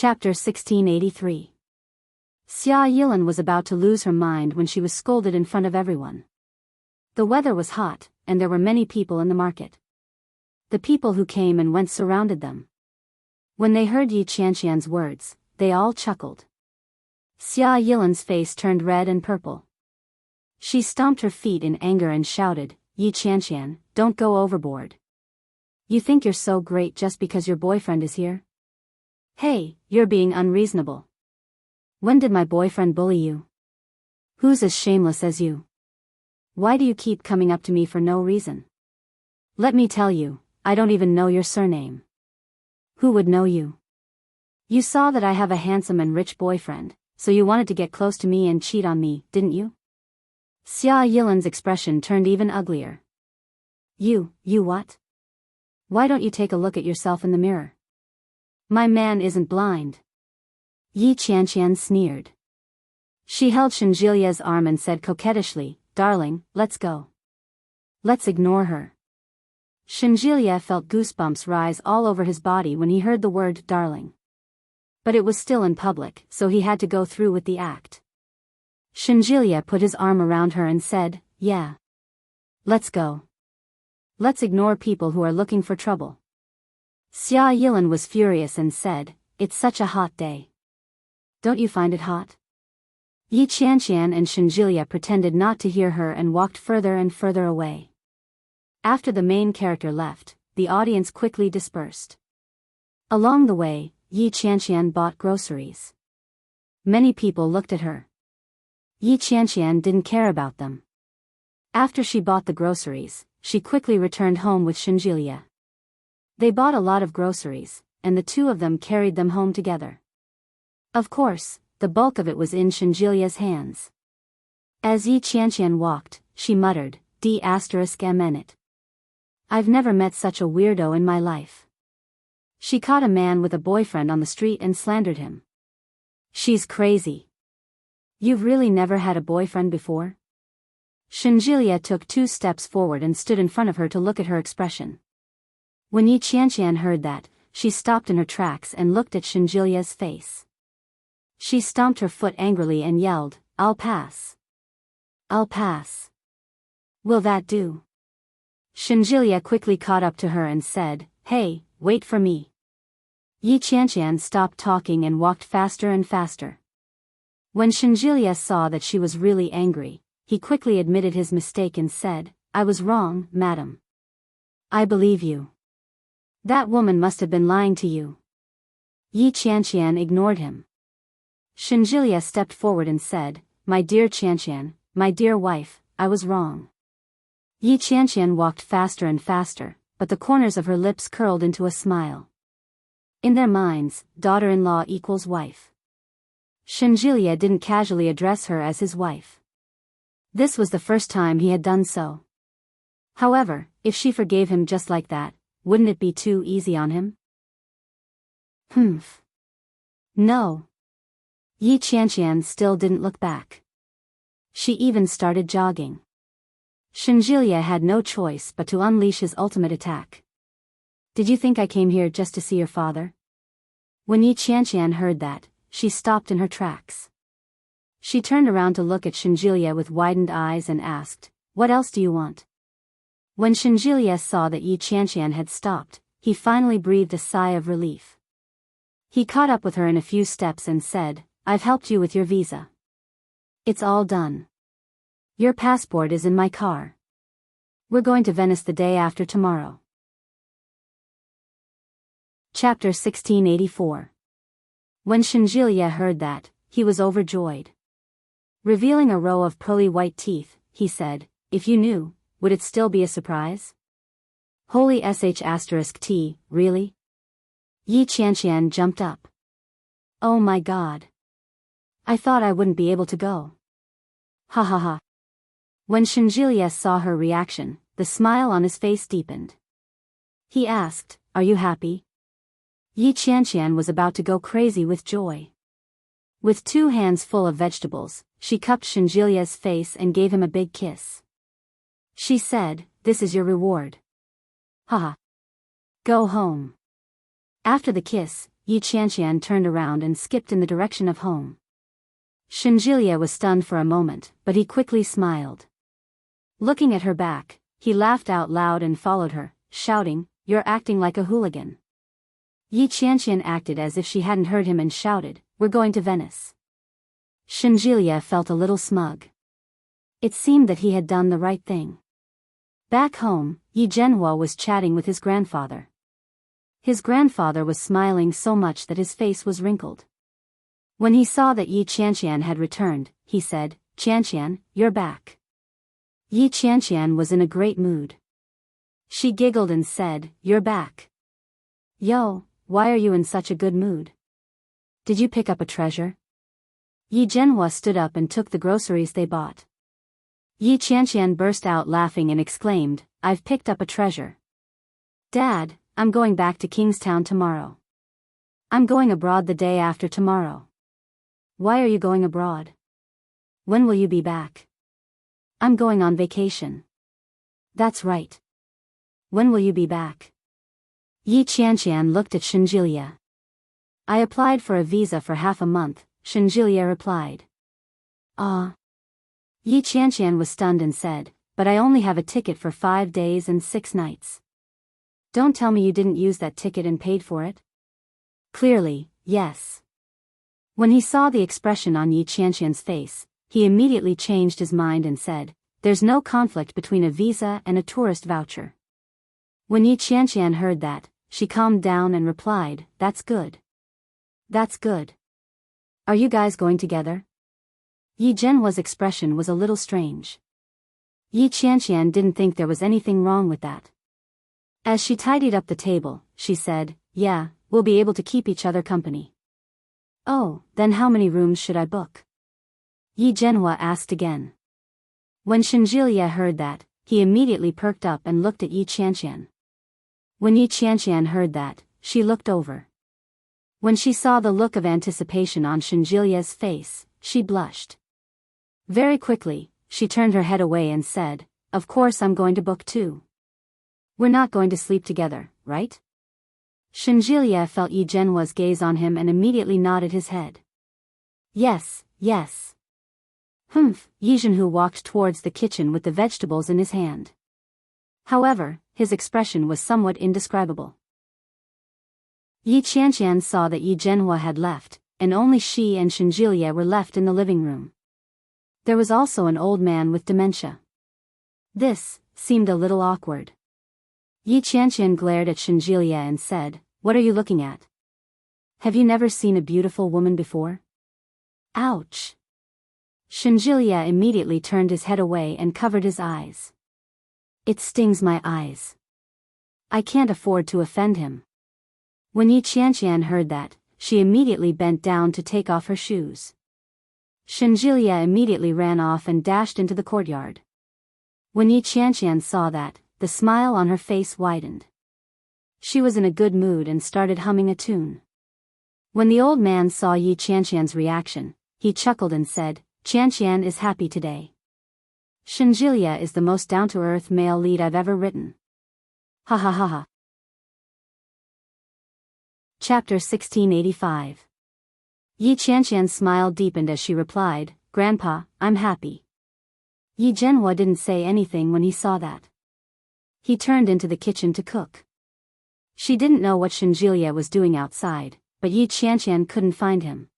Chapter 1683. Xia Yilan was about to lose her mind when she was scolded in front of everyone. The weather was hot, and there were many people in the market. The people who came and went surrounded them. When they heard Yi Qianqian's words, they all chuckled. Xia Yilan's face turned red and purple. She stomped her feet in anger and shouted, "Yi Qianqian, don't go overboard. You think you're so great just because your boyfriend is here? Hey, you're being unreasonable. When did my boyfriend bully you? Who's as shameless as you? Why do you keep coming up to me for no reason? Let me tell you, I don't even know your surname. Who would know you? You saw that I have a handsome and rich boyfriend, so you wanted to get close to me and cheat on me, didn't you?" Xia Yilan's expression turned even uglier. You what? Why don't you take a look at yourself in the mirror? My man isn't blind." Yi Qianqian sneered. She held Shenjilia's arm and said coquettishly, "Darling, let's go. Let's ignore her." Shenjilia felt goosebumps rise all over his body when he heard the word darling. But it was still in public, so he had to go through with the act. Shenjilia put his arm around her and said, "Yeah. Let's go. Let's ignore people who are looking for trouble." Xia Yilan was furious and said, "It's such a hot day. Don't you find it hot?" Yi Qianqian and Shenjilia pretended not to hear her and walked further and further away. After the main character left, the audience quickly dispersed. Along the way, Yi Qianqian bought groceries. Many people looked at her. Yi Qianqian didn't care about them. After she bought the groceries, she quickly returned home with Shenjilia. They bought a lot of groceries, and the two of them carried them home together. Of course, the bulk of it was in Shenjilia's hands. As Yi Qianqian walked, she muttered, "D***mn. I've never met such a weirdo in my life." She caught a man with a boyfriend on the street and slandered him. "She's crazy. You've really never had a boyfriend before?" Shenjilia took 2 steps forward and stood in front of her to look at her expression. When Yi Qianqian heard that, she stopped in her tracks and looked at Shenjilia's face. She stomped her foot angrily and yelled, "I'll pass. I'll pass. Will that do?" Shenjilia quickly caught up to her and said, "Hey, wait for me." Yi Qianqian stopped talking and walked faster and faster. When Shenjilia saw that she was really angry, he quickly admitted his mistake and said, "I was wrong, madam. I believe you. That woman must have been lying to you." Yi Qianqian ignored him. Shenjilia stepped forward and said, "My dear Qianqian, my dear wife, I was wrong." Yi Qianqian walked faster and faster, but the corners of her lips curled into a smile. In their minds, daughter-in-law equals wife. Shenjilia didn't casually address her as his wife. This was the first time he had done so. However, if she forgave him just like that, wouldn't it be too easy on him? No. Yi Qianqian still didn't look back. She even started jogging. Shenjilia had no choice but to unleash his ultimate attack. "Did you think I came here just to see your father?" When Yi Qianqian heard that, she stopped in her tracks. She turned around to look at Shenjilia with widened eyes and asked, "What else do you want?" When Shenjilia saw that Yi Qianqian had stopped, he finally breathed a sigh of relief. He caught up with her in a few steps and said, "I've helped you with your visa. It's all done. Your passport is in my car. We're going to Venice the day after tomorrow." Chapter 1684. When Shenjilia heard that, he was overjoyed. Revealing a row of pearly white teeth, he said, "If you knew, would it still be a surprise?" Holy **T, really? Yi Qianqian jumped up. "Oh my God. I thought I wouldn't be able to go." Ha ha ha. When Shenjilia saw her reaction, the smile on his face deepened. He asked, "Are you happy?" Yi Qianqian was about to go crazy with joy. With 2 hands full of vegetables, she cupped Shenjilia's face and gave him a big kiss. She said, "This is your reward. Haha. Go home." After the kiss, Yi Qianqian turned around and skipped in the direction of home. Shinjilia was stunned for a moment, but he quickly smiled. Looking at her back, he laughed out loud and followed her, shouting, "You're acting like a hooligan." Yi Qianqian acted as if she hadn't heard him and shouted, "We're going to Venice." Shinjilia felt a little smug. It seemed that he had done the right thing. Back home, Yi Zhenhua was chatting with his grandfather. His grandfather was smiling so much that his face was wrinkled. When he saw that Yi Qianqian had returned, he said, "Qianqian, you're back." Yi Qianqian was in a great mood. She giggled and said, "You're back. Yo, why are you in such a good mood? Did you pick up a treasure?" Yi Zhenhua stood up and took the groceries they bought. Yi Qianqian burst out laughing and exclaimed, "I've picked up a treasure. Dad, I'm going back to Kingstown tomorrow. I'm going abroad the day after tomorrow." "Why are you going abroad? When will you be back?" "I'm going on vacation." "That's right. When will you be back?" Yi Qianqian looked at Shinjilia. "I applied for a visa for half a month," Shinjilia replied. "Ah." Yi Qianqian was stunned and said, "But I only have a ticket for 5 days and 6 nights. Don't tell me you didn't use that ticket and paid for it?" "Clearly, yes." When he saw the expression on Yi Qianqian's face, he immediately changed his mind and said, "There's no conflict between a visa and a tourist voucher." When Yi Qianqian heard that, she calmed down and replied, "That's good. That's good. Are you guys going together?" Yi Zhenhua's expression was a little strange. Yi Qianqian didn't think there was anything wrong with that. As she tidied up the table, she said, "Yeah, we'll be able to keep each other company." "Oh, then how many rooms should I book?" Yi Zhenhua asked again. When Shinjilia heard that, he immediately perked up and looked at Yi Qianqian. When Yi Qianqian heard that, she looked over. When she saw the look of anticipation on Shinjilia's face, she blushed. Very quickly, she turned her head away and said, "Of course I'm going to book too. We're not going to sleep together, right?" Shinjilia felt Yi Zhenhua's gaze on him and immediately nodded his head. "Yes, yes." Humph, Yi Zhenhu walked towards the kitchen with the vegetables in his hand. However, his expression was somewhat indescribable. Yi Qianqian saw that Yi Zhenhua had left, and only she and Shinjilia were left in the living room. There was also an old man with dementia. This seemed a little awkward. Yi Qianqian glared at Shinjilia and said, "What are you looking at? Have you never seen a beautiful woman before?" Ouch! Shinjilia immediately turned his head away and covered his eyes. "It stings my eyes. I can't afford to offend him." When Yi Qianqian heard that, she immediately bent down to take off her shoes. Shinjilia immediately ran off and dashed into the courtyard. When Yi Qianqian saw that, the smile on her face widened. She was in a good mood and started humming a tune. When the old man saw Yi Qianqian's reaction, he chuckled and said, "Qianqian is happy today. Shinjilia is the most down-to-earth male lead I've ever written. Ha ha ha ha." Chapter 1685. Yi Qianqian's smile deepened as she replied, "Grandpa, I'm happy." Yi Zhenhua didn't say anything when he saw that. He turned into the kitchen to cook. She didn't know what Shinjilia was doing outside, but Yi Qianqian couldn't find him.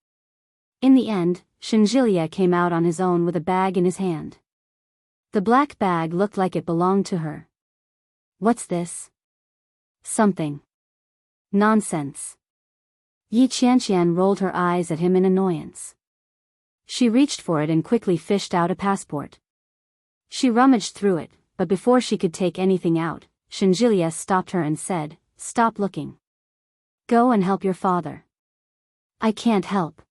In the end, Shinjilia came out on his own with a bag in his hand. The black bag looked like it belonged to her. "What's this?" "Something." "Nonsense." Yi Qianqian rolled her eyes at him in annoyance. She reached for it and quickly fished out a passport. She rummaged through it, but before she could take anything out, Shinjilia stopped her and said, "Stop looking. Go and help your father." "I can't help."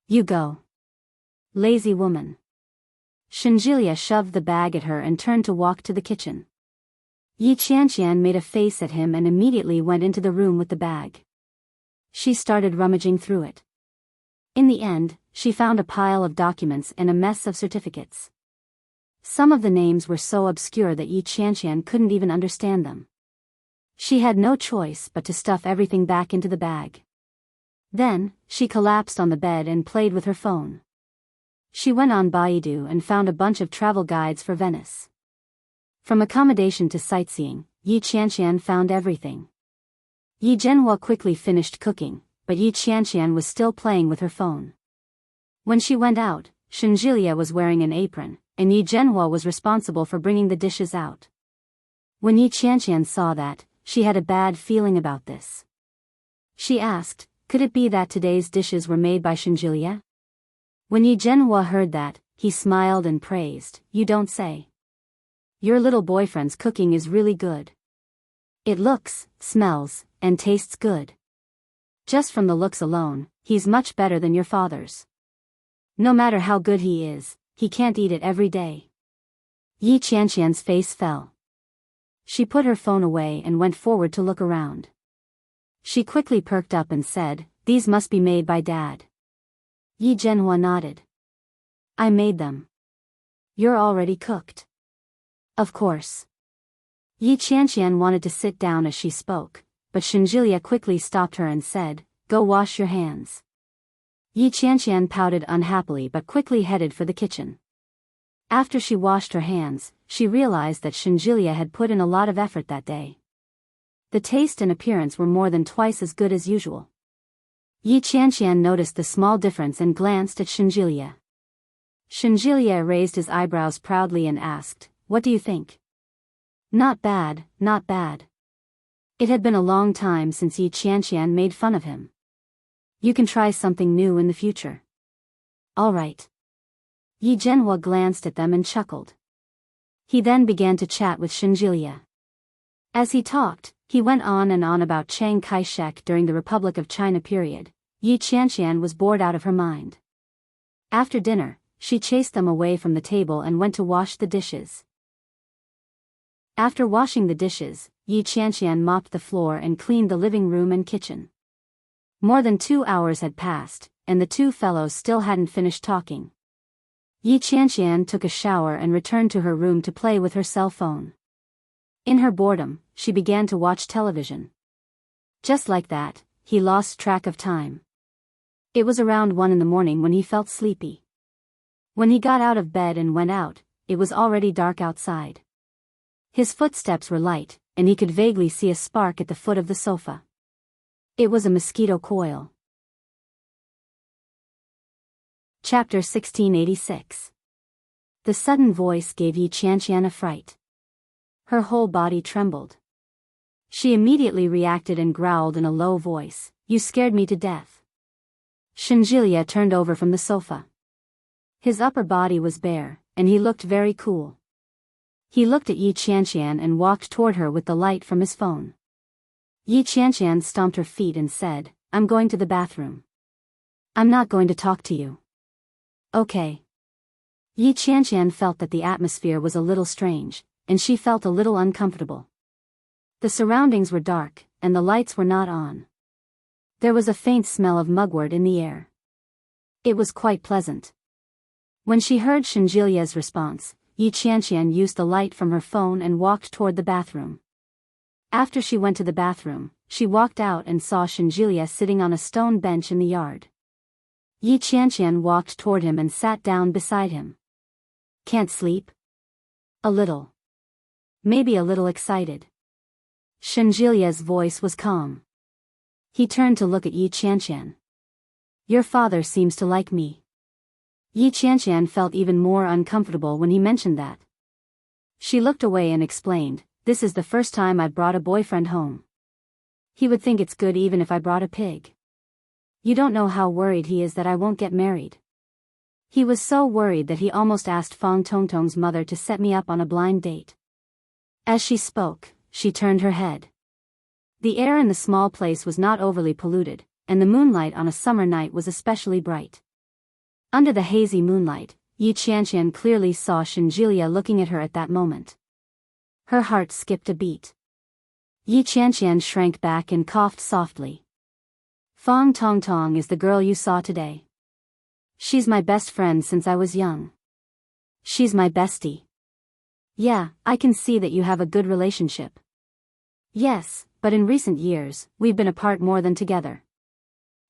"You go. Lazy woman." Shinjilia shoved the bag at her and turned to walk to the kitchen. Yi Qianqian made a face at him and immediately went into the room with the bag. She started rummaging through it. In the end, she found a pile of documents and a mess of certificates. Some of the names were so obscure that Yi Qianqian couldn't even understand them. She had no choice but to stuff everything back into the bag. Then, she collapsed on the bed and played with her phone. She went on Baidu and found a bunch of travel guides for Venice. From accommodation to sightseeing, Yi Qianqian found everything. Yi Zhenhua quickly finished cooking, but Yi Qianqian was still playing with her phone. When she went out, Shenjilia was wearing an apron, and Yi Zhenhua was responsible for bringing the dishes out. When Yi Qianqian saw that, she had a bad feeling about this. She asked, could it be that today's dishes were made by Shenjilia? When Yi Zhenhua heard that, he smiled and praised, you don't say. Your little boyfriend's cooking is really good. It looks, smells, and tastes good. Just from the looks alone, he's much better than your father's. No matter how good he is, he can't eat it every day. Yi Qianqian's face fell. She put her phone away and went forward to look around. She quickly perked up and said, these must be made by Dad. Yi Zhenhua nodded. I made them. You're already cooked. Of course. Yi Qianqian wanted to sit down as she spoke, but Shenjilia quickly stopped her and said, go wash your hands. Yi Qianqian pouted unhappily but quickly headed for the kitchen. After she washed her hands, she realized that Shenjilia had put in a lot of effort that day. The taste and appearance were more than twice as good as usual. Yi Qianqian noticed the small difference and glanced at Shenjilia. Shenjilia raised his eyebrows proudly and asked, what do you think? Not bad, not bad. It had been a long time since Yi Qianqian made fun of him. You can try something new in the future. All right. Yi Zhenhua glanced at them and chuckled. He then began to chat with Shenjilia. As he talked, he went on and on about Chiang Kai-shek during the Republic of China period. Yi Qianqian was bored out of her mind. After dinner, she chased them away from the table and went to wash the dishes. After washing the dishes, Yi Qianqian mopped the floor and cleaned the living room and kitchen. More than 2 hours had passed, and the two fellows still hadn't finished talking. Yi Qianqian took a shower and returned to her room to play with her cell phone. In her boredom, she began to watch television. Just like that, he lost track of time. It was around 1 in the morning when he felt sleepy. When he got out of bed and went out, it was already dark outside. His footsteps were light, and he could vaguely see a spark at the foot of the sofa. It was a mosquito coil. Chapter 1686. The sudden voice gave Yi Qianqian a fright. Her whole body trembled. She immediately reacted and growled in a low voice, you scared me to death. Shenjilia turned over from the sofa. His upper body was bare, and he looked very cool. He looked at Yi Qianqian and walked toward her with the light from his phone. Yi Qianqian stomped her feet and said, I'm going to the bathroom. I'm not going to talk to you. Okay. Yi Qianqian felt that the atmosphere was a little strange, and she felt a little uncomfortable. The surroundings were dark, and the lights were not on. There was a faint smell of mugwort in the air. It was quite pleasant. When she heard Shenjilia's response, Yi Qianqian used the light from her phone and walked toward the bathroom. After she went to the bathroom, she walked out and saw Shenjilia sitting on a stone bench in the yard. Yi Qianqian walked toward him and sat down beside him. Can't sleep? A little. Maybe a little excited. Shenjilia's voice was calm. He turned to look at Yi Qianqian. Your father seems to like me. Yi Qianqian felt even more uncomfortable when he mentioned that. She looked away and explained, this is the first time I brought a boyfriend home. He would think it's good even if I brought a pig. You don't know how worried he is that I won't get married. He was so worried that he almost asked Fang Tongtong's mother to set me up on a blind date. As she spoke, she turned her head. The air in the small place was not overly polluted, and the moonlight on a summer night was especially bright. Under the hazy moonlight, Yi Qianqian clearly saw Shenjilia looking at her at that moment. Her heart skipped a beat. Yi Qianqian shrank back and coughed softly. Fang Tongtong is the girl you saw today. She's my best friend since I was young. She's my bestie. Yeah, I can see that you have a good relationship. Yes, but in recent years, we've been apart more than together.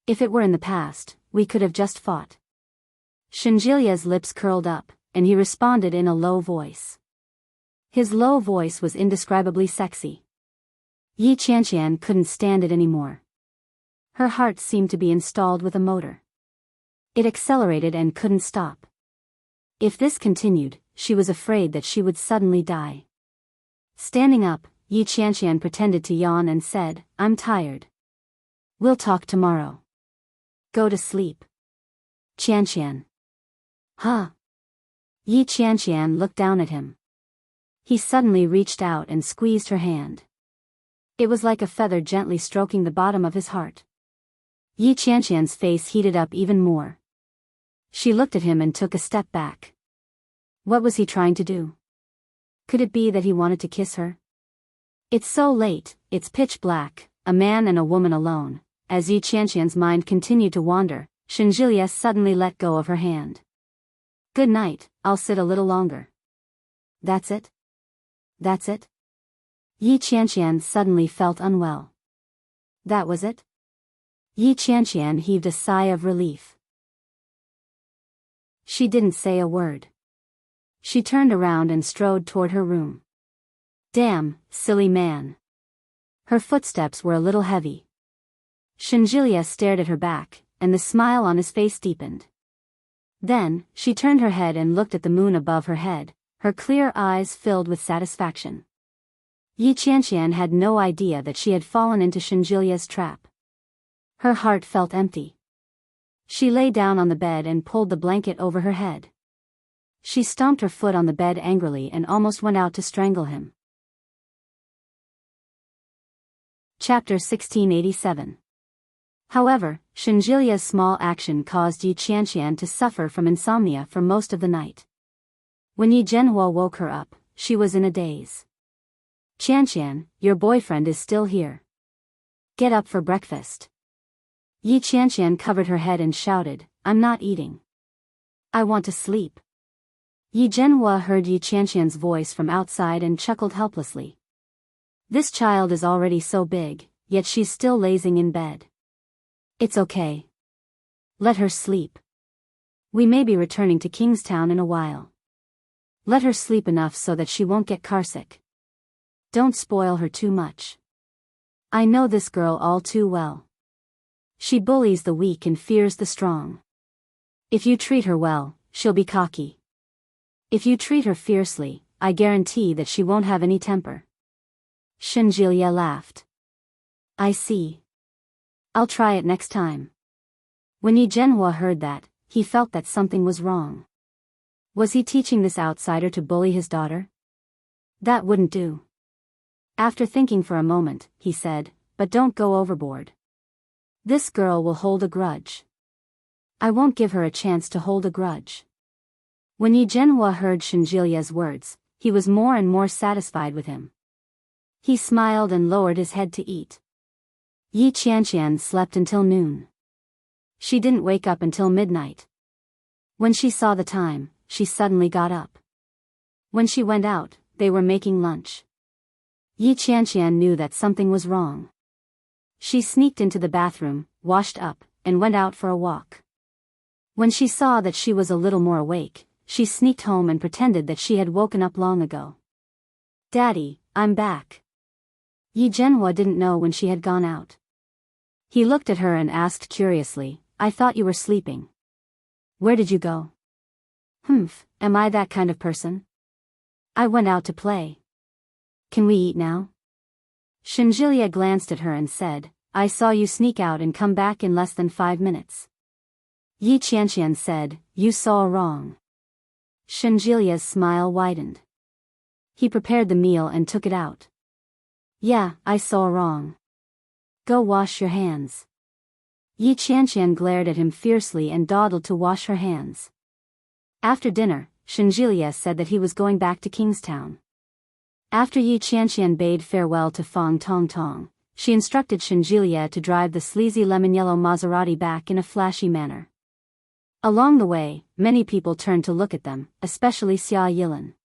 If it were in the past, we could have just fought. Shinjilia's lips curled up, and he responded in a low voice. His low voice was indescribably sexy. Yi Qianqian couldn't stand it anymore. Her heart seemed to be installed with a motor. It accelerated and couldn't stop. If this continued, she was afraid that she would suddenly die. Standing up, Yi Qianqian pretended to yawn and said, "I'm tired. We'll talk tomorrow. Go to sleep." Qianqian. Huh? Yi Qianqian looked down at him. He suddenly reached out and squeezed her hand. It was like a feather gently stroking the bottom of his heart. Yi Qianqian's face heated up even more. She looked at him and took a step back. What was he trying to do? Could it be that he wanted to kiss her? It's so late, it's pitch black, a man and a woman alone. As Yi Qianqian's mind continued to wander, Shinjilia suddenly let go of her hand. "Good night, I'll sit a little longer." "That's it? That's it?" Yi Qianqian suddenly felt unwell. That was it? Yi Qianqian heaved a sigh of relief. She didn't say a word. She turned around and strode toward her room. Damn, silly man. Her footsteps were a little heavy. Shinjilia stared at her back, and the smile on his face deepened. Then, she turned her head and looked at the moon above her head, her clear eyes filled with satisfaction. Yi Qianqian had no idea that she had fallen into Shinjilia's trap. Her heart felt empty. She lay down on the bed and pulled the blanket over her head. She stomped her foot on the bed angrily and almost went out to strangle him. Chapter 1687. However, Shinjilia's small action caused Yi Qianqian to suffer from insomnia for most of the night. When Yi Zhenhua woke her up, she was in a daze. "Qianqian, your boyfriend is still here. Get up for breakfast." Yi Qianqian covered her head and shouted, "I'm not eating. I want to sleep." Yi Zhenhua heard Yi Qianqian's voice from outside and chuckled helplessly. This child is already so big, yet she's still lazing in bed. It's okay. Let her sleep. We may be returning to Kingstown in a while. Let her sleep enough so that she won't get carsick. Don't spoil her too much. I know this girl all too well. She bullies the weak and fears the strong. If you treat her well, she'll be cocky. If you treat her fiercely, I guarantee that she won't have any temper. Shinjilia laughed. I see. I'll try it next time. When Yi Zhenhua heard that, he felt that something was wrong. Was he teaching this outsider to bully his daughter? That wouldn't do. After thinking for a moment, he said, "But don't go overboard. This girl will hold a grudge. I won't give her a chance to hold a grudge." When Yi Zhenhua heard Shinjilia's words, he was more and more satisfied with him. He smiled and lowered his head to eat. Yi Qianqian slept until noon. She didn't wake up until midnight. When she saw the time, she suddenly got up. When she went out, they were making lunch. Yi Qianqian knew that something was wrong. She sneaked into the bathroom, washed up, and went out for a walk. When she saw that she was a little more awake, she sneaked home and pretended that she had woken up long ago. "Daddy, I'm back." Yi Zhenhua didn't know when she had gone out. He looked at her and asked curiously, "I thought you were sleeping. Where did you go?" "Humph, am I that kind of person? I went out to play. Can we eat now?" Shinjilia glanced at her and said, "I saw you sneak out and come back in less than 5 minutes. Yi Qianqian said, "You saw wrong." Shinjilia's smile widened. He prepared the meal and took it out. "Yeah, I saw wrong. Go wash your hands." Yi Qianqian glared at him fiercely and dawdled to wash her hands. After dinner, Shinjilia said that he was going back to Kingstown. After Yi Qianqian bade farewell to Fang Tongtong, she instructed Shinjilia to drive the sleazy lemon-yellow Maserati back in a flashy manner. Along the way, many people turned to look at them, especially Xia Yilan.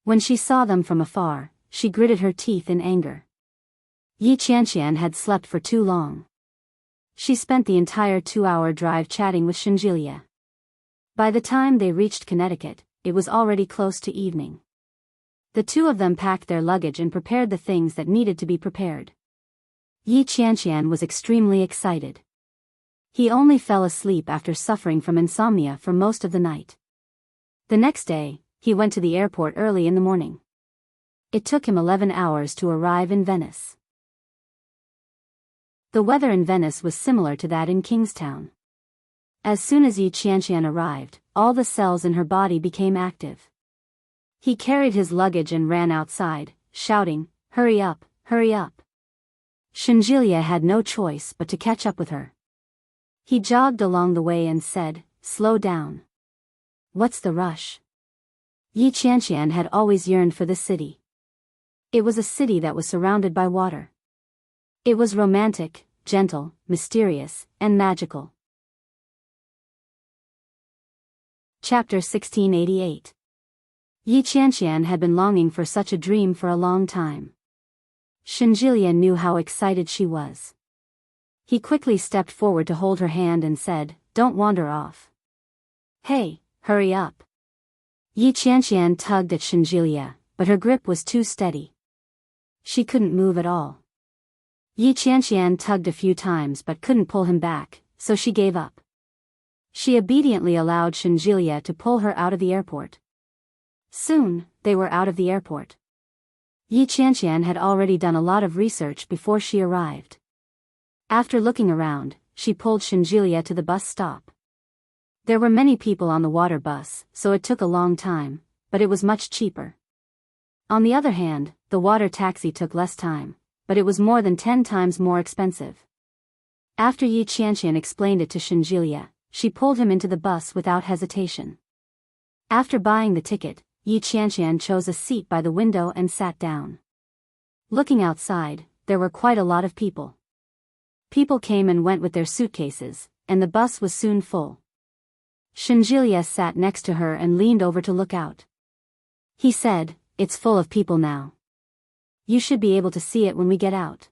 When she saw them from afar, she gritted her teeth in anger. Yi Qianqian had slept for too long. She spent the entire 2-hour drive chatting with Shenjilia. By the time they reached Connecticut, it was already close to evening. The two of them packed their luggage and prepared the things that needed to be prepared. Yi Qianqian was extremely excited. He only fell asleep after suffering from insomnia for most of the night. The next day, he went to the airport early in the morning. It took him 11 hours to arrive in Venice. The weather in Venice was similar to that in Kingstown. As soon as Yi Qianqian arrived, all the cells in her body became active. He carried his luggage and ran outside, shouting, "Hurry up, hurry up." Shenjilia had no choice but to catch up with her. He jogged along the way and said, "Slow down. What's the rush?" Yi Qianqian had always yearned for the city. It was a city that was surrounded by water. It was romantic, gentle, mysterious, and magical. Chapter 1688. Yi Qianqian had been longing for such a dream for a long time. Shenjilia knew how excited she was. He quickly stepped forward to hold her hand and said, "Don't wander off. Hey, hurry up." Yi Qianqian tugged at Shenjilia, but her grip was too steady. She couldn't move at all. Yi Qianqian tugged a few times but couldn't pull him back, so she gave up. She obediently allowed Shenjilia to pull her out of the airport. Soon, they were out of the airport. Yi Qianqian had already done a lot of research before she arrived. After looking around, she pulled Shenjilia to the bus stop. There were many people on the water bus, so it took a long time, but it was much cheaper. On the other hand, the water taxi took less time, but it was more than 10 times more expensive. After Yi Qianqian explained it to Shenjilia, she pulled him into the bus without hesitation. After buying the ticket, Yi Qianqian chose a seat by the window and sat down. Looking outside, there were quite a lot of people. People came and went with their suitcases, and the bus was soon full. Shenjilia sat next to her and leaned over to look out. He said, "It's full of people now. You should be able to see it when we get out."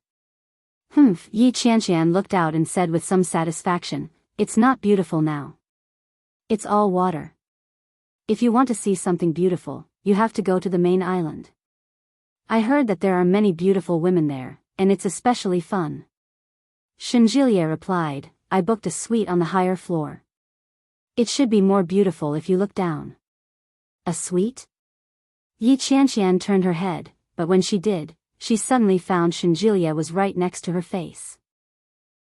Yi Qianqian looked out and said with some satisfaction, "It's not beautiful now. It's all water. If you want to see something beautiful, you have to go to the main island. I heard that there are many beautiful women there, and it's especially fun." Shenjilia replied, "I booked a suite on the higher floor. It should be more beautiful if you look down." "A suite?" Yi Qianqian turned her head, but when she did, she suddenly found Shenjilia was right next to her face.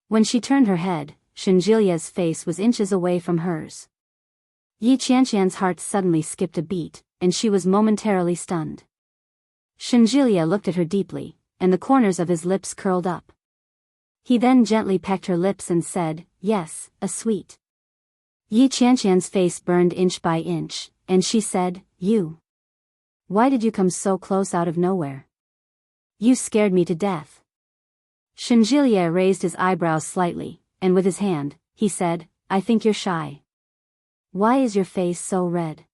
When she turned her head, Shenjilia's face was inches away from hers. Yi Qianqian's heart suddenly skipped a beat, and she was momentarily stunned. Shenjilia looked at her deeply, and the corners of his lips curled up. He then gently pecked her lips and said, "Yes, a sweet." Yi Qianqian's face burned inch by inch, and she said, "You. Why did you come so close out of nowhere? You scared me to death." Shenjilia raised his eyebrows slightly, and with his hand, he said, "I think you're shy. Why is your face so red?"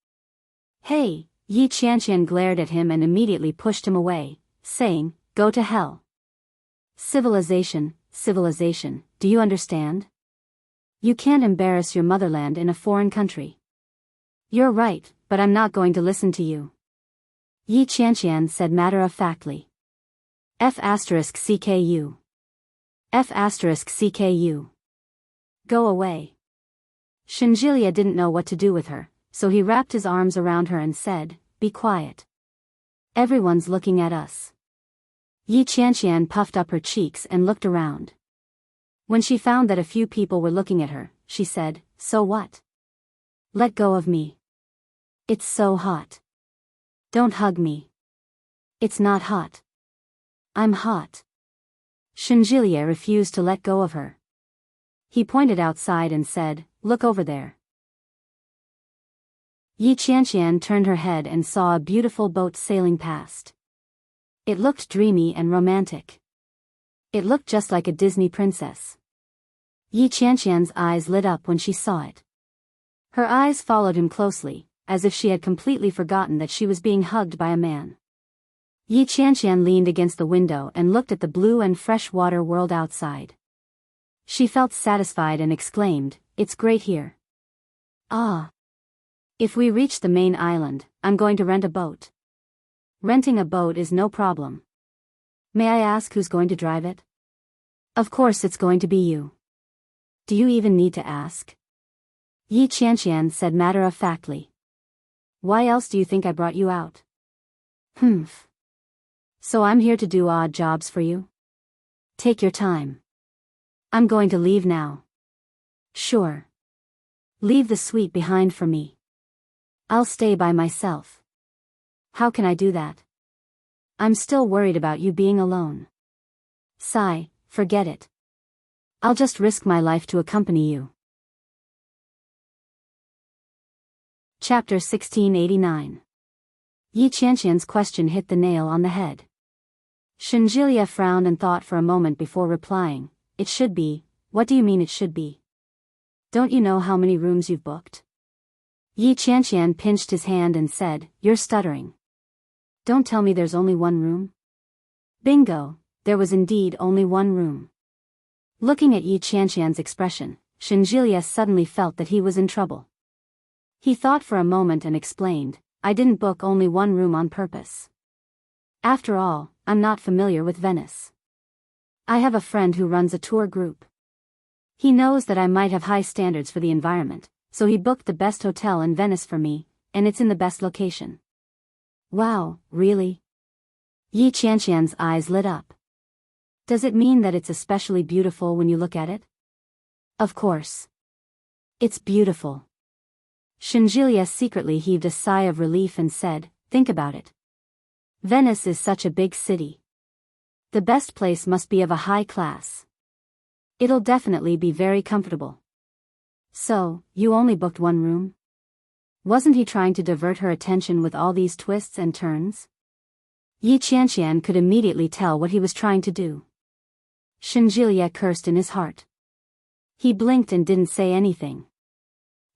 "Hey!" Yi Qianqian glared at him and immediately pushed him away, saying, "Go to hell. Civilization, civilization, do you understand? You can't embarrass your motherland in a foreign country." "You're right, but I'm not going to listen to you," Yi Qianqian said matter-of-factly. F*CKU. F*CKU. Go away. Shenjilia didn't know what to do with her, so he wrapped his arms around her and said, "Be quiet. Everyone's looking at us." Yi Qianqian puffed up her cheeks and looked around. When she found that a few people were looking at her, she said, "So what? Let go of me. It's so hot. Don't hug me. It's not hot. I'm hot." Shenjilia refused to let go of her. He pointed outside and said, "Look over there." Yi Qianqian turned her head and saw a beautiful boat sailing past. It looked dreamy and romantic. It looked just like a Disney princess. Yi Qianqian's eyes lit up when she saw it. Her eyes followed him closely, as if she had completely forgotten that she was being hugged by a man. Yi Qianqian leaned against the window and looked at the blue and fresh water world outside. She felt satisfied and exclaimed, "It's great here." "Ah. If we reach the main island, I'm going to rent a boat." "Renting a boat is no problem. May I ask who's going to drive it?" "Of course it's going to be you." "Do you even need to ask?" Yi Qianqian said matter-of-factly. "Why else do you think I brought you out?" "Humph. So I'm here to do odd jobs for you?" "Take your time. I'm going to leave now." "Sure. Leave the suite behind for me. I'll stay by myself." "How can I do that? I'm still worried about you being alone." "Sigh, forget it. I'll just risk my life to accompany you." Chapter 1689. Yi Qianqian's question hit the nail on the head. Shenjilia frowned and thought for a moment before replying, "It should be." "What do you mean it should be? Don't you know how many rooms you've booked?" Yi Qianqian pinched his hand and said, "You're stuttering. Don't tell me there's only one room." Bingo, there was indeed only one room. Looking at Yi Qianqian's expression, Shenjilia suddenly felt that he was in trouble. He thought for a moment and explained, "I didn't book only one room on purpose. After all, I'm not familiar with Venice. I have a friend who runs a tour group. He knows that I might have high standards for the environment, so he booked the best hotel in Venice for me, and it's in the best location." "Wow, really?" Yi Qianqian's eyes lit up. "Does it mean that it's especially beautiful when you look at it?" "Of course. It's beautiful." Shenjilia secretly heaved a sigh of relief and said, "Think about it. Venice is such a big city. The best place must be of a high class. It'll definitely be very comfortable." "So, you only booked one room?" Wasn't he trying to divert her attention with all these twists and turns? Yi Qianqian could immediately tell what he was trying to do. Shenjilia cursed in his heart. He blinked and didn't say anything.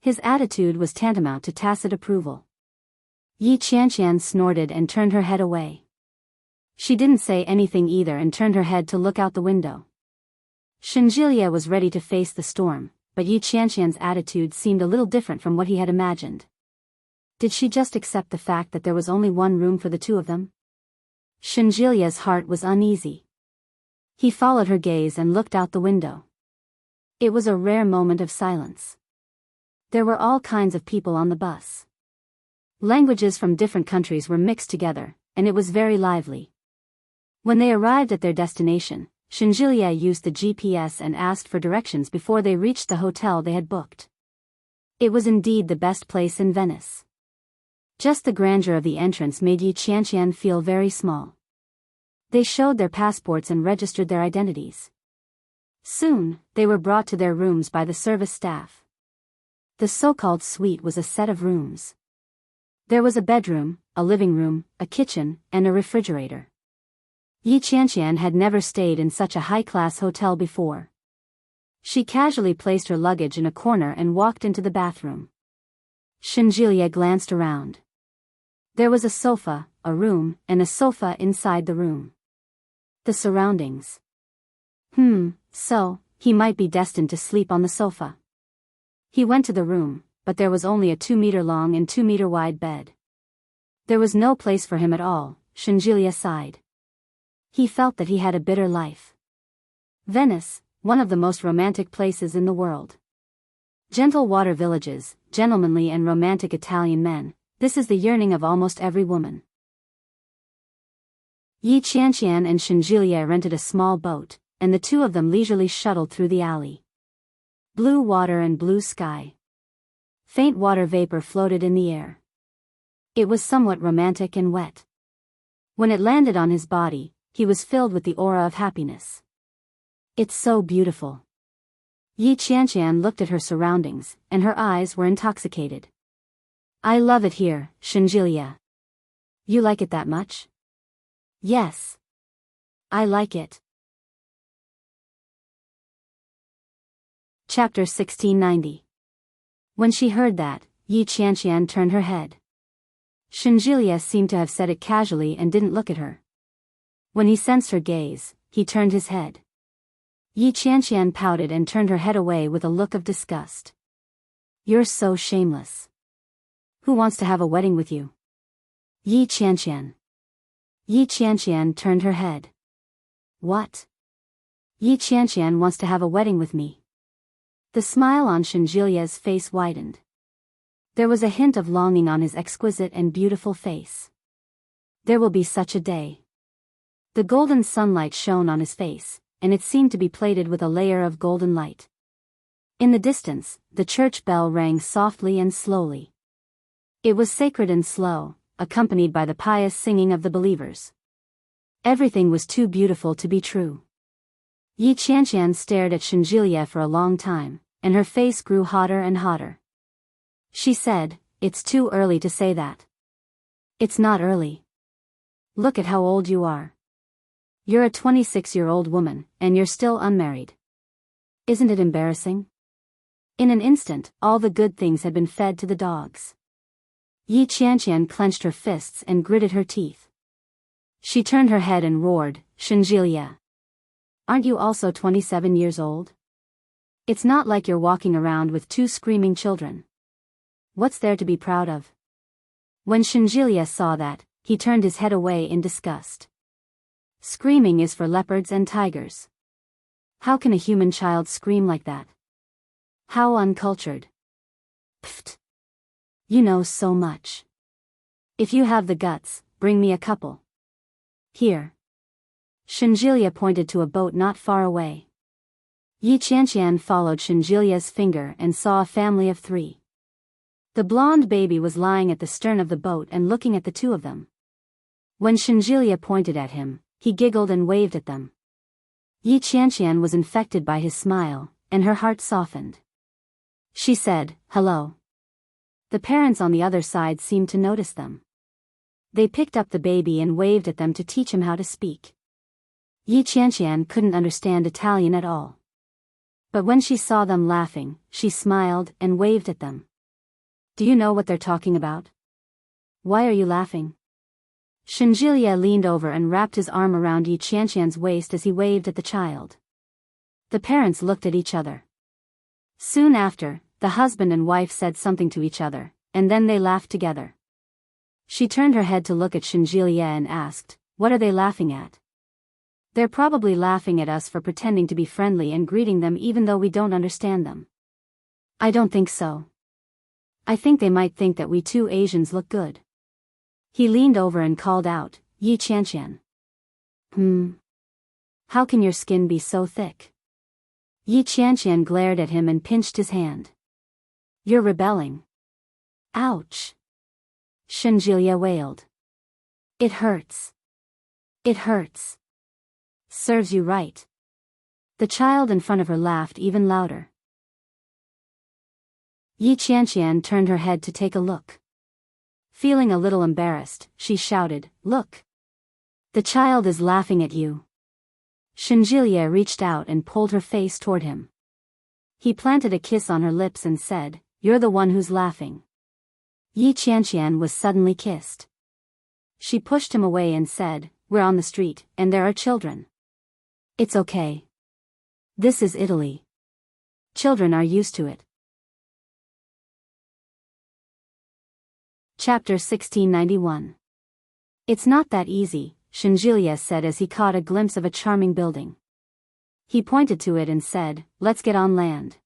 His attitude was tantamount to tacit approval. Yi Qianqian snorted and turned her head away. She didn't say anything either and turned her head to look out the window. Shenjilia was ready to face the storm, but Yi Qianqian's attitude seemed a little different from what he had imagined. Did she just accept the fact that there was only one room for the two of them? Shenjilia's heart was uneasy. He followed her gaze and looked out the window. It was a rare moment of silence. There were all kinds of people on the bus. Languages from different countries were mixed together, and it was very lively. When they arrived at their destination, Shenjilia used the GPS and asked for directions before they reached the hotel they had booked. It was indeed the best place in Venice. Just the grandeur of the entrance made Yi Qianqian feel very small. They showed their passports and registered their identities. Soon, they were brought to their rooms by the service staff. The so-called suite was a set of rooms. There was a bedroom, a living room, a kitchen, and a refrigerator. Yi Qianqian had never stayed in such a high-class hotel before. She casually placed her luggage in a corner and walked into the bathroom. Shenjilia glanced around. There was a sofa, a room, and a sofa inside the room. The surroundings. So, he might be destined to sleep on the sofa. He went to the room, but there was only a 2-meter-long and 2-meter-wide bed. There was no place for him at all, Shenjilia sighed. He felt that he had a bitter life. Venice, one of the most romantic places in the world. Gentle water villages, gentlemanly and romantic Italian men, this is the yearning of almost every woman. Yi Qianqian and Shenjilia rented a small boat, and the two of them leisurely shuttled through the alley. Blue water and blue sky. Faint water vapor floated in the air. It was somewhat romantic and wet. When it landed on his body, he was filled with the aura of happiness. "It's so beautiful." Yi Qianqian looked at her surroundings, and her eyes were intoxicated. "I love it here, Shenjilia." "You like it that much?" "Yes. I like it." Chapter 1690. When she heard that, Yi Qianqian turned her head. Shenjilia seemed to have said it casually and didn't look at her. When he sensed her gaze, he turned his head. Yi Qianqian pouted and turned her head away with a look of disgust. You're so shameless. Who wants to have a wedding with you? Yi Qianqian. Yi Qianqian turned her head. What? Yi Qianqian wants to have a wedding with me. The smile on Shenjilia's face widened. There was a hint of longing on his exquisite and beautiful face. There will be such a day. The golden sunlight shone on his face, and it seemed to be plated with a layer of golden light. In the distance, the church bell rang softly and slowly. It was sacred and slow, accompanied by the pious singing of the believers. Everything was too beautiful to be true. Yi Qianqian stared at Shenjilia for a long time, and her face grew hotter and hotter. She said, "It's too early to say that." "It's not early. Look at how old you are. You're a 26-year-old woman, and you're still unmarried. Isn't it embarrassing?" In an instant, all the good things had been fed to the dogs. Yi Qianqian clenched her fists and gritted her teeth. She turned her head and roared, "Shenjilia! Aren't you also 27 years old? It's not like you're walking around with 2 screaming children. What's there to be proud of?" When Shenjilia saw that, he turned his head away in disgust. Screaming is for leopards and tigers. How can a human child scream like that? How uncultured. Pfft. You know so much. If you have the guts, bring me a couple. Here. Shenjilia pointed to a boat not far away. Yi Qianqian followed Shenjilia's finger and saw a family of 3. The blonde baby was lying at the stern of the boat and looking at the 2 of them. When Shenjilia pointed at him, he giggled and waved at them. Yi Qianqian was infected by his smile, and her heart softened. She said, "Hello." The parents on the other side seemed to notice them. They picked up the baby and waved at them to teach him how to speak. Yi Qianqian couldn't understand Italian at all. But when she saw them laughing, she smiled and waved at them. "Do you know what they're talking about? Why are you laughing?" Shenjilia leaned over and wrapped his arm around Yi Qianqian's waist as he waved at the child. The parents looked at each other. Soon after, the husband and wife said something to each other, and then they laughed together. She turned her head to look at Shenjilia and asked, "What are they laughing at?" "They're probably laughing at us for pretending to be friendly and greeting them even though we don't understand them." "I don't think so. I think they might think that we 2 Asians look good." He leaned over and called out, "Yi Qianqian. How can your skin be so thick?" Yi Qianqian glared at him and pinched his hand. "You're rebelling." "Ouch!" Shenjilia wailed. "It hurts. It hurts." "Serves you right." The child in front of her laughed even louder. Yi Qianqian turned her head to take a look. Feeling a little embarrassed, she shouted, "Look! The child is laughing at you." Shenjilia reached out and pulled her face toward him. He planted a kiss on her lips and said, "You're the one who's laughing." Yi Qianqian was suddenly kissed. She pushed him away and said, "We're on the street, and there are children. It's okay. This is Italy. Children are used to it." Chapter 1691. "It's not that easy," Shenjilia said as he caught a glimpse of a charming building. He pointed to it and said, "Let's get on land."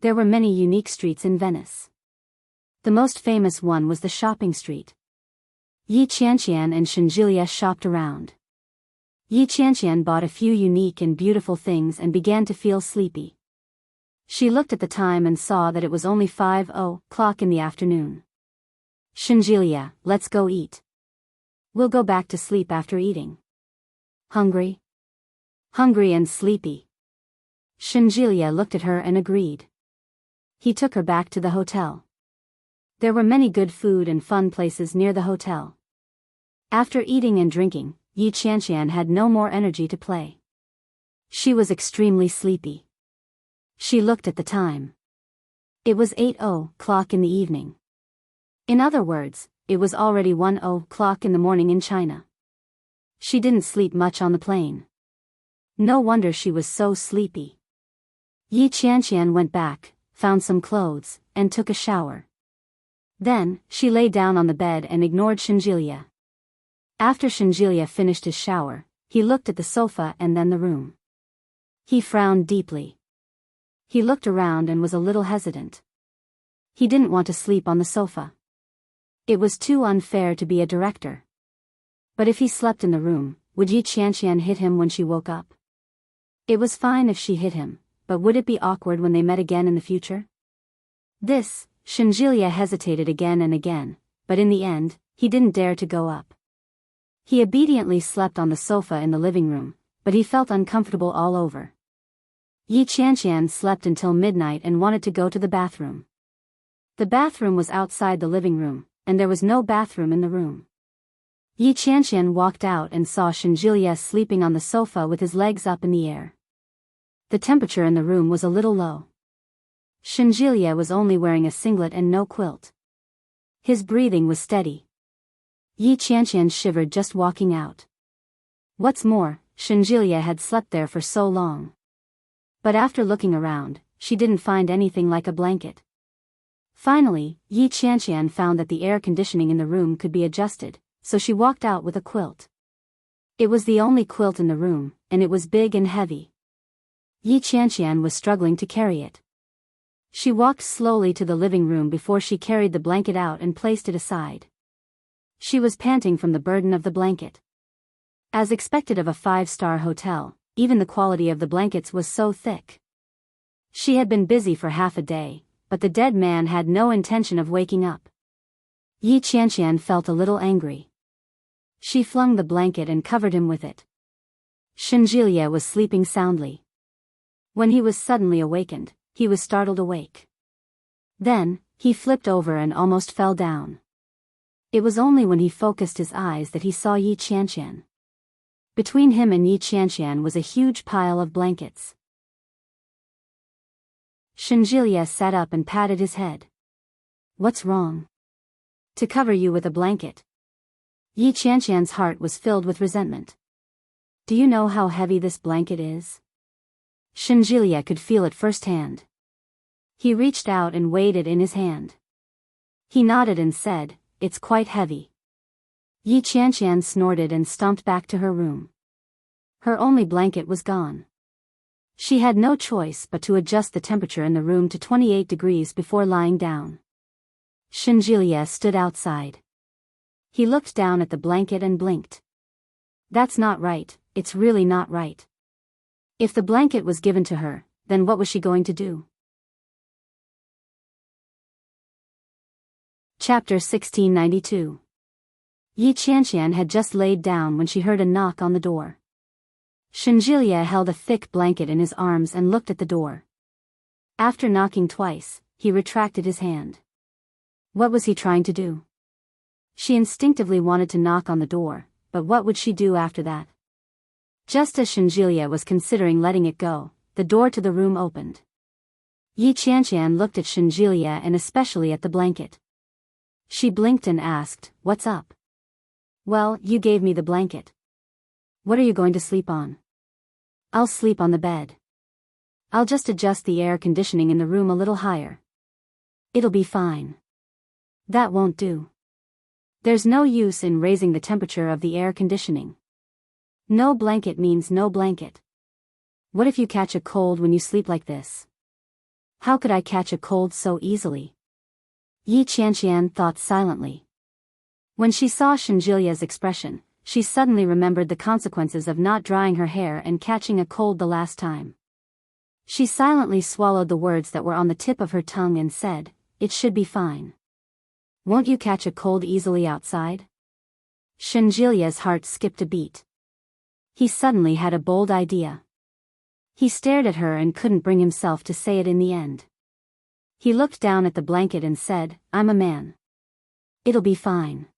There were many unique streets in Venice. The most famous one was the shopping street. Yi Qianqian and Shenjilia shopped around. Yi Qianqian bought a few unique and beautiful things and began to feel sleepy. She looked at the time and saw that it was only 5:00 in the afternoon. "Shenjilia, let's go eat. We'll go back to sleep after eating." "Hungry?" "Hungry and sleepy." Shenjilia looked at her and agreed. He took her back to the hotel. There were many good food and fun places near the hotel. After eating and drinking, Yi Qianqian had no more energy to play. She was extremely sleepy. She looked at the time. It was 8:00 in the evening. In other words, it was already 1:00 in the morning in China. She didn't sleep much on the plane. No wonder she was so sleepy. Yi Qianqian went back, found some clothes, and took a shower. Then, she lay down on the bed and ignored Shenjilia. After Shenjilia finished his shower, he looked at the sofa and then the room. He frowned deeply. He looked around and was a little hesitant. He didn't want to sleep on the sofa. It was too unfair to be a director. But if he slept in the room, would Yi Qianqian hit him when she woke up? It was fine if she hit him, but would it be awkward when they met again in the future? Shenjilia hesitated again and again, but in the end, he didn't dare to go up. He obediently slept on the sofa in the living room, but he felt uncomfortable all over. Yi Qianqian slept until midnight and wanted to go to the bathroom. The bathroom was outside the living room, and there was no bathroom in the room. Yi Qianqian walked out and saw Shenjilia sleeping on the sofa with his legs up in the air. The temperature in the room was a little low. Shenjilia was only wearing a singlet and no quilt. His breathing was steady. Yi Qianqian shivered just walking out. What's more, Shenjilia had slept there for so long. But after looking around, she didn't find anything like a blanket. Finally, Yi Qianqian found that the air conditioning in the room could be adjusted, so she walked out with a quilt. It was the only quilt in the room, and it was big and heavy. Yi Qianqian was struggling to carry it. She walked slowly to the living room before she carried the blanket out and placed it aside. She was panting from the burden of the blanket. As expected of a 5-star hotel, even the quality of the blankets was so thick. She had been busy for half a day, but the dead man had no intention of waking up. Yi Qianqian felt a little angry. She flung the blanket and covered him with it. Shenjilia was sleeping soundly. When he was suddenly awakened, he was startled awake. Then, he flipped over and almost fell down. It was only when he focused his eyes that he saw Yi Qianqian. Between him and Yi Qianqian was a huge pile of blankets. Shenjilia sat up and patted his head. What's wrong? To cover you with a blanket. Yi Qianqian's heart was filled with resentment. Do you know how heavy this blanket is? Shenjilia could feel it firsthand. He reached out and weighed it in his hand. He nodded and said, "It's quite heavy." Yi Qianqian snorted and stomped back to her room. Her only blanket was gone. She had no choice but to adjust the temperature in the room to 28 degrees before lying down. Shenjilia stood outside. He looked down at the blanket and blinked. That's not right, it's really not right. If the blanket was given to her, then what was she going to do? Chapter 1692. Yi Qianqian had just laid down when she heard a knock on the door. Shenjilia held a thick blanket in his arms and looked at the door. After knocking twice, he retracted his hand. What was he trying to do? She instinctively wanted to knock on the door, but what would she do after that? Just as Shenjilia was considering letting it go, the door to the room opened. Yi Qianqian looked at Shenjilia and especially at the blanket. She blinked and asked, "What's up?" "Well, you gave me the blanket. What are you going to sleep on?" "I'll sleep on the bed. I'll just adjust the air conditioning in the room a little higher. It'll be fine." "That won't do. There's no use in raising the temperature of the air conditioning. No blanket means no blanket. What if you catch a cold when you sleep like this?" "How could I catch a cold so easily?" Yi Qianqian thought silently. When she saw Shenjilia's expression, she suddenly remembered the consequences of not drying her hair and catching a cold the last time. She silently swallowed the words that were on the tip of her tongue and said, "It should be fine." "Won't you catch a cold easily outside?" Shenjilia's heart skipped a beat. He suddenly had a bold idea. He stared at her and couldn't bring himself to say it in the end. He looked down at the blanket and said, "I'm a man. It'll be fine.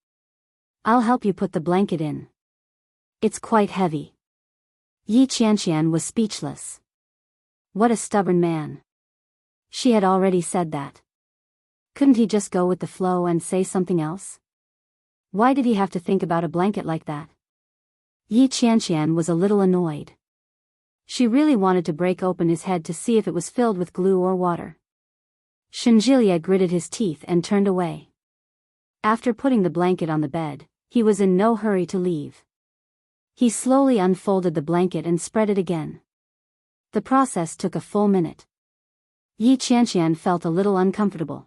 I'll help you put the blanket in. It's quite heavy." Yi Qianqian was speechless. What a stubborn man. She had already said that. Couldn't he just go with the flow and say something else? Why did he have to think about a blanket like that? Yi Qianqian was a little annoyed. She really wanted to break open his head to see if it was filled with glue or water. Shinjilia gritted his teeth and turned away. After putting the blanket on the bed, he was in no hurry to leave. He slowly unfolded the blanket and spread it again. The process took a full minute. Yi Qianqian felt a little uncomfortable.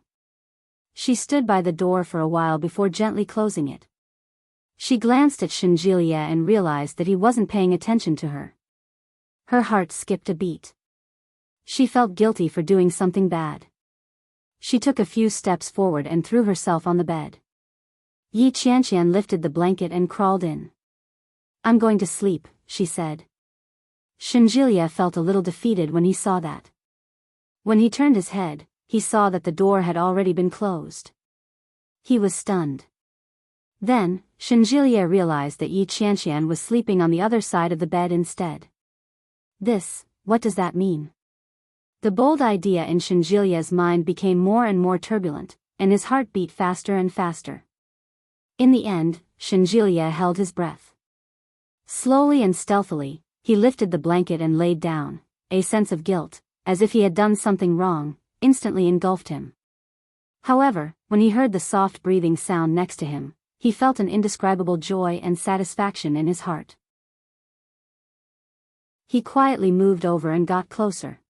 She stood by the door for a while before gently closing it. She glanced at Shinjilia and realized that he wasn't paying attention to her. Her heart skipped a beat. She felt guilty for doing something bad. She took a few steps forward and threw herself on the bed. Yi Qianqian lifted the blanket and crawled in. "I'm going to sleep," she said. Shinjilia felt a little defeated when he saw that. When he turned his head, he saw that the door had already been closed. He was stunned. Then, Shinjilia realized that Yi Qianqian was sleeping on the other side of the bed instead. What does that mean? The bold idea in Shinjilia's mind became more and more turbulent, and his heart beat faster and faster. In the end, Shinjilia held his breath. Slowly and stealthily, he lifted the blanket and laid down. A sense of guilt, as if he had done something wrong, instantly engulfed him. However, when he heard the soft breathing sound next to him, he felt an indescribable joy and satisfaction in his heart. He quietly moved over and got closer.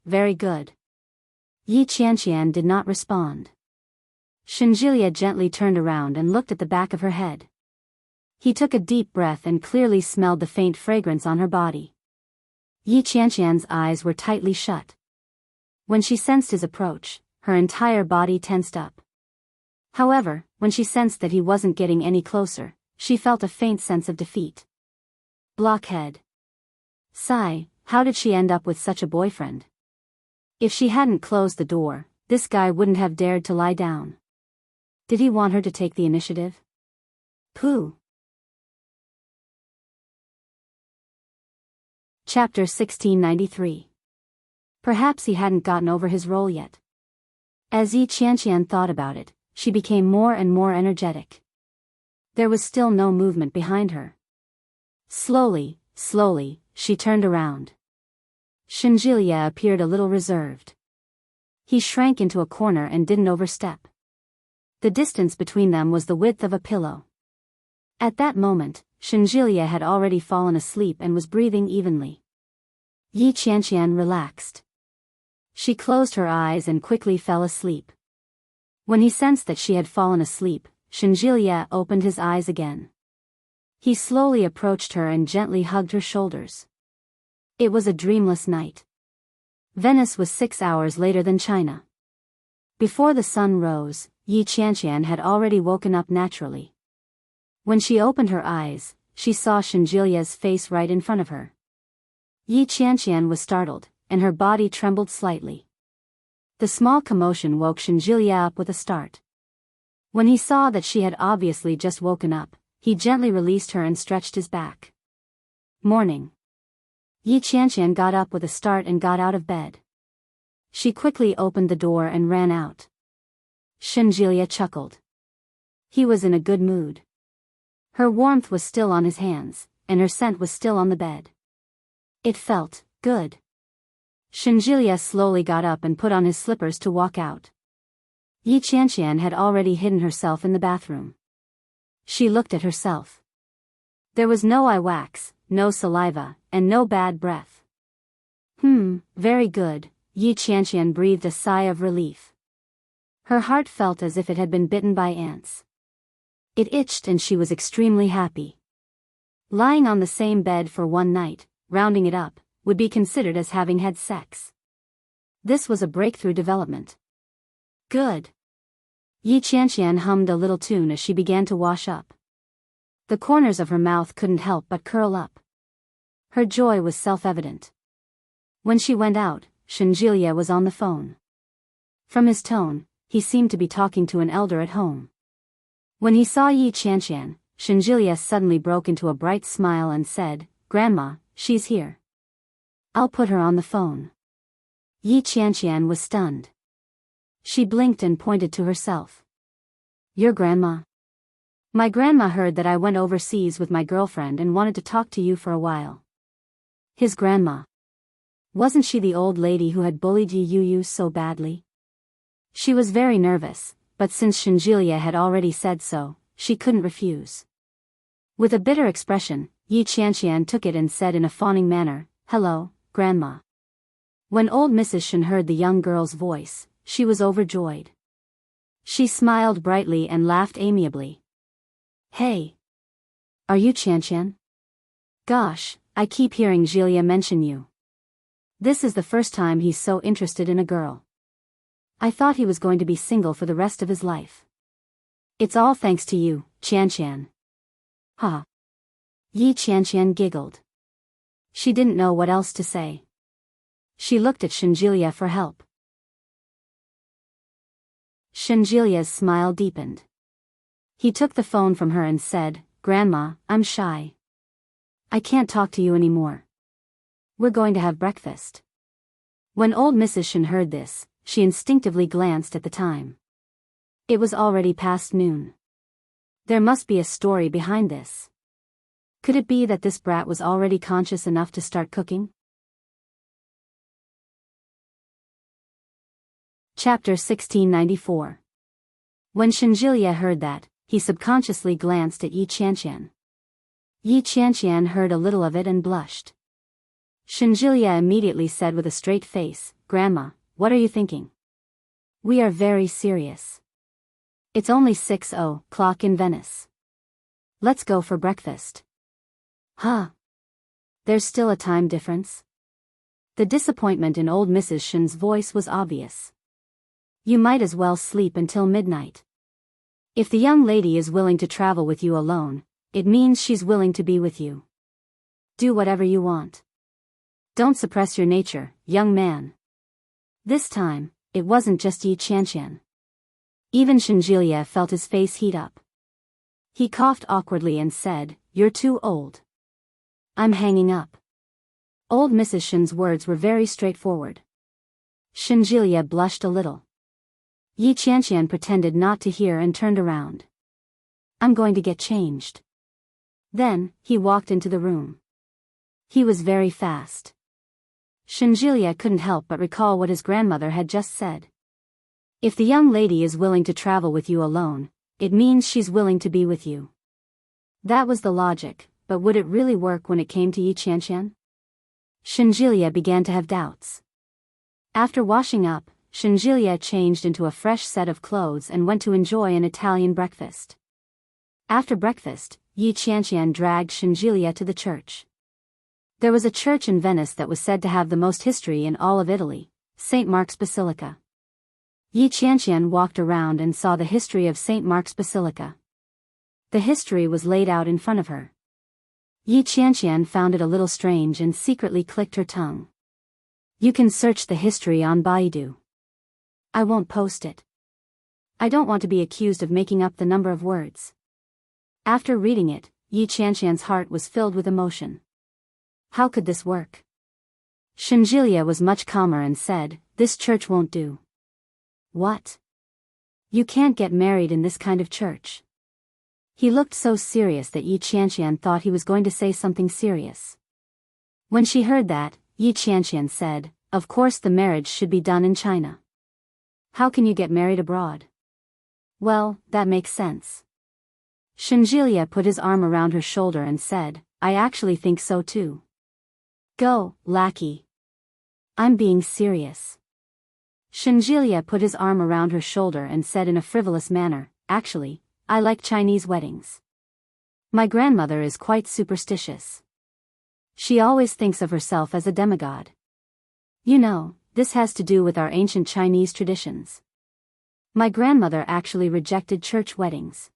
Very good." Yi Qianqian did not respond. Shinjilia gently turned around and looked at the back of her head. He took a deep breath and clearly smelled the faint fragrance on her body. Yi Qianqian's eyes were tightly shut. When she sensed his approach, her entire body tensed up. However, when she sensed that he wasn't getting any closer, she felt a faint sense of defeat. Blockhead. Sigh, how did she end up with such a boyfriend? If she hadn't closed the door, this guy wouldn't have dared to lie down. Did he want her to take the initiative? Pooh. Chapter 1693. Perhaps he hadn't gotten over his role yet. As Yi Qianqian thought about it, she became more and more energetic. There was still no movement behind her. Slowly, she turned around. Shinjilia appeared a little reserved. He shrank into a corner and didn't overstep. The distance between them was the width of a pillow. At that moment, Shinjilia had already fallen asleep and was breathing evenly. Yi Qianqian relaxed. She closed her eyes and quickly fell asleep. When he sensed that she had fallen asleep, Shinjilia opened his eyes again. He slowly approached her and gently hugged her shoulders. It was a dreamless night. Venice was 6 hours later than China. Before the sun rose, Yi Qianqian had already woken up naturally. When she opened her eyes, she saw Shinjilia's face right in front of her. Yi Qianqian was startled, and her body trembled slightly. The small commotion woke Shinjilia up with a start. When he saw that she had obviously just woken up, he gently released her and stretched his back. Morning. Yi Qianqian got up with a start and got out of bed. She quickly opened the door and ran out. Shinjilia chuckled. He was in a good mood. Her warmth was still on his hands, and her scent was still on the bed. It felt good. Shinjilia slowly got up and put on his slippers to walk out. Yi Qianqian had already hidden herself in the bathroom. She looked at herself. There was no eye wax, no saliva, and no bad breath. Very good, Yi Qianqian breathed a sigh of relief. Her heart felt as if it had been bitten by ants. It itched and she was extremely happy. Lying on the same bed for one night, rounding it up, would be considered as having had sex. This was a breakthrough development. Good. Yi Qianqian hummed a little tune as she began to wash up. The corners of her mouth couldn't help but curl up. Her joy was self-evident. When she went out, Shinjilia was on the phone. From his tone, he seemed to be talking to an elder at home. When he saw Yi Qianqian, Shinjilia suddenly broke into a bright smile and said, "Grandma, she's here. I'll put her on the phone." Yi Qianqian was stunned. She blinked and pointed to herself. "Your grandma?" "My grandma heard that I went overseas with my girlfriend and wanted to talk to you for a while." His grandma. Wasn't she the old lady who had bullied Yi Yu so badly? She was very nervous, but since Shenjilia had already said so, she couldn't refuse. With a bitter expression, Yi Qianqian took it and said in a fawning manner, "Hello, Grandma." When old Mrs. Shen heard the young girl's voice, she was overjoyed. She smiled brightly and laughed amiably. "Hey! Are you Qianqian? Gosh, I keep hearing Jilia mention you. This is the first time he's so interested in a girl. I thought he was going to be single for the rest of his life. It's all thanks to you, Qianqian." Ha! Yi Qianqian giggled. She didn't know what else to say. She looked at Shenjilia for help. Shenjilia's smile deepened. He took the phone from her and said, "Grandma, I'm shy. I can't talk to you anymore. We're going to have breakfast." When old Mrs. Shen heard this, she instinctively glanced at the time. It was already past noon. There must be a story behind this. Could it be that this brat was already conscious enough to start cooking? Chapter 1694. When Shenjilia heard that, he subconsciously glanced at Yi Qianqian. Yi Qianqian heard a little of it and blushed. Shenjilia immediately said with a straight face, "Grandma, what are you thinking? We are very serious. It's only 6:00 in Venice. Let's go for breakfast." Huh? There's still a time difference? The disappointment in old Mrs. Shen's voice was obvious. You might as well sleep until midnight. If the young lady is willing to travel with you alone, it means she's willing to be with you. Do whatever you want. Don't suppress your nature, young man. This time, it wasn't just Yi Qianqian. Even Shenjilia felt his face heat up. He coughed awkwardly and said, "You're too old. I'm hanging up." Old Mrs. Shen's words were very straightforward. Shenjilia blushed a little. Yi Qianqian pretended not to hear and turned around. "I'm going to get changed." Then, he walked into the room. He was very fast. Shenjilia couldn't help but recall what his grandmother had just said. If the young lady is willing to travel with you alone, it means she's willing to be with you. That was the logic, but would it really work when it came to Yi Qianqian? Shenjilia began to have doubts. After washing up, Shenjilia changed into a fresh set of clothes and went to enjoy an Italian breakfast. After breakfast, Yi Qianqian dragged Shenjilia to the church. There was a church in Venice that was said to have the most history in all of Italy, St. Mark's Basilica. Yi Qianqian walked around and saw the history of St. Mark's Basilica. The history was laid out in front of her. Yi Qianqian found it a little strange and secretly clicked her tongue. You can search the history on Baidu. I won't post it. I don't want to be accused of making up the number of words. After reading it, Yi Qianqian's heart was filled with emotion. How could this work? Shenjilia was much calmer and said, "This church won't do." What? You can't get married in this kind of church. He looked so serious that Yi Qianqian thought he was going to say something serious. When she heard that, Yi Qianqian said, "Of course the marriage should be done in China. How can you get married abroad?" Well, that makes sense. Shenjilia put his arm around her shoulder and said, "I actually think so too." Go, lackey. I'm being serious. Shenjilia put his arm around her shoulder and said in a frivolous manner, "Actually, I like Chinese weddings. My grandmother is quite superstitious. She always thinks of herself as a demigod. You know, this has to do with our ancient Chinese traditions. My grandmother actually rejected church weddings."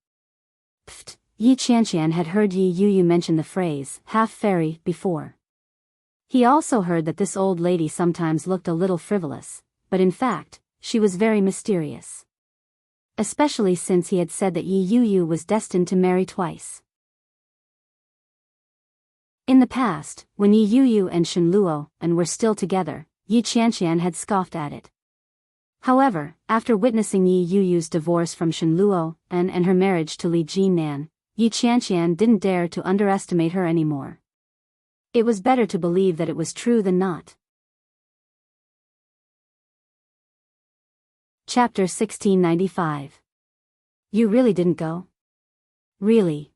Pfft, Yi Qianqian had heard Yi Yu mention the phrase, half-fairy, before. He also heard that this old lady sometimes looked a little frivolous, but in fact, she was very mysterious. Especially since he had said that Yi Yu was destined to marry twice. In the past, when Yi Yu and Shen Luo were still together, Yi Qianqian had scoffed at it. However, after witnessing Yi Yu's divorce from Shen Luo and her marriage to Li Jinan, Yi Qianqian didn't dare to underestimate her anymore. It was better to believe that it was true than not. Chapter 1695. You really didn't go? Really?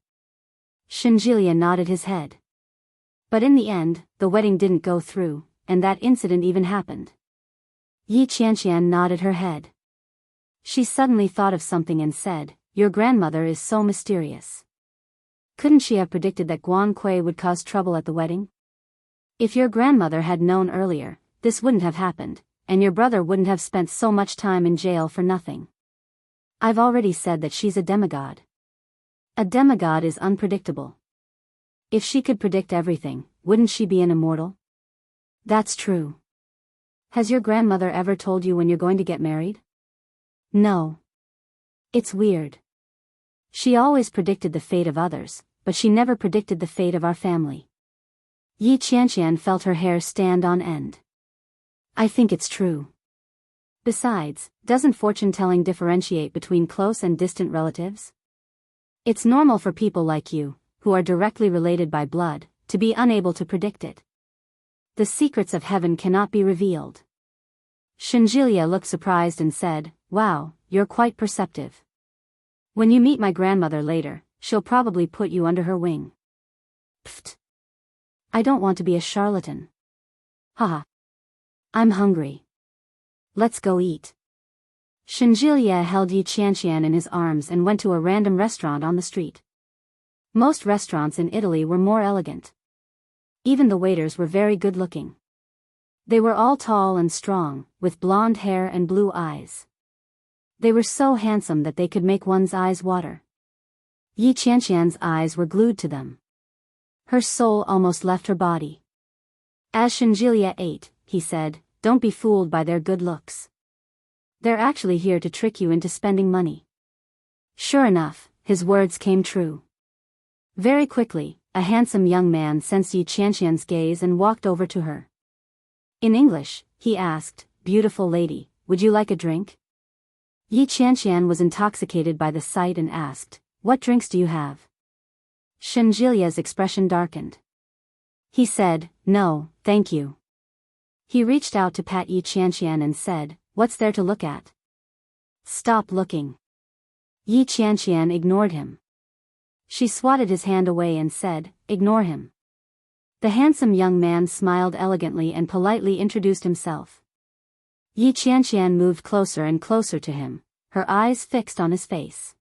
Shinjilia nodded his head. But in the end, the wedding didn't go through, and that incident even happened. Yi Qianqian nodded her head. She suddenly thought of something and said, "Your grandmother is so mysterious. Couldn't she have predicted that Guan Kui would cause trouble at the wedding? If your grandmother had known earlier, this wouldn't have happened, and your brother wouldn't have spent so much time in jail for nothing. I've already said that she's a demigod. A demigod is unpredictable. If she could predict everything, wouldn't she be an immortal?" That's true. Has your grandmother ever told you when you're going to get married? No. It's weird. She always predicted the fate of others, but she never predicted the fate of our family. Yi Qianqian felt her hair stand on end. I think it's true. Besides, doesn't fortune-telling differentiate between close and distant relatives? It's normal for people like you, who are directly related by blood, to be unable to predict it. The secrets of heaven cannot be revealed. Shinjilia looked surprised and said, "Wow, you're quite perceptive. When you meet my grandmother later, she'll probably put you under her wing." Pfft. I don't want to be a charlatan. Haha. I'm hungry. Let's go eat. Shinjilia held Yi Qianqian in his arms and went to a random restaurant on the street. Most restaurants in Italy were more elegant. Even the waiters were very good-looking. They were all tall and strong, with blonde hair and blue eyes. They were so handsome that they could make one's eyes water. Yi Qianqian's eyes were glued to them. Her soul almost left her body. As Shinjilia ate, he said, "Don't be fooled by their good looks. They're actually here to trick you into spending money." Sure enough, his words came true. Very quickly, a handsome young man sensed Yi Qianqian's gaze and walked over to her. In English, he asked, "Beautiful lady, would you like a drink?" Yi Qianqian was intoxicated by the sight and asked, "What drinks do you have?" Shinjilia's expression darkened. He said, "No, thank you." He reached out to pat Yi Qianqian and said, "What's there to look at?" "Stop looking." Yi Qianqian ignored him. She swatted his hand away and said, "Ignore him." The handsome young man smiled elegantly and politely introduced himself. Yi Qianqian moved closer and closer to him, her eyes fixed on his face.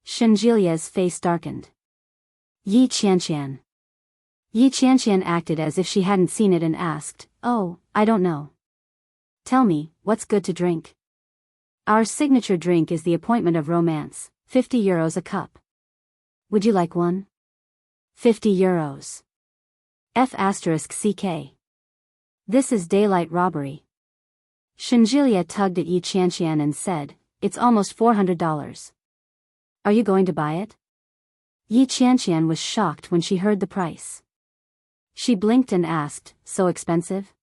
Shinjilia's face darkened. Yi Qianqian. Yi Qianqian acted as if she hadn't seen it and asked, "Oh, I don't know. Tell me, what's good to drink?" "Our signature drink is the appointment of romance, €50 a cup. Would you like one?" €50. F***ck. This is daylight robbery. Shinjilia tugged at Yi Qianqian and said, "It's almost $400. Are you going to buy it?" Yi Qianqian was shocked when she heard the price. She blinked and asked, "So expensive?"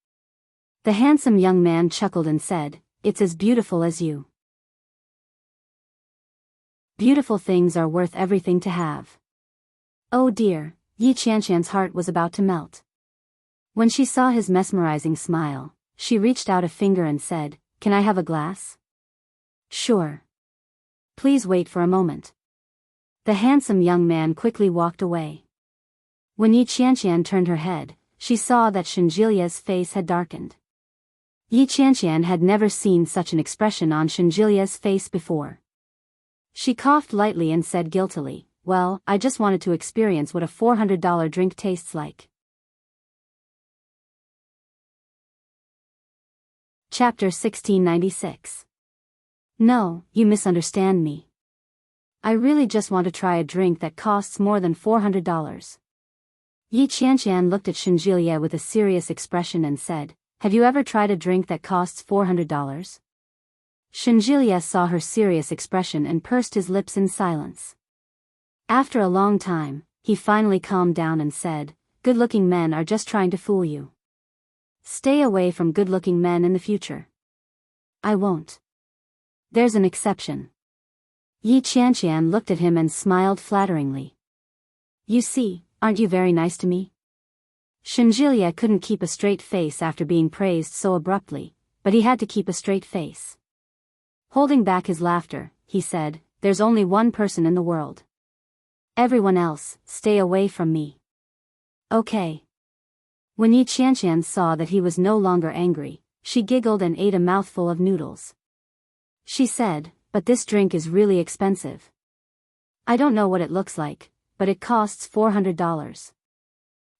The handsome young man chuckled and said, "It's as beautiful as you. Beautiful things are worth everything to have." Oh dear, Yi Qianqian's heart was about to melt. When she saw his mesmerizing smile, she reached out a finger and said, "Can I have a glass?" "Sure. Please wait for a moment." The handsome young man quickly walked away. When Yi Qianqian turned her head, she saw that Shinjilia's face had darkened. Yi Qianqian had never seen such an expression on Shinjilia's face before. She coughed lightly and said guiltily, "Well, I just wanted to experience what a $400 drink tastes like." Chapter 1696. No, you misunderstand me. I really just want to try a drink that costs more than $400. Yi Qianqian looked at Shinjilia with a serious expression and said, "Have you ever tried a drink that costs $400? Shinjilia saw her serious expression and pursed his lips in silence. After a long time, he finally calmed down and said, "Good-looking men are just trying to fool you. Stay away from good-looking men in the future." "I won't." "There's an exception." Yi Qianqian looked at him and smiled flatteringly. "You see, aren't you very nice to me? Shinjilia couldn't keep a straight face after being praised so abruptly, but he had to keep a straight face. Holding back his laughter, he said, "There's only one person in the world. Everyone else, stay away from me." Okay. When Yi Qianqian saw that he was no longer angry, she giggled and ate a mouthful of noodles. She said, "But this drink is really expensive. I don't know what it looks like, but it costs $400.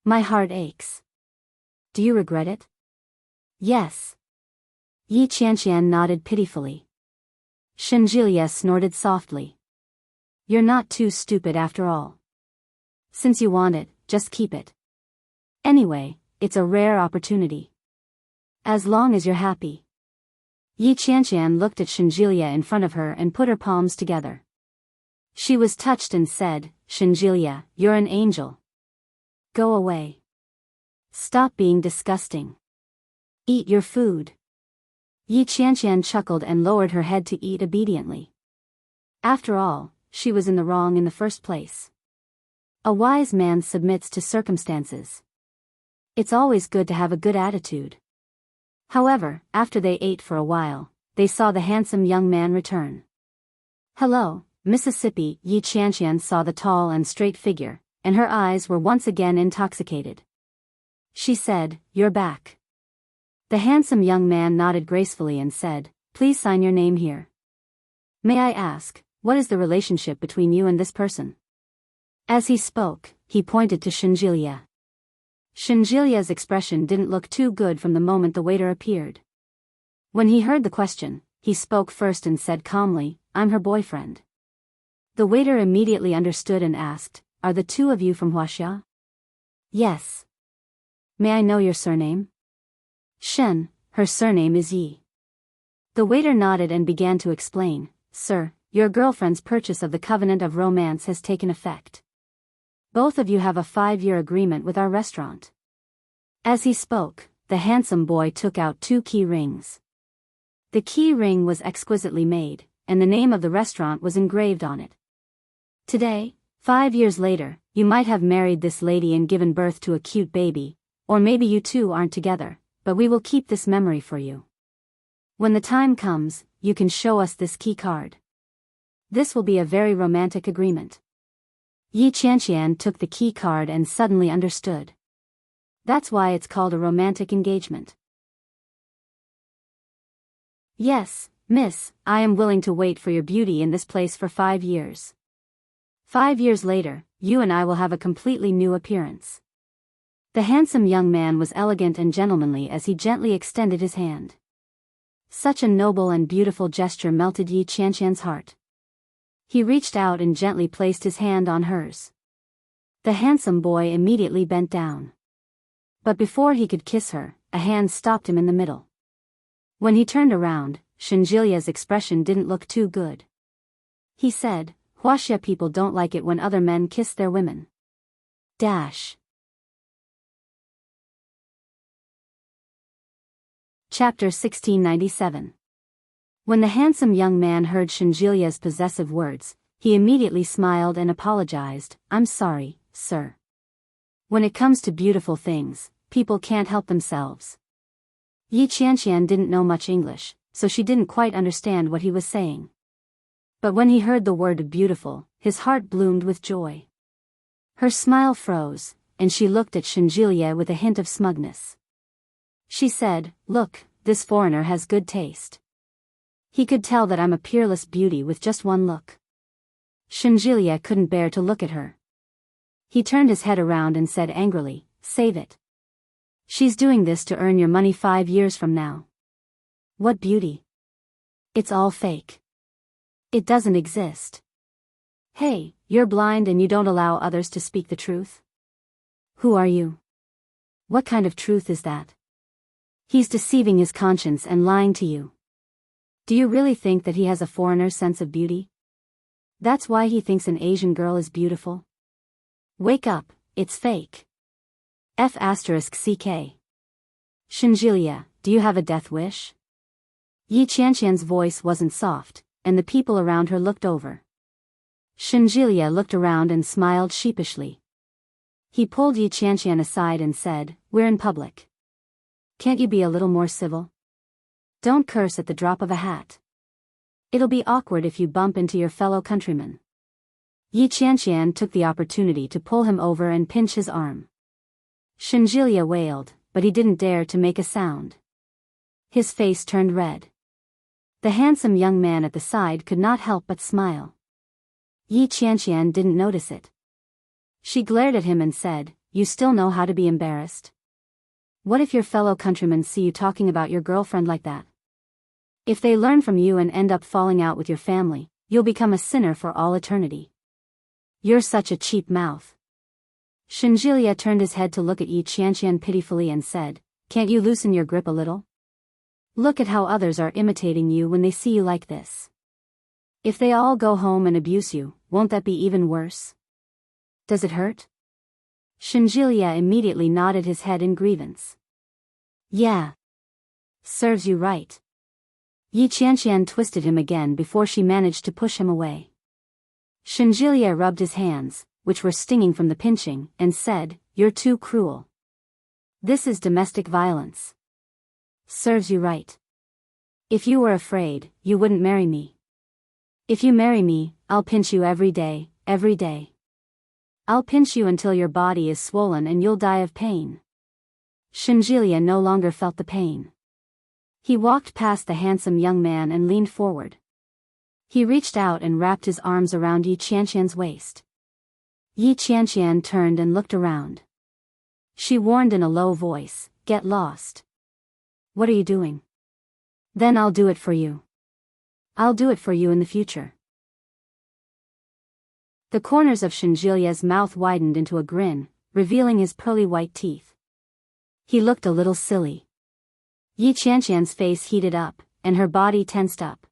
My heart aches. Do you regret it?" "Yes." Yi Qianqian nodded pitifully. Shinjilia snorted softly. "You're not too stupid after all. Since you want it, just keep it. Anyway, it's a rare opportunity. As long as you're happy." Yi Qianqian looked at Shinjilia in front of her and put her palms together. She was touched and said, "Shinjilia, you're an angel. Go away. Stop being disgusting. Eat your food." Yi Qianqian chuckled and lowered her head to eat obediently. After all, she was in the wrong in the first place. A wise man submits to circumstances. It's always good to have a good attitude. However, after they ate for a while, they saw the handsome young man return. "Hello, Mississippi." Yi Qianqian saw the tall and straight figure, and her eyes were once again intoxicated. She said, "You're back." The handsome young man nodded gracefully and said, "Please sign your name here. May I ask, what is the relationship between you and this person?" As he spoke, he pointed to Shinjilia. Shinjilia's expression didn't look too good from the moment the waiter appeared. When he heard the question, he spoke first and said calmly, "I'm her boyfriend." The waiter immediately understood and asked, "Are the two of you from Wuxia?" "Yes." "May I know your surname?" "Shen, her surname is Yi." The waiter nodded and began to explain, "Sir, your girlfriend's purchase of the Covenant of Romance has taken effect. Both of you have a 5-year agreement with our restaurant." As he spoke, the handsome boy took out 2 key rings. The key ring was exquisitely made, and the name of the restaurant was engraved on it. "Today, 5 years later, you might have married this lady and given birth to a cute baby, or maybe you two aren't together, but we will keep this memory for you. When the time comes, you can show us this key card. This will be a very romantic agreement." Yi Qianqian took the key card and suddenly understood. That's why it's called a romantic engagement. "Yes, miss, I am willing to wait for your beauty in this place for 5 years. 5 years later, you and I will have a completely new appearance." The handsome young man was elegant and gentlemanly as he gently extended his hand. Such a noble and beautiful gesture melted Yi Qianqian's heart. He reached out and gently placed his hand on hers. The handsome boy immediately bent down. But before he could kiss her, a hand stopped him in the middle. When he turned around, Shinjilia's expression didn't look too good. He said, "Huaxia people don't like it when other men kiss their women." Chapter 1697. When the handsome young man heard Shinjilia's possessive words, he immediately smiled and apologized, "I'm sorry, sir. When it comes to beautiful things, people can't help themselves." Yi Qianqian didn't know much English, so she didn't quite understand what he was saying. But when he heard the word beautiful, his heart bloomed with joy. Her smile froze, and she looked at Shinjilia with a hint of smugness. She said, "Look, this foreigner has good taste. He could tell that I'm a peerless beauty with just one look." Shinjilia couldn't bear to look at her. He turned his head around and said angrily, "Save it. She's doing this to earn your money 5 years from now. What beauty? It's all fake. It doesn't exist. Hey, you're blind and you don't allow others to speak the truth? Who are you? What kind of truth is that? He's deceiving his conscience and lying to you. Do you really think that he has a foreigner's sense of beauty? That's why he thinks an Asian girl is beautiful? Wake up, it's fake. F***ck. Shinjilia, do you have a death wish?" Yi Qianqian's voice wasn't soft, and the people around her looked over. Shinjilia looked around and smiled sheepishly. He pulled Yi Qianqian aside and said, "We're in public. Can't you be a little more civil? Don't curse at the drop of a hat. It'll be awkward if you bump into your fellow countrymen." Yi Qianqian took the opportunity to pull him over and pinch his arm. Shenjilia wailed, but he didn't dare to make a sound. His face turned red. The handsome young man at the side could not help but smile. Yi Qianqian didn't notice it. She glared at him and said, "You still know how to be embarrassed? What if your fellow countrymen see you talking about your girlfriend like that? If they learn from you and end up falling out with your family, you'll become a sinner for all eternity. You're such a cheap mouth." Shenjilia turned his head to look at Yi Qianqian pitifully and said, "Can't you loosen your grip a little? Look at how others are imitating you when they see you like this. If they all go home and abuse you, won't that be even worse? Does it hurt?" Shenjilia immediately nodded his head in grievance. "Yeah. Serves you right." Yi Qianqian twisted him again before she managed to push him away. Shenjilia rubbed his hands, which were stinging from the pinching, and said, "You're too cruel. This is domestic violence. Serves you right. If you were afraid, you wouldn't marry me. If you marry me, I'll pinch you every day, every day. I'll pinch you until your body is swollen and you'll die of pain." Shenjilia no longer felt the pain. He walked past the handsome young man and leaned forward. He reached out and wrapped his arms around Yi Qianqian's waist. Yi Qianqian turned and looked around. She warned in a low voice, "Get lost." "What are you doing?" "Then I'll do it for you. I'll do it for you in the future." The corners of Shenjilia's mouth widened into a grin, revealing his pearly white teeth. He looked a little silly. Yi Qianqian's face heated up, and her body tensed up.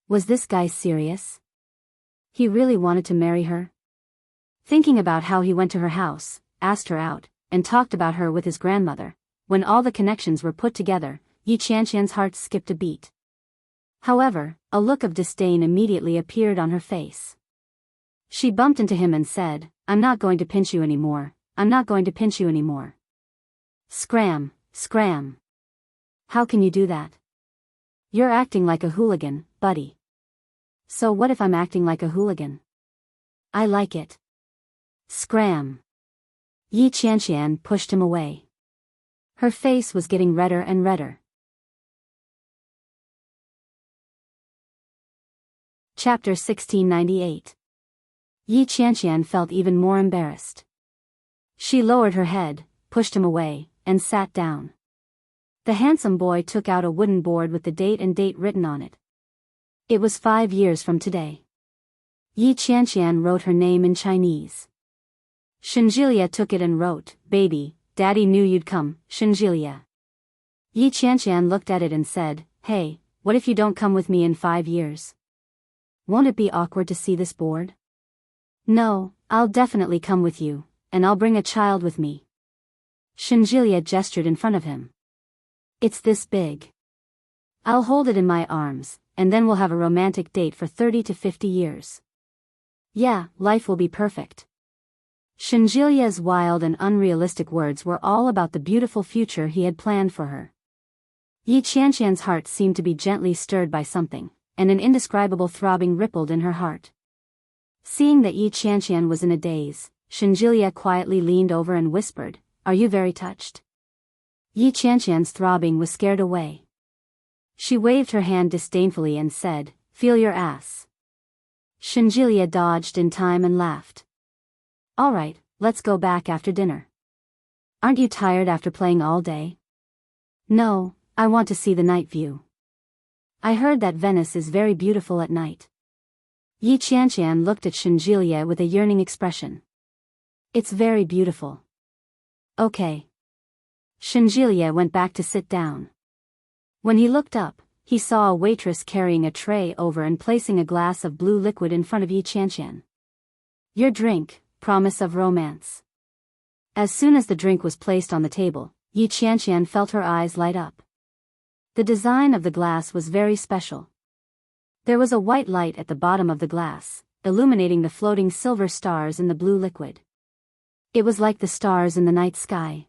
Was this guy serious? He really wanted to marry her? Thinking about how he went to her house, asked her out, and talked about her with his grandmother, when all the connections were put together, Yi Qianqian's heart skipped a beat. However, a look of disdain immediately appeared on her face. She bumped into him and said, "I'm not going to pinch you anymore, I'm not going to pinch you anymore." Scram, scram. How can you do that? You're acting like a hooligan, buddy. So what if I'm acting like a hooligan? I like it. Scram. Yi Qianqian pushed him away. Her face was getting redder and redder. Chapter 1698. Yi Qianqian felt even more embarrassed. She lowered her head, pushed him away, and sat down. The handsome boy took out a wooden board with the date and date written on it. It was 5 years from today. Yi Qianqian wrote her name in Chinese. Shenjilia took it and wrote, "Baby, Daddy knew you'd come, Shenjilia." Yi Qianqian looked at it and said, "Hey, what if you don't come with me in 5 years? Won't it be awkward to see this board?" "No, I'll definitely come with you, and I'll bring a child with me." Shenjilia gestured in front of him. "It's this big. I'll hold it in my arms, and then we'll have a romantic date for 30 to 50 years. Yeah, life will be perfect." Shenjilia's wild and unrealistic words were all about the beautiful future he had planned for her. Yi Qianqian's heart seemed to be gently stirred by something, and an indescribable throbbing rippled in her heart. Seeing that Yi Qianqian was in a daze, Shenjilia quietly leaned over and whispered, "Are you very touched?" Yi Qianqian's throbbing was scared away. She waved her hand disdainfully and said, "Feel your ass." Shenjilia dodged in time and laughed. "All right, let's go back after dinner. Aren't you tired after playing all day?" "No, I want to see the night view. I heard that Venice is very beautiful at night." Yi Qianqian looked at Shenjilia with a yearning expression. "It's very beautiful." "Okay." Shenjilia went back to sit down. When he looked up, he saw a waitress carrying a tray over and placing a glass of blue liquid in front of Yi Qianqian. "Your drink, promise of romance." As soon as the drink was placed on the table, Yi Qianqian felt her eyes light up. The design of the glass was very special. There was a white light at the bottom of the glass, illuminating the floating silver stars in the blue liquid. It was like the stars in the night sky.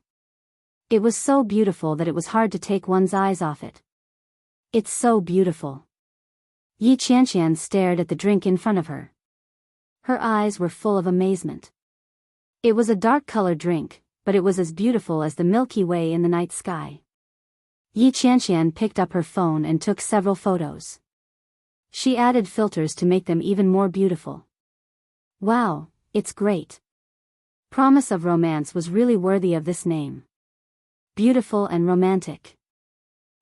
It was so beautiful that it was hard to take one's eyes off it. It's so beautiful. Yi Qianqian stared at the drink in front of her. Her eyes were full of amazement. It was a dark-colored drink, but it was as beautiful as the Milky Way in the night sky. Yi Qianqian picked up her phone and took several photos. She added filters to make them even more beautiful. Wow, it's great. Promise of Romance was really worthy of this name. Beautiful and romantic.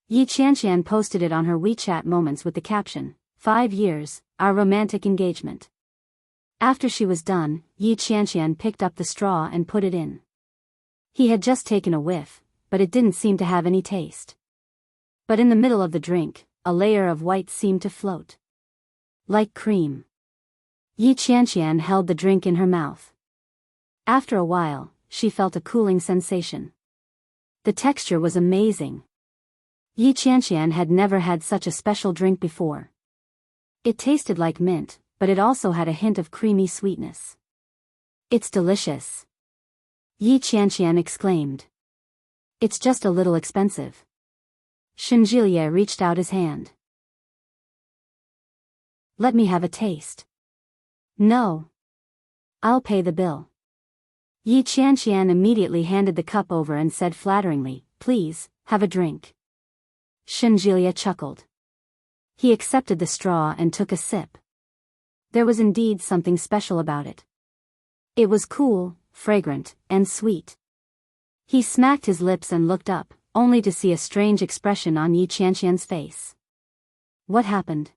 Yi Qianqian posted it on her WeChat Moments with the caption, 5 years, our romantic engagement. After she was done, Yi Qianqian picked up the straw and put it in. He had just taken a whiff, but it didn't seem to have any taste. But in the middle of the drink, a layer of white seemed to float. Like cream. Yi Qianqian held the drink in her mouth. After a while, she felt a cooling sensation. The texture was amazing. Yi Qianqian had never had such a special drink before. It tasted like mint, but it also had a hint of creamy sweetness. It's delicious. Yi Qianqian exclaimed. It's just a little expensive. Shenjilie reached out his hand. Let me have a taste. No. I'll pay the bill. Yi Qianqian immediately handed the cup over and said flatteringly, please, have a drink. Shenjilie chuckled. He accepted the straw and took a sip. There was indeed something special about it. It was cool, fragrant, and sweet. He smacked his lips and looked up, only to see a strange expression on Yi Qianqian's face. What happened?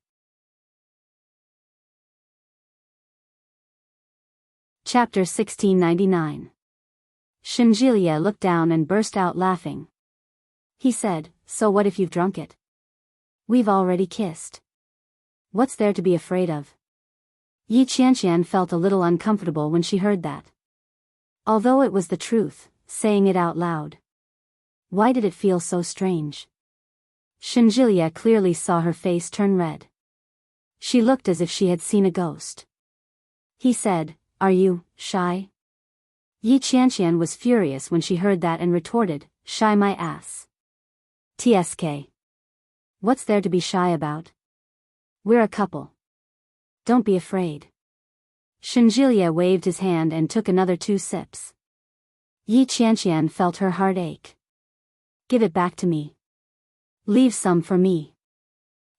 Chapter 1699. Shenjilie looked down and burst out laughing. He said, so what if you've drunk it? We've already kissed. What's there to be afraid of? Yi Qianqian felt a little uncomfortable when she heard that. Although it was the truth, saying it out loud. Why did it feel so strange? Shenjilie clearly saw her face turn red. She looked as if she had seen a ghost. He said, are you shy? Yi Qianqian was furious when she heard that and retorted, shy my ass. TSK. What's there to be shy about? We're a couple. Don't be afraid. Shenjilie waved his hand and took another 2 sips. Yi Qianqian felt her heart ache. Give it back to me. Leave some for me.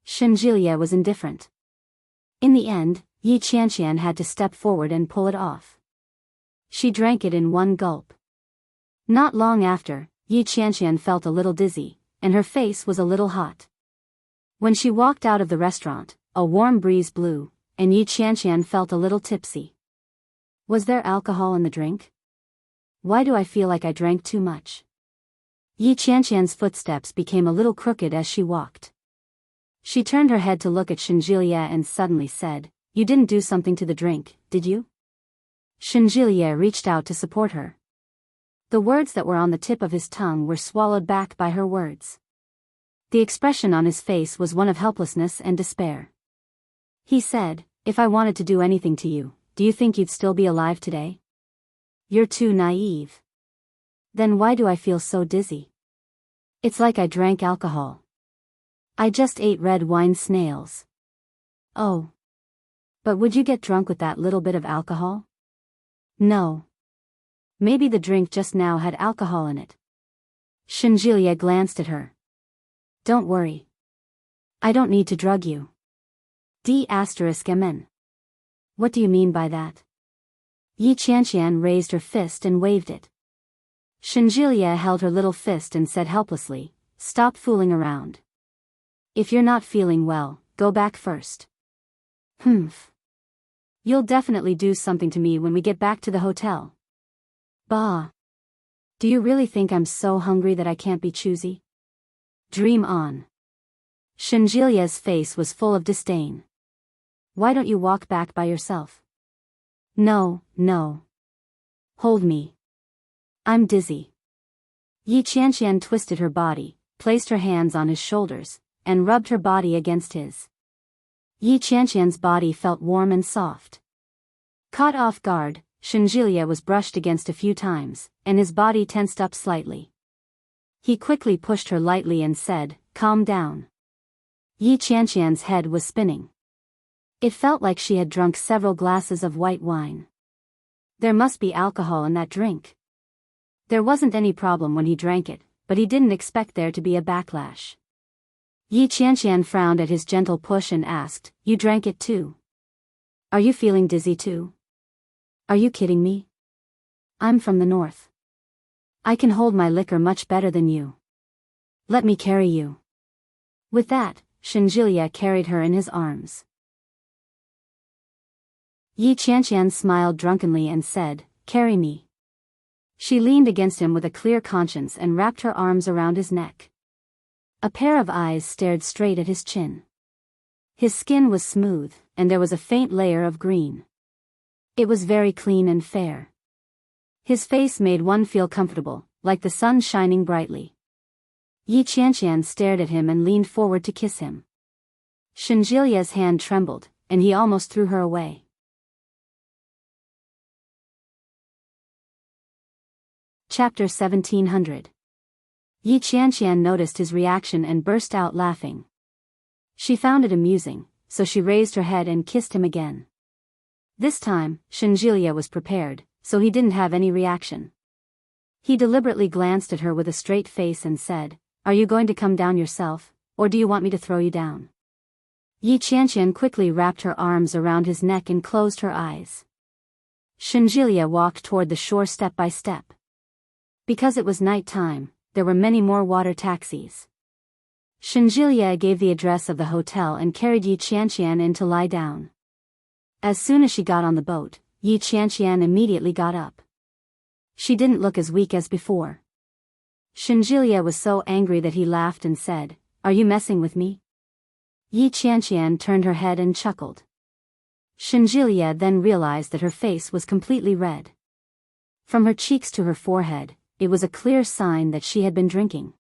Shenjilie was indifferent. In the end, Yi Qianqian had to step forward and pull it off. She drank it in one gulp. Not long after, Yi Qianqian felt a little dizzy, and her face was a little hot. When she walked out of the restaurant, a warm breeze blew, and Yi Qianqian felt a little tipsy. Was there alcohol in the drink? Why do I feel like I drank too much? Yi Qianqian's footsteps became a little crooked as she walked. She turned her head to look at Shenjilie and suddenly said, you didn't do something to the drink, did you? Shenjilie reached out to support her. The words that were on the tip of his tongue were swallowed back by her words. The expression on his face was one of helplessness and despair. He said, if I wanted to do anything to you, do you think you'd still be alive today? You're too naive. Then why do I feel so dizzy? It's like I drank alcohol. I just ate red wine snails. Oh. But would you get drunk with that little bit of alcohol? No. Maybe the drink just now had alcohol in it. Shenjilie glanced at her. Don't worry. I don't need to drug you. D*MN. What do you mean by that? Yi Qianqian raised her fist and waved it. Shenjilie held her little fist and said helplessly, stop fooling around. If you're not feeling well, go back first. Humph. You'll definitely do something to me when we get back to the hotel. Bah. Do you really think I'm so hungry that I can't be choosy? Dream on. Shenjilie's face was full of disdain. Why don't you walk back by yourself? No, no. Hold me. I'm dizzy. Yi Qianqian twisted her body, placed her hands on his shoulders, and rubbed her body against his. Yi Qianqian's body felt warm and soft. Caught off guard, Shinjilia was brushed against a few times, and his body tensed up slightly. He quickly pushed her lightly and said, "Calm down." Yi Qianqian's head was spinning. It felt like she had drunk several glasses of white wine. There must be alcohol in that drink. There wasn't any problem when he drank it, but he didn't expect there to be a backlash. Yi Qianqian frowned at his gentle push and asked, "You drank it too? Are you feeling dizzy too? Are you kidding me? I'm from the north. I can hold my liquor much better than you. Let me carry you." With that, Shinjilia carried her in his arms. Yi Qianqian smiled drunkenly and said, "Carry me." She leaned against him with a clear conscience and wrapped her arms around his neck. A pair of eyes stared straight at his chin. His skin was smooth, and there was a faint layer of green. It was very clean and fair. His face made one feel comfortable, like the sun shining brightly. Yi Qianqian stared at him and leaned forward to kiss him. Shinjilia's hand trembled, and he almost threw her away. Chapter 1700. Yi Qianqian noticed his reaction and burst out laughing. She found it amusing, so she raised her head and kissed him again. This time, Shinjilia was prepared, so he didn't have any reaction. He deliberately glanced at her with a straight face and said, "Are you going to come down yourself, or do you want me to throw you down?" Yi Qianqian quickly wrapped her arms around his neck and closed her eyes. Shinjilia walked toward the shore step by step. Because it was night time, there were many more water taxis. Shinjilia gave the address of the hotel and carried Yi Qianqian in to lie down. As soon as she got on the boat, Yi Qianqian immediately got up. She didn't look as weak as before. Shinjilia was so angry that he laughed and said, "Are you messing with me?" Yi Qianqian turned her head and chuckled. Shinjilia then realized that her face was completely red. From her cheeks to her forehead, it was a clear sign that she had been drinking.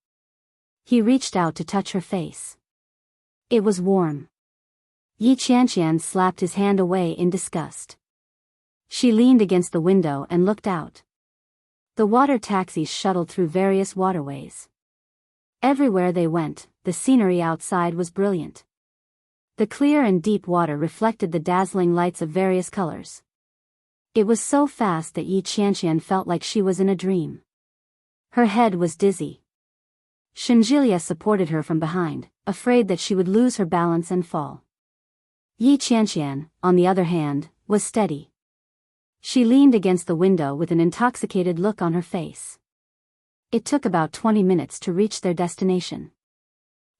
He reached out to touch her face. It was warm. Yi Qianqian slapped his hand away in disgust. She leaned against the window and looked out. The water taxis shuttled through various waterways. Everywhere they went, the scenery outside was brilliant. The clear and deep water reflected the dazzling lights of various colors. It was so fast that Yi Qianqian felt like she was in a dream. Her head was dizzy. Shinjilia supported her from behind, afraid that she would lose her balance and fall. Yi Qianqian, on the other hand, was steady. She leaned against the window with an intoxicated look on her face. It took about 20 minutes to reach their destination.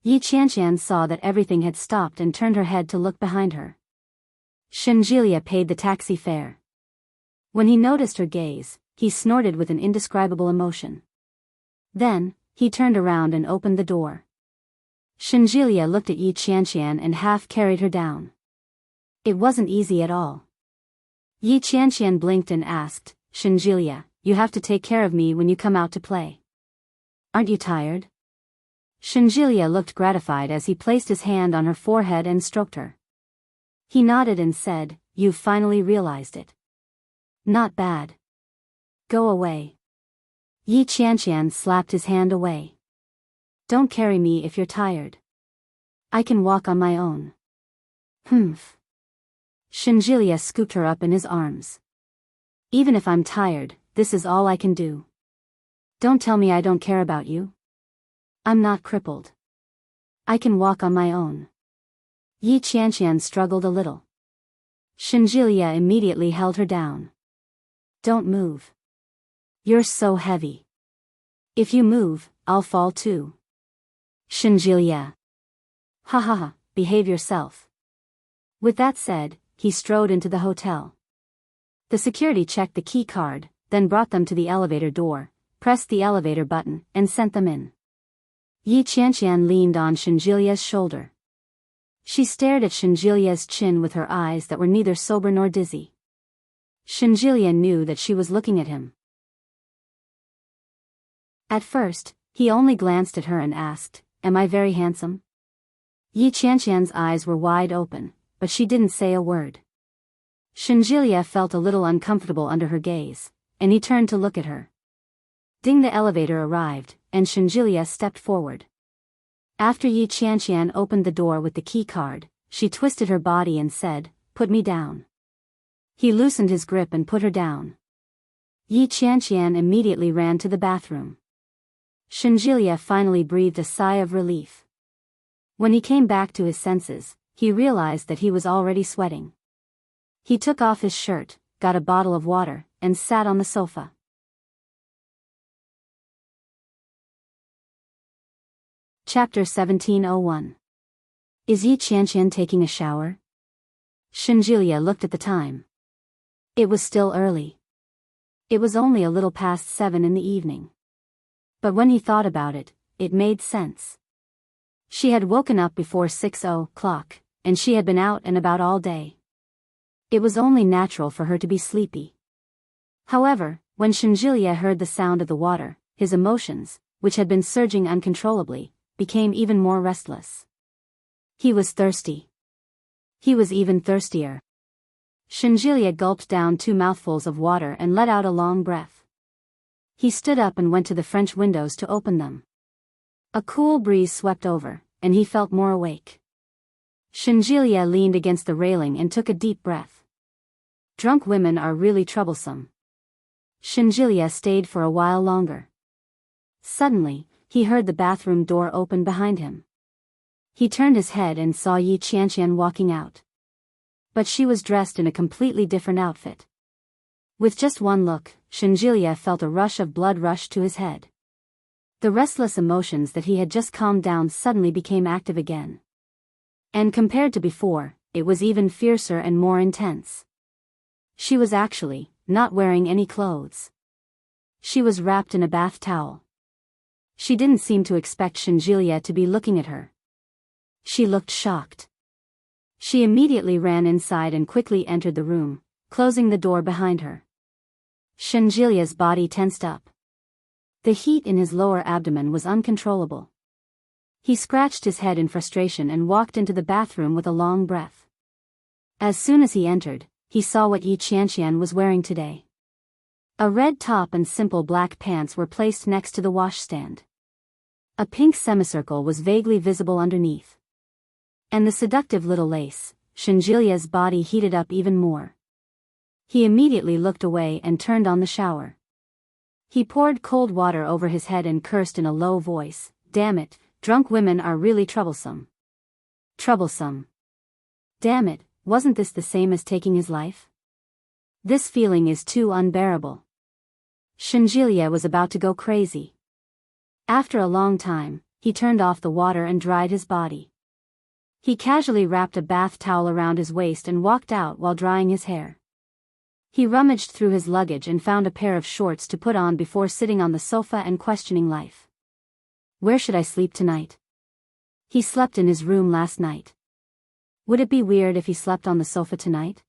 Yi Qianqian saw that everything had stopped and turned her head to look behind her. Shinjilia paid the taxi fare. When he noticed her gaze, he snorted with an indescribable emotion. Then, he turned around and opened the door. Shinjilia looked at Yi Qianqian and half carried her down. It wasn't easy at all. Yi Qianqian blinked and asked, "Shinjilia, you have to take care of me when you come out to play. Aren't you tired?" Shinjilia looked gratified as he placed his hand on her forehead and stroked her. He nodded and said, "You've finally realized it. Not bad. Go away." Yi Qianqian slapped his hand away. "Don't carry me if you're tired. I can walk on my own." "Humph." Shinjilia scooped her up in his arms. "Even if I'm tired, this is all I can do. Don't tell me I don't care about you. I'm not crippled. I can walk on my own." Yi Qianqian struggled a little. Shinjilia immediately held her down. "Don't move. You're so heavy. If you move, I'll fall too." Shinjilia. "Ha ha ha, behave yourself." With that said, he strode into the hotel. The security checked the key card, then brought them to the elevator door, pressed the elevator button, and sent them in. Yi Qianqian leaned on Shinjilia's shoulder. She stared at Shinjilia's chin with her eyes that were neither sober nor dizzy. Shinjilia knew that she was looking at him. At first, he only glanced at her and asked, "Am I very handsome?" Yi Qianqian's eyes were wide open, but she didn't say a word. Shinjilia felt a little uncomfortable under her gaze, and he turned to look at her. Ding, the elevator arrived, and Shinjilia stepped forward. After Yi Qianqian opened the door with the key card, she twisted her body and said, "Put me down." He loosened his grip and put her down. Yi Qianqian immediately ran to the bathroom. Shinjilia finally breathed a sigh of relief. When he came back to his senses, he realized that he was already sweating. He took off his shirt, got a bottle of water, and sat on the sofa. Chapter 1701. Is Yi Qianqian taking a shower? Shinjilia looked at the time. It was still early. It was only a little past 7 in the evening. But when he thought about it, it made sense. She had woken up before 6 o'clock, and she had been out and about all day. It was only natural for her to be sleepy. However, when Shinjilia heard the sound of the water, his emotions, which had been surging uncontrollably, became even more restless. He was thirsty. He was even thirstier. Shinjilia gulped down 2 mouthfuls of water and let out a long breath. He stood up and went to the French windows to open them. A cool breeze swept over, and he felt more awake. Shinjilia leaned against the railing and took a deep breath. Drunk women are really troublesome. Shinjilia stayed for a while longer. Suddenly, he heard the bathroom door open behind him. He turned his head and saw Yi Qianqian walking out. But she was dressed in a completely different outfit. With just one look, Shinjilia felt a rush of blood rush to his head. The restless emotions that he had just calmed down suddenly became active again. And compared to before, it was even fiercer and more intense. She was actually not wearing any clothes. She was wrapped in a bath towel. She didn't seem to expect Shinjilia to be looking at her. She looked shocked. She immediately ran inside and quickly entered the room, closing the door behind her. Shinjilia's body tensed up. The heat in his lower abdomen was uncontrollable. He scratched his head in frustration and walked into the bathroom with a long breath. As soon as he entered, he saw what Yi Qianqian was wearing today. A red top and simple black pants were placed next to the washstand. A pink semicircle was vaguely visible underneath. And the seductive little lace, Shinjilia's body heated up even more. He immediately looked away and turned on the shower. He poured cold water over his head and cursed in a low voice, "Damn it, drunk women are really troublesome." Troublesome. Damn it, wasn't this the same as taking his life? This feeling is too unbearable. Shinjilia was about to go crazy. After a long time, he turned off the water and dried his body. He casually wrapped a bath towel around his waist and walked out while drying his hair. He rummaged through his luggage and found a pair of shorts to put on before sitting on the sofa and questioning life. Where should I sleep tonight? He slept in his room last night. Would it be weird if he slept on the sofa tonight?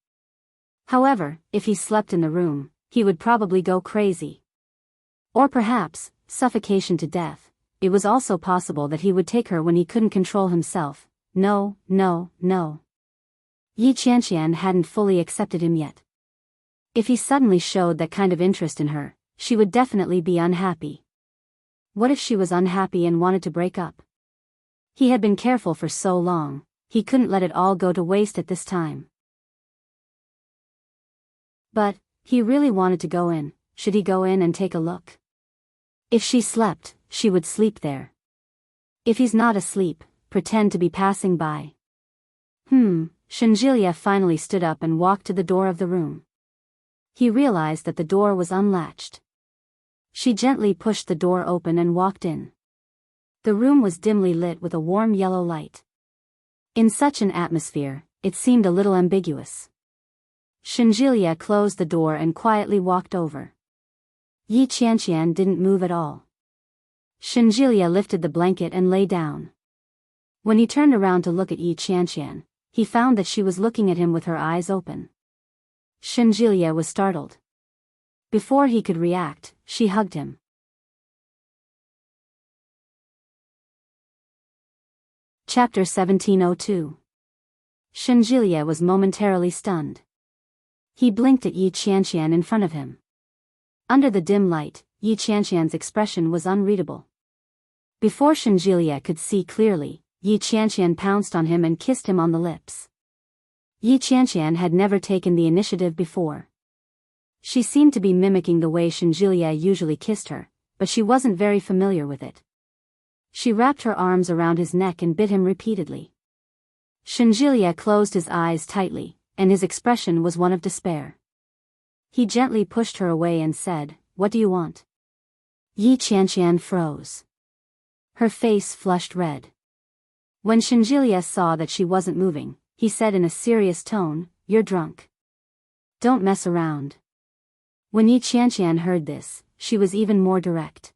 However, if he slept in the room, he would probably go crazy. Or perhaps, suffocation to death. It was also possible that he would take her when he couldn't control himself. No. Yi Qianqian hadn't fully accepted him yet. If he suddenly showed that kind of interest in her, she would definitely be unhappy. What if she was unhappy and wanted to break up? He had been careful for so long, he couldn't let it all go to waste at this time. But, he really wanted to go in. Should he go in and take a look? If she slept, she would sleep there. If he's not asleep, pretend to be passing by. Shinjilia finally stood up and walked to the door of the room. He realized that the door was unlatched. She gently pushed the door open and walked in. The room was dimly lit with a warm yellow light. In such an atmosphere, it seemed a little ambiguous. Shinjilia closed the door and quietly walked over. Yi Qianqian didn't move at all. Shinjilia lifted the blanket and lay down. When he turned around to look at Yi Qianqian, he found that she was looking at him with her eyes open. Shinjilia was startled. Before he could react, she hugged him. Chapter 1702. Shinjilia was momentarily stunned. He blinked at Yi Qianqian in front of him. Under the dim light, Yi Qianqian's expression was unreadable. Before Shenjilia could see clearly, Yi Qianqian pounced on him and kissed him on the lips. Yi Qianqian had never taken the initiative before. She seemed to be mimicking the way Shenjilia usually kissed her, but she wasn't very familiar with it. She wrapped her arms around his neck and bit him repeatedly. Shenjilia closed his eyes tightly, and his expression was one of despair. He gently pushed her away and said, "What do you want?" Yi Qianqian froze. Her face flushed red. When Shenjilia saw that she wasn't moving, he said in a serious tone, "You're drunk. Don't mess around." When Yi Qianqian heard this, she was even more direct.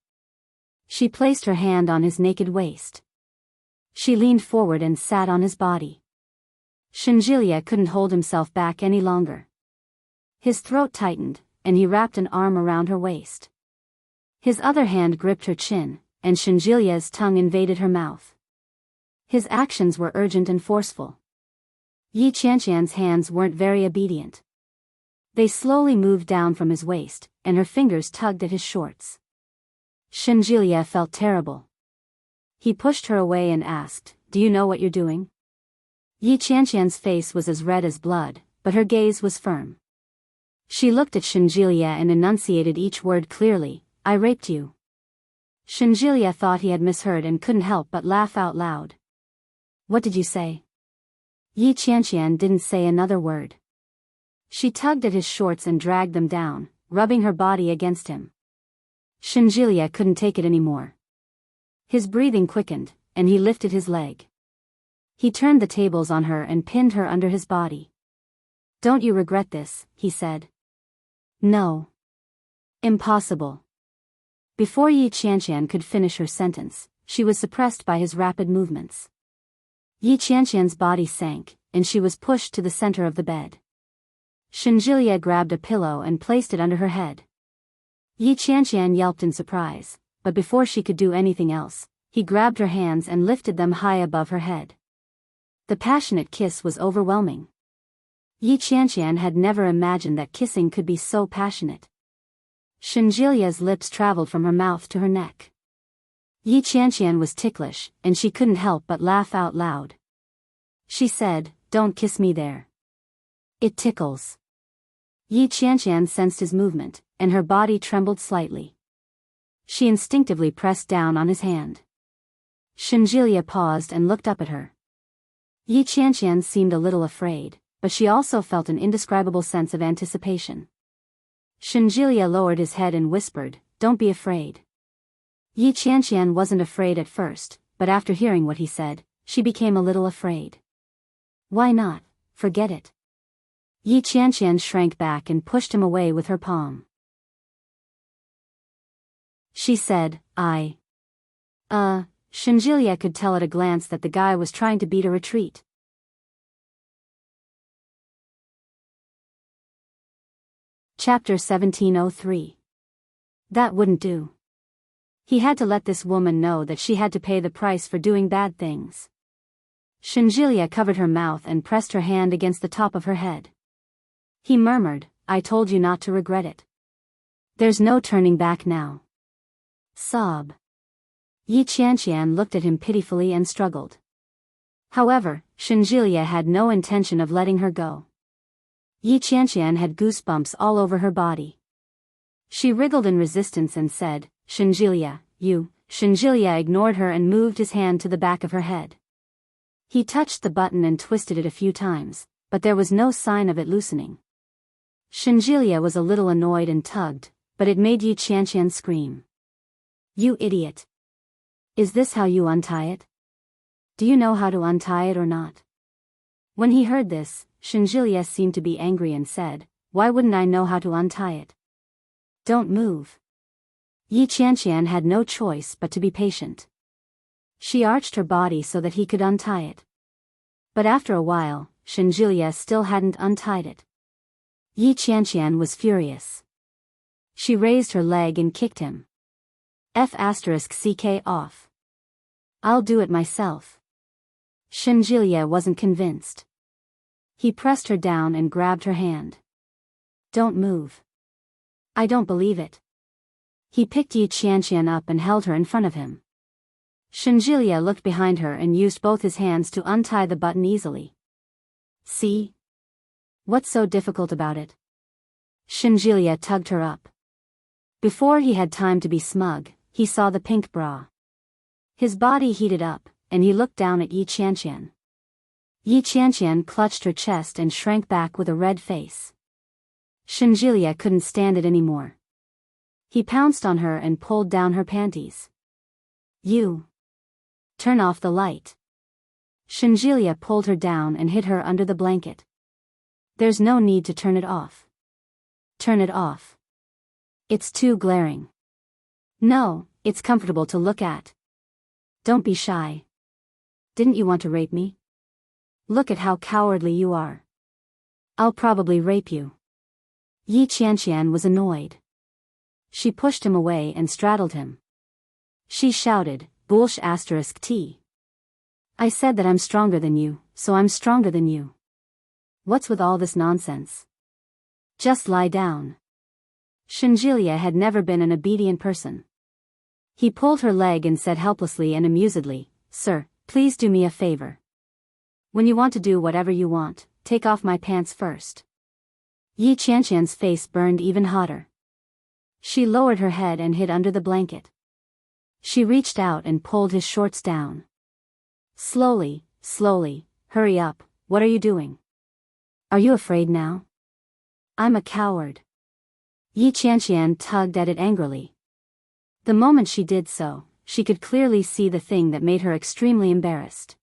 She placed her hand on his naked waist. She leaned forward and sat on his body. Shenjilia couldn't hold himself back any longer. His throat tightened, and he wrapped an arm around her waist. His other hand gripped her chin, and Shenjilia's tongue invaded her mouth. His actions were urgent and forceful. Yi Qianqian's hands weren't very obedient. They slowly moved down from his waist, and her fingers tugged at his shorts. Shenjilia felt terrible. He pushed her away and asked, "Do you know what you're doing?" Yi Qianqian's face was as red as blood, but her gaze was firm. She looked at Shenjilia and enunciated each word clearly, "I raped you." Shenjilia thought he had misheard and couldn't help but laugh out loud. "What did you say?" Yi Qianqian didn't say another word. She tugged at his shorts and dragged them down, rubbing her body against him. Shenjilia couldn't take it anymore. His breathing quickened, and he lifted his leg. He turned the tables on her and pinned her under his body. "Don't you regret this?" he said. "No. Impossible." Before Yi Qianqian could finish her sentence, she was suppressed by his rapid movements. Yi Qianqian's body sank, and she was pushed to the center of the bed. Shenjilia grabbed a pillow and placed it under her head. Yi Qianqian yelped in surprise, but before she could do anything else, he grabbed her hands and lifted them high above her head. The passionate kiss was overwhelming. Yi Qianqian had never imagined that kissing could be so passionate. Shenjilia's lips traveled from her mouth to her neck. Yi Qianqian was ticklish, and she couldn't help but laugh out loud. She said, "Don't kiss me there. It tickles." Yi Qianqian sensed his movement, and her body trembled slightly. She instinctively pressed down on his hand. Shenjilia paused and looked up at her. Yi Qianqian seemed a little afraid, but she also felt an indescribable sense of anticipation. Shenjilia lowered his head and whispered, "Don't be afraid." Yi Qianqian wasn't afraid at first, but after hearing what he said, she became a little afraid. "Why not? Forget it." Yi Qianqian shrank back and pushed him away with her palm. She said, Shenjilia could tell at a glance that the guy was trying to beat a retreat. Chapter 1703. That wouldn't do. He had to let this woman know that she had to pay the price for doing bad things. Shenjilia covered her mouth and pressed her hand against the top of her head. He murmured, "I told you not to regret it. There's no turning back now." Sob. Yi Qianqian looked at him pitifully and struggled. However, Shenjilia had no intention of letting her go. Yi Qianqian had goosebumps all over her body. She wriggled in resistance and said, "Shenjilia, you." Shenjilia ignored her and moved his hand to the back of her head. He touched the button and twisted it a few times, but there was no sign of it loosening. Shenjilia was a little annoyed and tugged, but it made Yi Qianqian scream. "You idiot! Is this how you untie it? Do you know how to untie it or not?" When he heard this, Shenjilia seemed to be angry and said, "Why wouldn't I know how to untie it? Don't move." Yi Qianqian had no choice but to be patient. She arched her body so that he could untie it. But after a while, Shenjilia still hadn't untied it. Yi Qianqian was furious. She raised her leg and kicked him. F***ck off. "I'll do it myself." Shenjilia wasn't convinced. He pressed her down and grabbed her hand. Don't move. I don't believe it. He picked Yi Qianqian up and held her in front of him. Shenjilia looked behind her and used both his hands to untie the button easily. See? What's so difficult about it? Shenjilia tugged her up. Before he had time to be smug, he saw the pink bra. His body heated up, and he looked down at Yi Qianqian. Yi Qianqian clutched her chest and shrank back with a red face. Shenjilia couldn't stand it anymore. He pounced on her and pulled down her panties. You. Turn off the light. Shenjilia pulled her down and hid her under the blanket. There's no need to turn it off. Turn it off. It's too glaring. No, it's comfortable to look at. Don't be shy. Didn't you want to rape me? Look at how cowardly you are. I'll probably rape you. Yi Qianqian was annoyed. She pushed him away and straddled him. She shouted, Bullsh *T. I said that I'm stronger than you, so I'm stronger than you. What's with all this nonsense? Just lie down. Shenjilia had never been an obedient person. He pulled her leg and said helplessly and amusedly, Sir, please do me a favor. When you want to do whatever you want, take off my pants first. Yi Qianqian's face burned even hotter. She lowered her head and hid under the blanket. She reached out and pulled his shorts down. Slowly, slowly, hurry up, what are you doing? Are you afraid now? I'm a coward. Yi Qianqian tugged at it angrily. The moment she did so, she could clearly see the thing that made her extremely embarrassed.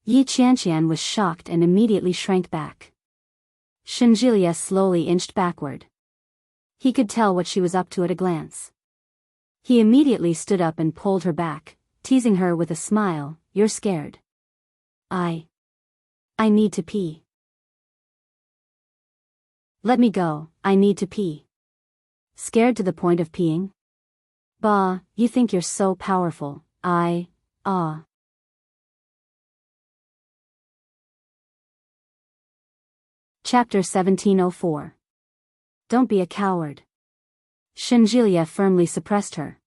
Yi Qianqian was shocked and immediately shrank back. Shenjilia slowly inched backward. He could tell what she was up to at a glance. He immediately stood up and pulled her back, teasing her with a smile, You're scared. I need to pee. Let me go, I need to pee. Scared to the point of peeing? Bah, you think you're so powerful, Chapter 1704. Don't be a coward. Shenjilia firmly suppressed her.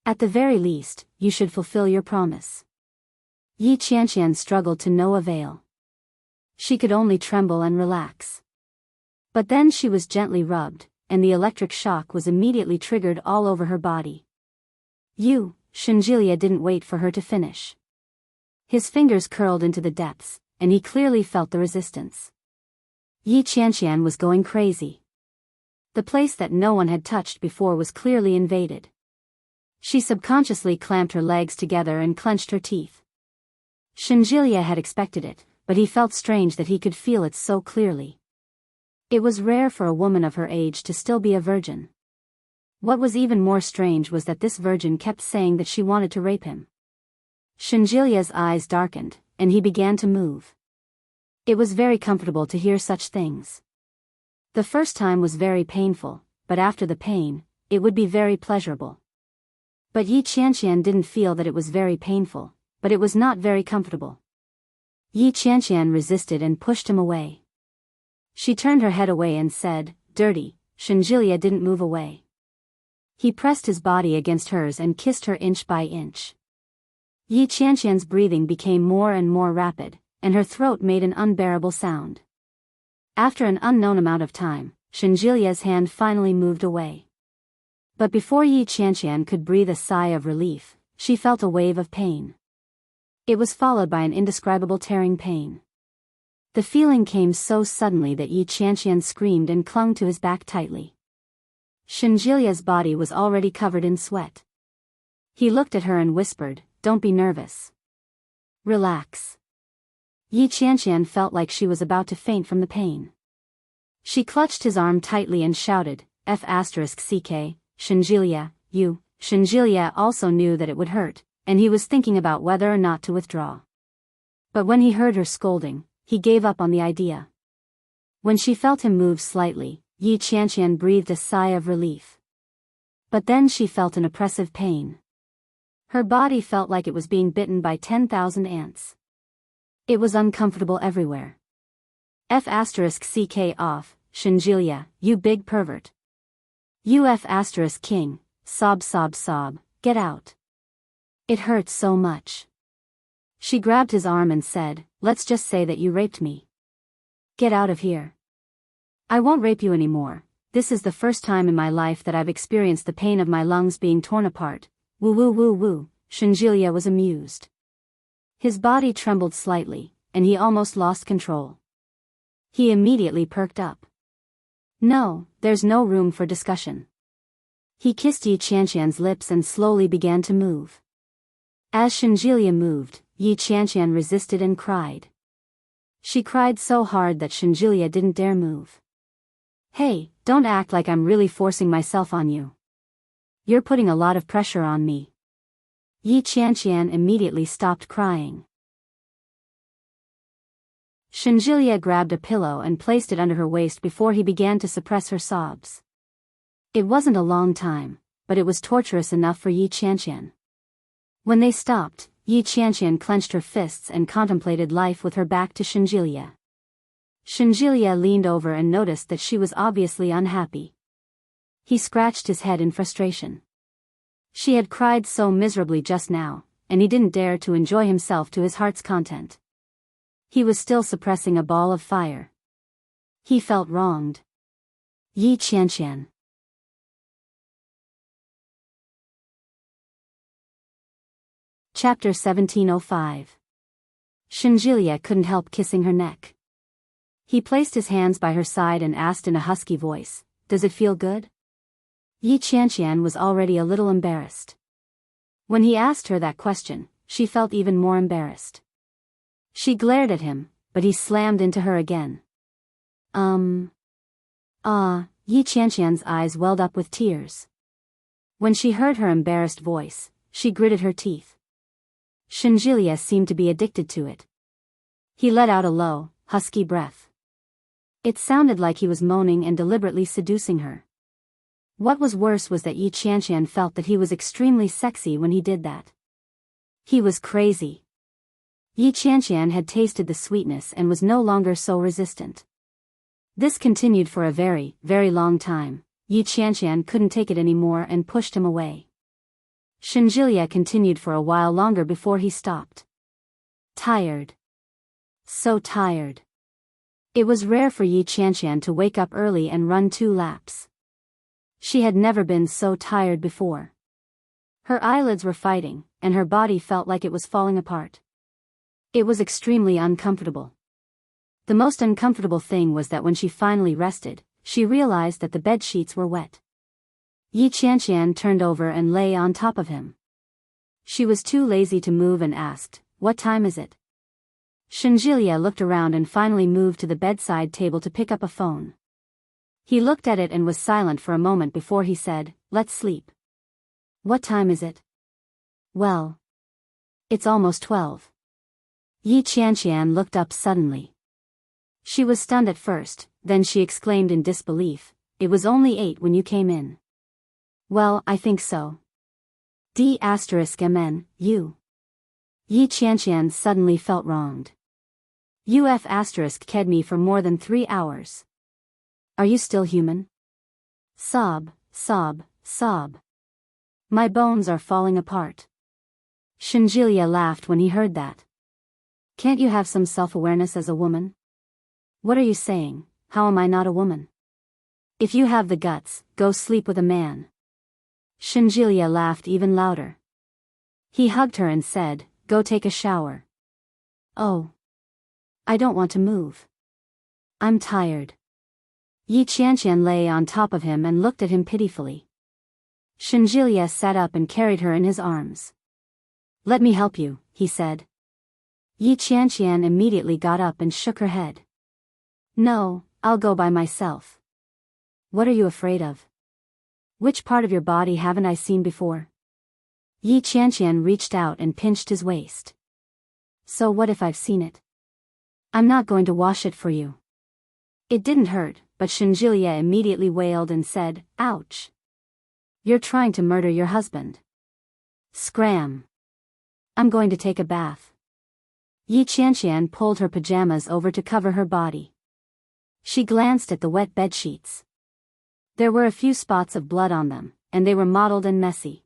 At the very least, you should fulfill your promise. Yi Qianqian struggled to no avail. She could only tremble and relax. But then she was gently rubbed, and the electric shock was immediately triggered all over her body. Shenjilia didn't wait for her to finish. His fingers curled into the depths, and he clearly felt the resistance. Yi Qianqian was going crazy. The place that no one had touched before was clearly invaded. She subconsciously clamped her legs together and clenched her teeth. Shenjilia had expected it, but he felt strange that he could feel it so clearly. It was rare for a woman of her age to still be a virgin. What was even more strange was that this virgin kept saying that she wanted to rape him. Shenjilia's eyes darkened, and he began to move. It was very comfortable to hear such things. The first time was very painful, but after the pain, it would be very pleasurable. But Yi Qianqian didn't feel that it was very painful, but it was not very comfortable. Yi Qianqian resisted and pushed him away. She turned her head away and said, Dirty. Shenjilia didn't move away. He pressed his body against hers and kissed her inch by inch. Yi Qianqian's breathing became more and more rapid, and her throat made an unbearable sound. After an unknown amount of time, Shenjilia's hand finally moved away. But before Yi Qianqian could breathe a sigh of relief, she felt a wave of pain. It was followed by an indescribable tearing pain. The feeling came so suddenly that Yi Qianqian screamed and clung to his back tightly. Shenjilia's body was already covered in sweat. He looked at her and whispered, Don't be nervous. Relax. Yi Qianqian felt like she was about to faint from the pain. She clutched his arm tightly and shouted, F***ck, Shenjilia, you. Shenjilia also knew that it would hurt, and he was thinking about whether or not to withdraw. But when he heard her scolding, he gave up on the idea. When she felt him move slightly, Yi Qianqian breathed a sigh of relief. But then she felt an oppressive pain. Her body felt like it was being bitten by 10,000 ants. It was uncomfortable everywhere. F***ck off, Shinjilia, you big pervert. King, sob sob sob, get out. It hurts so much. She grabbed his arm and said, let's just say that you raped me. Get out of here. I won't rape you anymore. This is the first time in my life that I've experienced the pain of my lungs being torn apart. Woo woo woo woo, Shinjilia was amused. His body trembled slightly, and he almost lost control. He immediately perked up. No, there's no room for discussion. He kissed Yi Qianqian's lips and slowly began to move. As Shinjilia moved, Yi Qianqian resisted and cried. She cried so hard that Shinjilia didn't dare move. Hey, don't act like I'm really forcing myself on you. You're putting a lot of pressure on me. Yi Qianqian immediately stopped crying. Shinjilia grabbed a pillow and placed it under her waist before he began to suppress her sobs. It wasn't a long time, but it was torturous enough for Yi Qianqian. When they stopped, Yi Qianqian clenched her fists and contemplated life with her back to Shinjilia. Shinjilia leaned over and noticed that she was obviously unhappy. He scratched his head in frustration. She had cried so miserably just now, and he didn't dare to enjoy himself to his heart's content. He was still suppressing a ball of fire. He felt wronged. Yi Qianqian. Chapter 1705. Shinjilia couldn't help kissing her neck. He placed his hands by her side and asked in a husky voice, "Does it feel good?" Yi Qianqian was already a little embarrassed. When he asked her that question, she felt even more embarrassed. She glared at him, but he slammed into her again. Yi Qianqian's eyes welled up with tears. When she heard her embarrassed voice, she gritted her teeth. Shinjilia seemed to be addicted to it. He let out a low, husky breath. It sounded like he was moaning and deliberately seducing her. What was worse was that Yi Qianqian felt that he was extremely sexy when he did that. He was crazy. Yi Qianqian had tasted the sweetness and was no longer so resistant. This continued for a very, very long time. Yi Qianqian couldn't take it anymore and pushed him away. Shinjilia continued for a while longer before he stopped. Tired. So tired. It was rare for Yi Qianqian to wake up early and run 2 laps. She had never been so tired before. Her eyelids were fighting, and her body felt like it was falling apart. It was extremely uncomfortable. The most uncomfortable thing was that when she finally rested, she realized that the bed sheets were wet. Yi Qianqian turned over and lay on top of him. She was too lazy to move and asked, "What time is it?" Shinjilia looked around and finally moved to the bedside table to pick up a phone. He looked at it and was silent for a moment before he said, "Let's sleep." "What time is it?" "Well, it's almost 12. Yi Qianqian looked up suddenly. She was stunned at first, then she exclaimed in disbelief, "It was only 8 when you came in." "Well, I think so." D***mn, you. Yi Qianqian suddenly felt wronged. Ked me for more than 3 hours. Are you still human? Sob, sob, sob. My bones are falling apart. Shinjilia laughed when he heard that. Can't you have some self-awareness as a woman? What are you saying? How am I not a woman? If you have the guts, go sleep with a man. Shinjilia laughed even louder. He hugged her and said, "Go take a shower." "Oh. I don't want to move. I'm tired." Yi Qianqian lay on top of him and looked at him pitifully. Shinjilia sat up and carried her in his arms. "Let me help you," he said. Yi Qianqian immediately got up and shook her head. "No, I'll go by myself." "What are you afraid of? Which part of your body haven't I seen before?" Yi Qianqian reached out and pinched his waist. "So what if I've seen it? I'm not going to wash it for you." It didn't hurt, but Shinjilia immediately wailed and said, "Ouch. You're trying to murder your husband." Scram. "I'm going to take a bath." Yi Qianqian pulled her pajamas over to cover her body. She glanced at the wet bedsheets. There were a few spots of blood on them, and they were mottled and messy.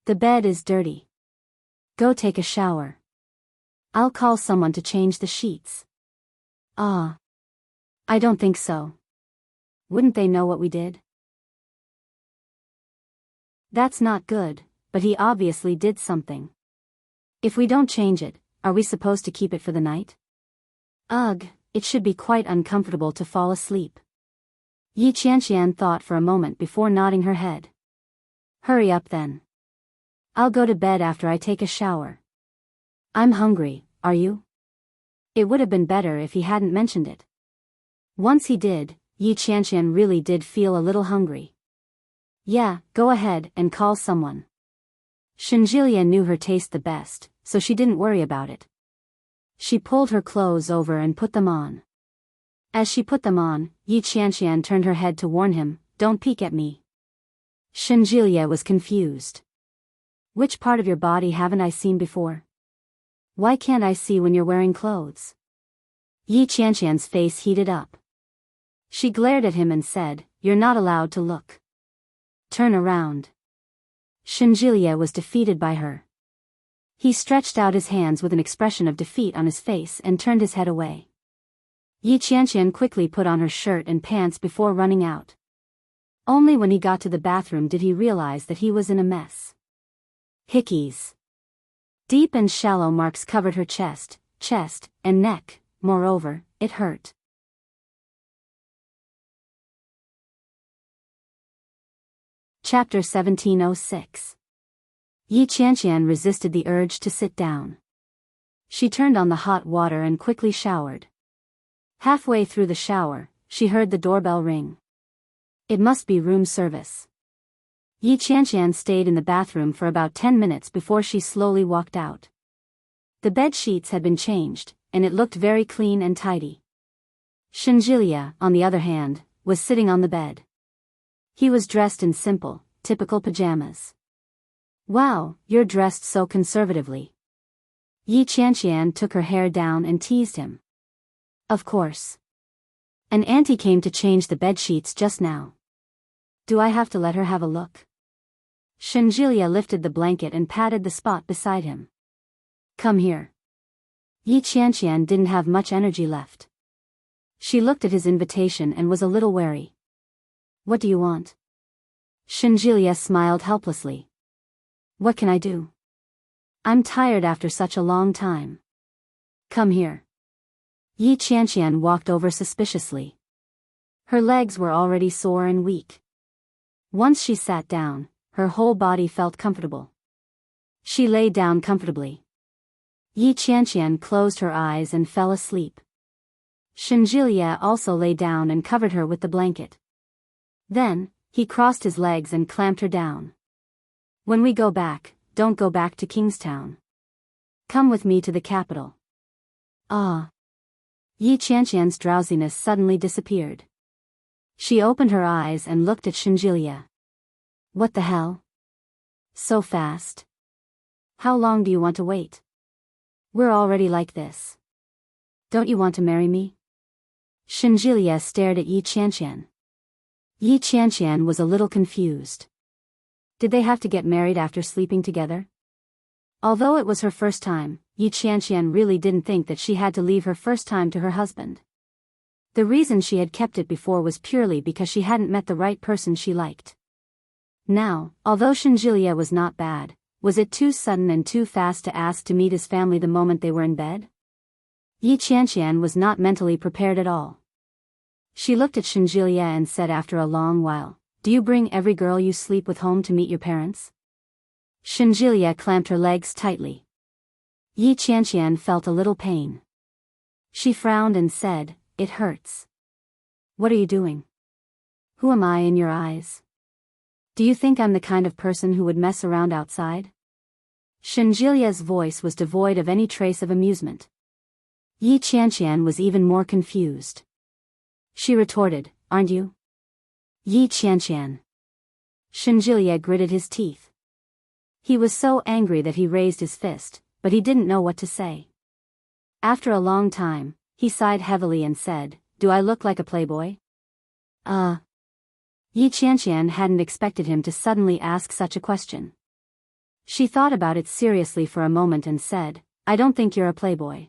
The bed is dirty. Go take a shower. I'll call someone to change the sheets. Ah. I don't think so. Wouldn't they know what we did? That's not good, but he obviously did something. If we don't change it, are we supposed to keep it for the night? Ugh, it should be quite uncomfortable to fall asleep. Yi Qianqian thought for a moment before nodding her head. Hurry up then. I'll go to bed after I take a shower. I'm hungry, are you? It would have been better if he hadn't mentioned it. Once he did, Yi Qianqian really did feel a little hungry. Yeah, go ahead and call someone. Shenjilia knew her taste the best, so she didn't worry about it. She pulled her clothes over and put them on. As she put them on, Yi Qianqian turned her head to warn him, don't peek at me. Shenjilia was confused. Which part of your body haven't I seen before? Why can't I see when you're wearing clothes? Yi Qianqian's face heated up. She glared at him and said, you're not allowed to look. Turn around. Shenjilia was defeated by her. He stretched out his hands with an expression of defeat on his face and turned his head away. Yi Qianqian quickly put on her shirt and pants before running out. Only when he got to the bathroom did he realize that he was in a mess. Hickeys. Deep and shallow marks covered her chest, and neck. Moreover, it hurt. Chapter 1706. Yi Qianqian resisted the urge to sit down. She turned on the hot water and quickly showered. Halfway through the shower, she heard the doorbell ring. It must be room service. Yi Qianqian stayed in the bathroom for about 10 minutes before she slowly walked out. The bed sheets had been changed, and it looked very clean and tidy. Shenjilia, on the other hand, was sitting on the bed. He was dressed in simple, typical pajamas. Wow, you're dressed so conservatively. Yi Qianqian took her hair down and teased him. Of course. An auntie came to change the bed sheets just now. Do I have to let her have a look? Shenjilia lifted the blanket and patted the spot beside him. Come here. Yi Qianqian didn't have much energy left. She looked at his invitation and was a little wary. What do you want? Shenjilia smiled helplessly. What can I do? I'm tired after such a long time. Come here. Yi Qianqian walked over suspiciously. Her legs were already sore and weak. Once she sat down, her whole body felt comfortable. She lay down comfortably. Yi Qianqian closed her eyes and fell asleep. Shenjilia also lay down and covered her with the blanket. Then, he crossed his legs and clamped her down. When we go back, don't go back to Kingstown. Come with me to the capital. Ah. Yi Qianqian's drowsiness suddenly disappeared. She opened her eyes and looked at Shenjilia. What the hell? So fast? How long do you want to wait? We're already like this. Don't you want to marry me? Shenjilia stared at Yi Qianqian. Yi Qianqian was a little confused. Did they have to get married after sleeping together? Although it was her first time, Yi Qianqian really didn't think that she had to leave her first time to her husband. The reason she had kept it before was purely because she hadn't met the right person she liked. Now, although Shenjilia was not bad, was it too sudden and too fast to ask to meet his family the moment they were in bed? Yi Qianqian was not mentally prepared at all. She looked at Shenjilia and said after a long while, Do you bring every girl you sleep with home to meet your parents? Shenjilia clamped her legs tightly. Yi Qianqian felt a little pain. She frowned and said, It hurts. What are you doing? Who am I in your eyes? Do you think I'm the kind of person who would mess around outside? Shenjilia's voice was devoid of any trace of amusement. Yi Qianqian was even more confused. She retorted, Aren't you? Yi Qianqian. Shenjilia gritted his teeth. He was so angry that he raised his fist, but he didn't know what to say. After a long time, he sighed heavily and said, Do I look like a playboy? Yi Qianqian hadn't expected him to suddenly ask such a question. She thought about it seriously for a moment and said, I don't think you're a playboy.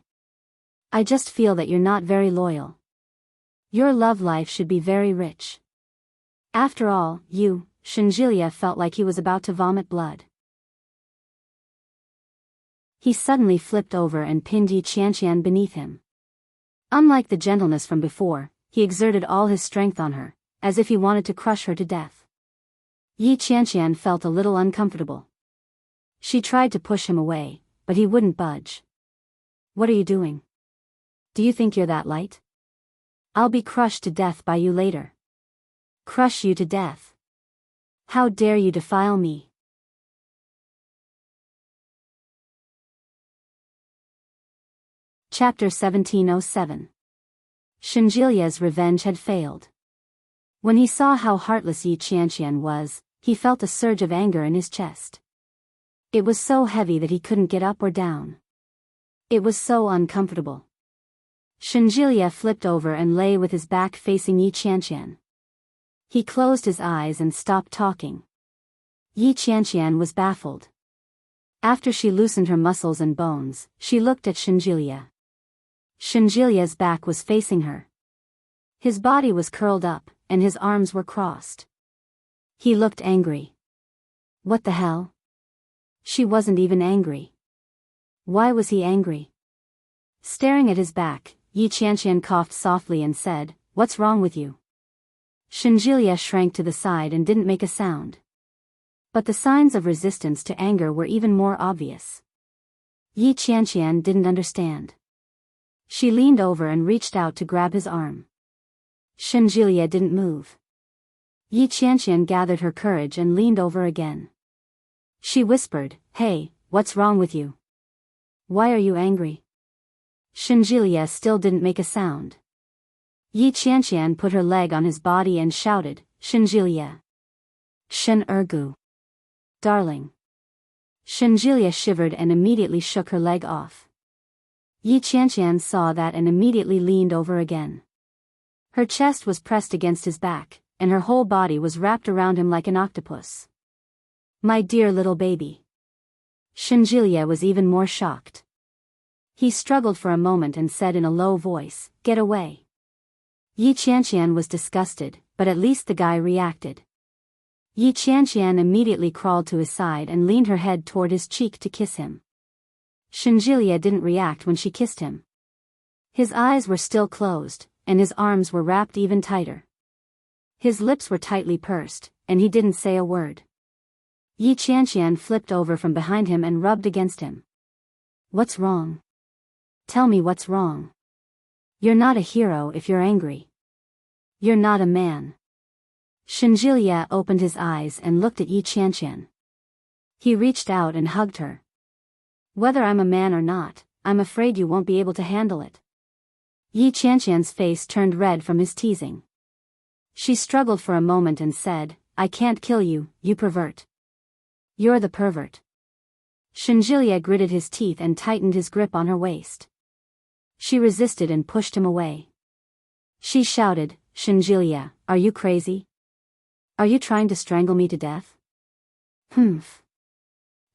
I just feel that you're not very loyal. Your love life should be very rich. After all, you, Shenjilia felt like he was about to vomit blood. He suddenly flipped over and pinned Yi Qianqian beneath him. Unlike the gentleness from before, he exerted all his strength on her, as if he wanted to crush her to death. Yi Qianqian felt a little uncomfortable. She tried to push him away, but he wouldn't budge. What are you doing? Do you think you're that light? I'll be crushed to death by you later. Crush you to death. How dare you defile me? Chapter 1707. Shenjilia's revenge had failed. When he saw how heartless Yi Qianqian was, he felt a surge of anger in his chest. It was so heavy that he couldn't get up or down. It was so uncomfortable. Shenjilia flipped over and lay with his back facing Yi Qianqian. He closed his eyes and stopped talking. Yi Qianqian was baffled. After she loosened her muscles and bones, she looked at Shenjilia. Shenjilia's back was facing her. His body was curled up, and his arms were crossed. He looked angry. What the hell? She wasn't even angry. Why was he angry? Staring at his back, Yi Qianqian coughed softly and said, What's wrong with you? Shenjilia shrank to the side and didn't make a sound. But the signs of resistance to anger were even more obvious. Yi Qianqian didn't understand. She leaned over and reached out to grab his arm. Shenjilia didn't move. Yi Qianqian gathered her courage and leaned over again. She whispered, Hey, what's wrong with you? Why are you angry? Shenjilia still didn't make a sound. Yi Qianqian put her leg on his body and shouted, Shenjilia. Shen Ergu. Darling. Shenjilia shivered and immediately shook her leg off. Yi Qianqian saw that and immediately leaned over again. Her chest was pressed against his back, and her whole body was wrapped around him like an octopus. My dear little baby. Shenjilia was even more shocked. He struggled for a moment and said in a low voice, Get away. Yi Qianqian was disgusted, but at least the guy reacted. Yi Qianqian immediately crawled to his side and leaned her head toward his cheek to kiss him. Shenjilia didn't react when she kissed him. His eyes were still closed, and his arms were wrapped even tighter. His lips were tightly pursed, and he didn't say a word. Yi Qianqian flipped over from behind him and rubbed against him. What's wrong? Tell me what's wrong. You're not a hero if you're angry. You're not a man. Shenjilia opened his eyes and looked at Yi Qianqian. He reached out and hugged her. Whether I'm a man or not, I'm afraid you won't be able to handle it. Yi Qianqian's face turned red from his teasing. She struggled for a moment and said, I can't kill you, you pervert. You're the pervert. Shenjilia gritted his teeth and tightened his grip on her waist. She resisted and pushed him away. She shouted, Shenjilia, are you crazy? Are you trying to strangle me to death? Humph.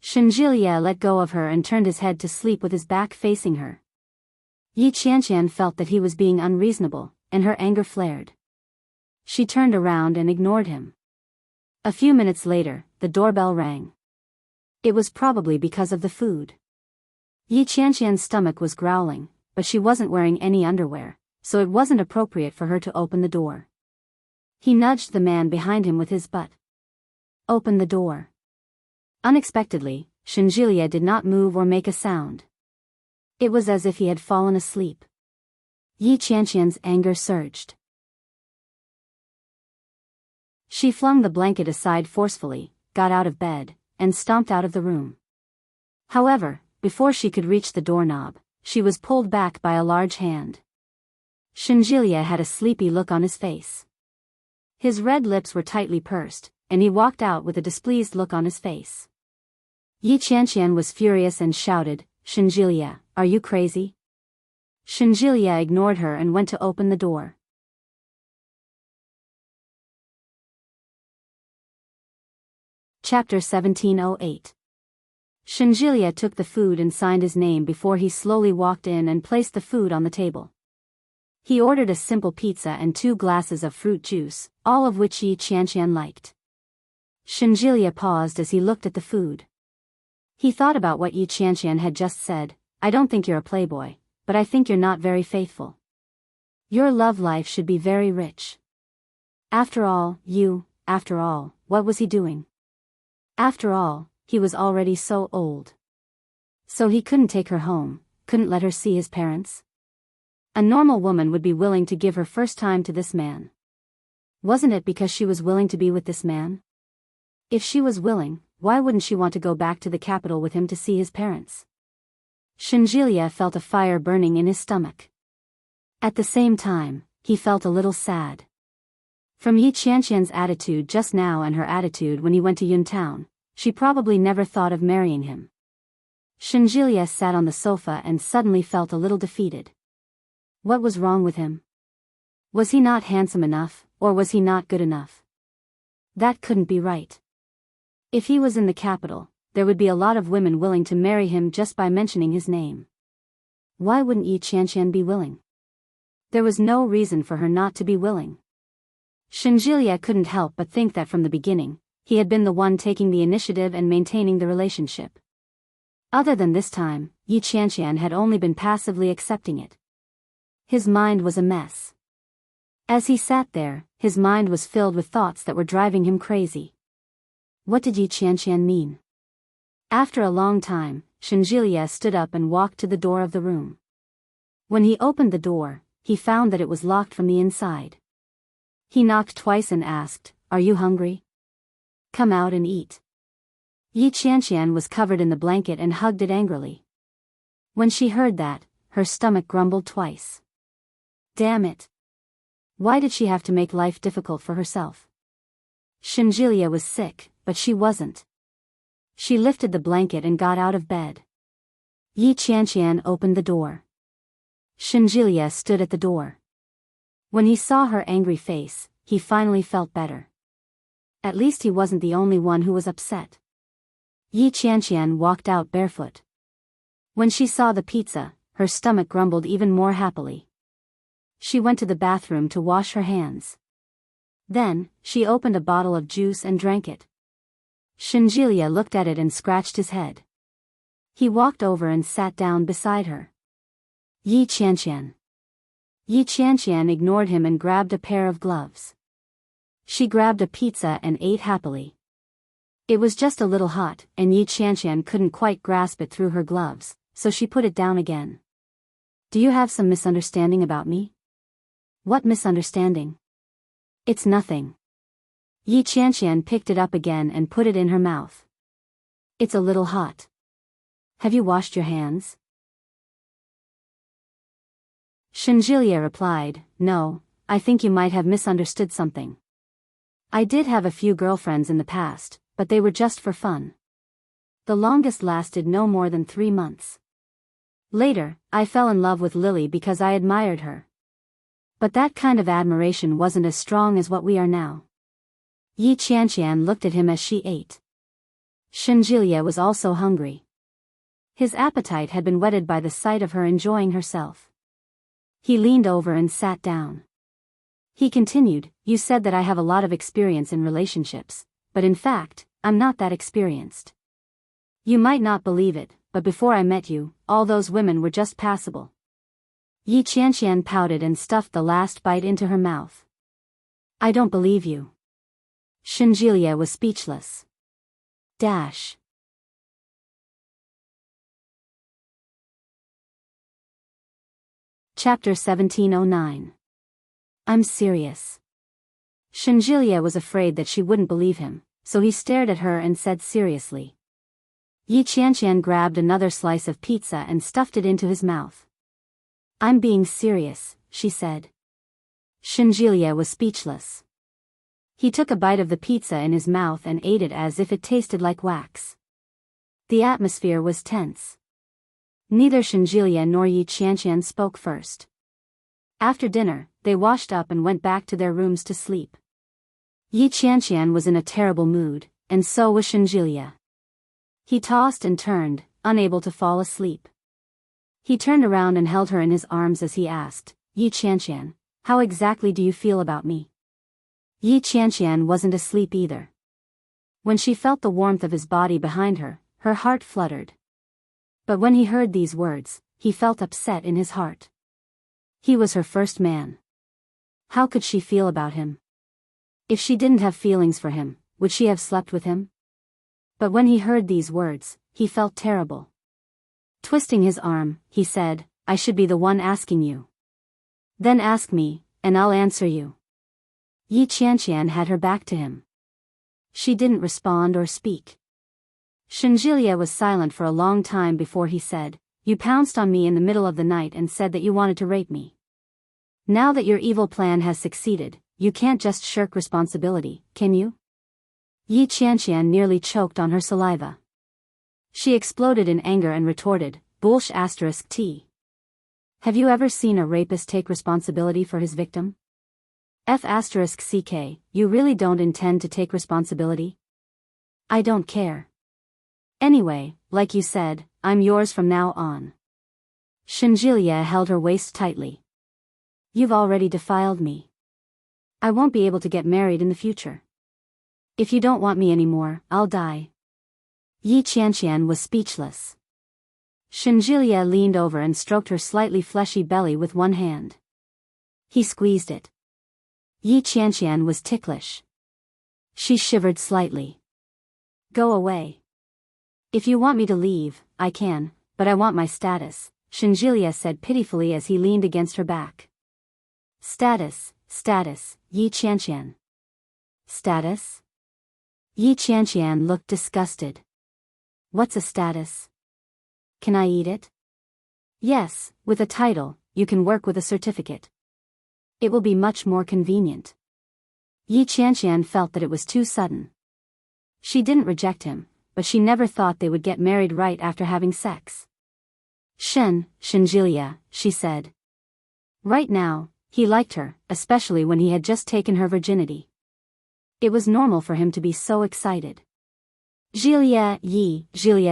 Shenjilia let go of her and turned his head to sleep with his back facing her. Yi Qianqian felt that he was being unreasonable, and her anger flared. She turned around and ignored him. A few minutes later, the doorbell rang. It was probably because of the food. Yi Qianqian's stomach was growling, but she wasn't wearing any underwear, so it wasn't appropriate for her to open the door. He nudged the man behind him with his butt. Open the door. Unexpectedly, Shenjilia did not move or make a sound. It was as if he had fallen asleep. Yi Qianqian's anger surged. She flung the blanket aside forcefully, got out of bed, and stomped out of the room. However, before she could reach the doorknob, she was pulled back by a large hand. Shenjilia had a sleepy look on his face. His red lips were tightly pursed, and he walked out with a displeased look on his face. Yi Qianqian was furious and shouted, Shenjilia, are you crazy? Shenjilia ignored her and went to open the door. Chapter 1708. Shinjilia took the food and signed his name before he slowly walked in and placed the food on the table. He ordered a simple pizza and 2 glasses of fruit juice, all of which Yi Qianqian liked. Shinjilia paused as he looked at the food. He thought about what Yi Qianqian had just said. I don't think you're a playboy, but I think you're not very faithful. Your love life should be very rich. After all, what was he doing? After all, he was already so old. So he couldn't take her home, couldn't let her see his parents? A normal woman would be willing to give her first time to this man. Wasn't it because she was willing to be with this man? If she was willing, why wouldn't she want to go back to the capital with him to see his parents? Shinjilia felt a fire burning in his stomach. At the same time, he felt a little sad. From Yi Qianqian's attitude just now and her attitude when he went to Yuntown, she probably never thought of marrying him. Shinjilia sat on the sofa and suddenly felt a little defeated. What was wrong with him? Was he not handsome enough, or was he not good enough? That couldn't be right. If he was in the capital, there would be a lot of women willing to marry him just by mentioning his name. Why wouldn't Yi Qianqian be willing? There was no reason for her not to be willing. Shinjilia couldn't help but think that from the beginning, he had been the one taking the initiative and maintaining the relationship. Other than this time, Yi Qianqian had only been passively accepting it. His mind was a mess. As he sat there, his mind was filled with thoughts that were driving him crazy. What did Yi Qianqian mean? After a long time, Shinjilia stood up and walked to the door of the room. When he opened the door, he found that it was locked from the inside. He knocked twice and asked, "Are you hungry? Come out and eat." Yi Qianqian was covered in the blanket and hugged it angrily. When she heard that, her stomach grumbled twice. Damn it! Why did she have to make life difficult for herself? Shinjilia was sick, but she wasn't. She lifted the blanket and got out of bed. Yi Qianqian opened the door. Shinjilia stood at the door. When he saw her angry face, he finally felt better. At least he wasn't the only one who was upset. Yi Qianqian walked out barefoot. When she saw the pizza, her stomach grumbled even more happily. She went to the bathroom to wash her hands. Then, she opened a bottle of juice and drank it. Shinjilia looked at it and scratched his head. He walked over and sat down beside her. Yi Qianqian. Yi Qianqian ignored him and grabbed a pair of gloves. She grabbed a pizza and ate happily. It was just a little hot, and Yi Qianqian couldn't quite grasp it through her gloves, so she put it down again. Do you have some misunderstanding about me? What misunderstanding? It's nothing. Yi Qianqian picked it up again and put it in her mouth. It's a little hot. Have you washed your hands? Shinjilia replied, No, I think you might have misunderstood something. I did have a few girlfriends in the past, but they were just for fun. The longest lasted no more than 3 months. Later, I fell in love with Lily because I admired her. But that kind of admiration wasn't as strong as what we are now. Yi Qianqian looked at him as she ate. Shinjilia was also hungry. His appetite had been whetted by the sight of her enjoying herself. He leaned over and sat down. He continued, You said that I have a lot of experience in relationships, but in fact, I'm not that experienced. You might not believe it, but before I met you, all those women were just passable. Yi Qianqian pouted and stuffed the last bite into her mouth. I don't believe you. Shinjilia was speechless. Dash. Chapter 1709. I'm serious. Shinjilia was afraid that she wouldn't believe him, so he stared at her and said seriously. Yi Qianqian grabbed another slice of pizza and stuffed it into his mouth. I'm being serious, she said. Shinjilia was speechless. He took a bite of the pizza in his mouth and ate it as if it tasted like wax. The atmosphere was tense. Neither Shinjilia nor Yi Qianqian spoke first. After dinner, they washed up and went back to their rooms to sleep. Yi Qianqian was in a terrible mood, and so was Shinjilia. He tossed and turned, unable to fall asleep. He turned around and held her in his arms as he asked, Yi Qianqian, how exactly do you feel about me? Yi Qianqian wasn't asleep either. When she felt the warmth of his body behind her, her heart fluttered. But when he heard these words, he felt upset in his heart. He was her first man. How could she feel about him? If she didn't have feelings for him, would she have slept with him? But when he heard these words, he felt terrible. Twisting his arm, he said, I should be the one asking you. Then ask me, and I'll answer you. Yi Qianqian had her back to him. She didn't respond or speak. Shinjilia was silent for a long time before he said, You pounced on me in the middle of the night and said that you wanted to rape me. Now that your evil plan has succeeded, you can't just shirk responsibility, can you? Yi Qianqian nearly choked on her saliva. She exploded in anger and retorted, Bullsh *T. Have you ever seen a rapist take responsibility for his victim? F***ck, you really don't intend to take responsibility? I don't care. Anyway, like you said, I'm yours from now on. Shinjilia held her waist tightly. You've already defiled me. I won't be able to get married in the future. If you don't want me anymore, I'll die. Yi Qianqian was speechless. Shinjilia leaned over and stroked her slightly fleshy belly with one hand. He squeezed it. Yi Qianqian was ticklish. She shivered slightly. Go away. If you want me to leave, I can, but I want my status, Shinjilia said pitifully as he leaned against her back. Status, Yi Qianqian. Status? Yi Qianqian looked disgusted. What's a status? Can I eat it? Yes, with a title, you can work with a certificate. It will be much more convenient. Yi Qianqian felt that it was too sudden. She didn't reject him, but she never thought they would get married right after having sex. Shinjilia, she said. Right now, he liked her, especially when he had just taken her virginity. It was normal for him to be so excited. Jilia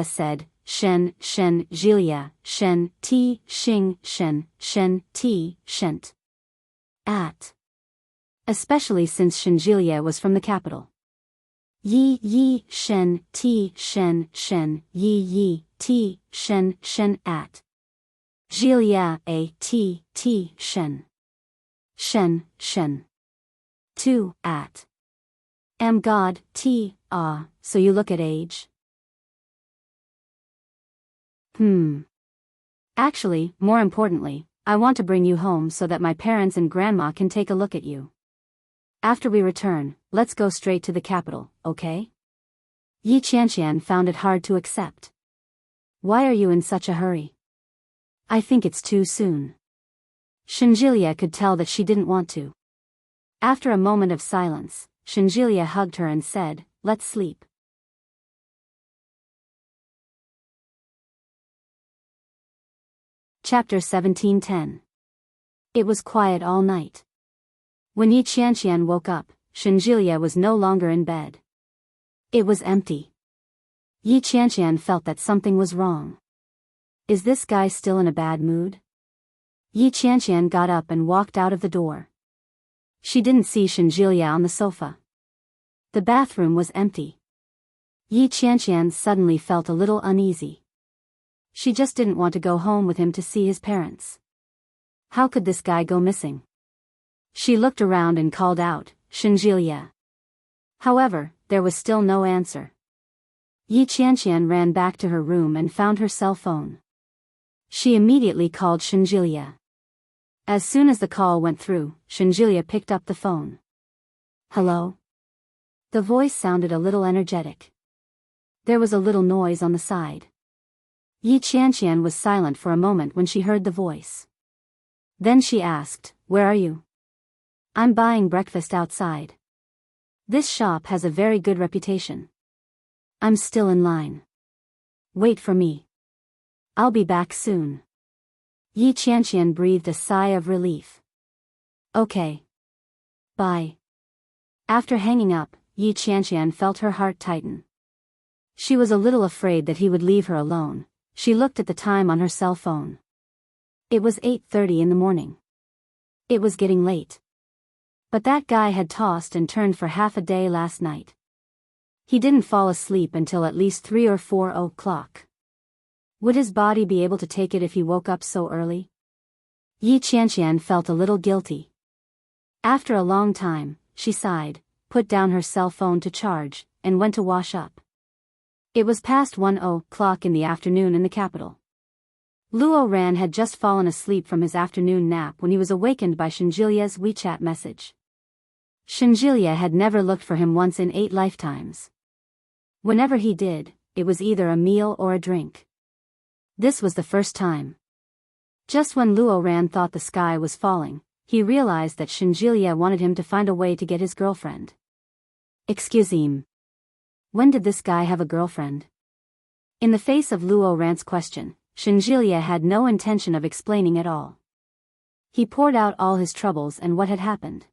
said, Jilia, Ti, Xing, Ti, Shent. At. Especially since Shinjilia was from the capital. Ti, Ti, at. Jilia, Ti, Shen. 2, at. Am God, so you look at age? Actually, more importantly, I want to bring you home so that my parents and grandma can take a look at you. After we return, let's go straight to the capital, okay? Yi Qianqian found it hard to accept. Why are you in such a hurry? I think it's too soon. Shinjilia could tell that she didn't want to. After a moment of silence, Shinjilia hugged her and said, Let's sleep. Chapter 17:10. It was quiet all night. When Yi Qianqian woke up, Shinjilia was no longer in bed. It was empty. Yi Qianqian felt that something was wrong. Is this guy still in a bad mood? Yi Qianqian got up and walked out of the door. She didn't see Shinjilia on the sofa. The bathroom was empty. Yi Qianqian suddenly felt a little uneasy. She just didn't want to go home with him to see his parents. How could this guy go missing? She looked around and called out, Shinjilia. However, there was still no answer. Yi Qianqian ran back to her room and found her cell phone. She immediately called Shinjilia. As soon as the call went through, Shinjilia picked up the phone. Hello? The voice sounded a little energetic. There was a little noise on the side. Yi Qianqian was silent for a moment when she heard the voice. Then she asked, Where are you? I'm buying breakfast outside. This shop has a very good reputation. I'm still in line. Wait for me. I'll be back soon. Yi Qianqian breathed a sigh of relief. Okay. Bye. After hanging up, Yi Qianqian felt her heart tighten. She was a little afraid that he would leave her alone. She looked at the time on her cell phone. It was 8:30 in the morning. It was getting late. But that guy had tossed and turned for half a day last night. He didn't fall asleep until at least 3 or 4 o'clock. Would his body be able to take it if he woke up so early? Yi Qianqian felt a little guilty. After a long time, she sighed, put down her cell phone to charge, and went to wash up. It was past 1 o'clock in the afternoon in the capital. Luo Ran had just fallen asleep from his afternoon nap when he was awakened by Shenjilia's WeChat message. Shenjilia had never looked for him once in 8 lifetimes. Whenever he did, it was either a meal or a drink. This was the first time. Just when Luo Ran thought the sky was falling, he realized that Shenjilia wanted him to find a way to get his girlfriend. Excuse me. When did this guy have a girlfriend? In the face of Luo Ran's question, Shenjilia had no intention of explaining at all. He poured out all his troubles and what had happened.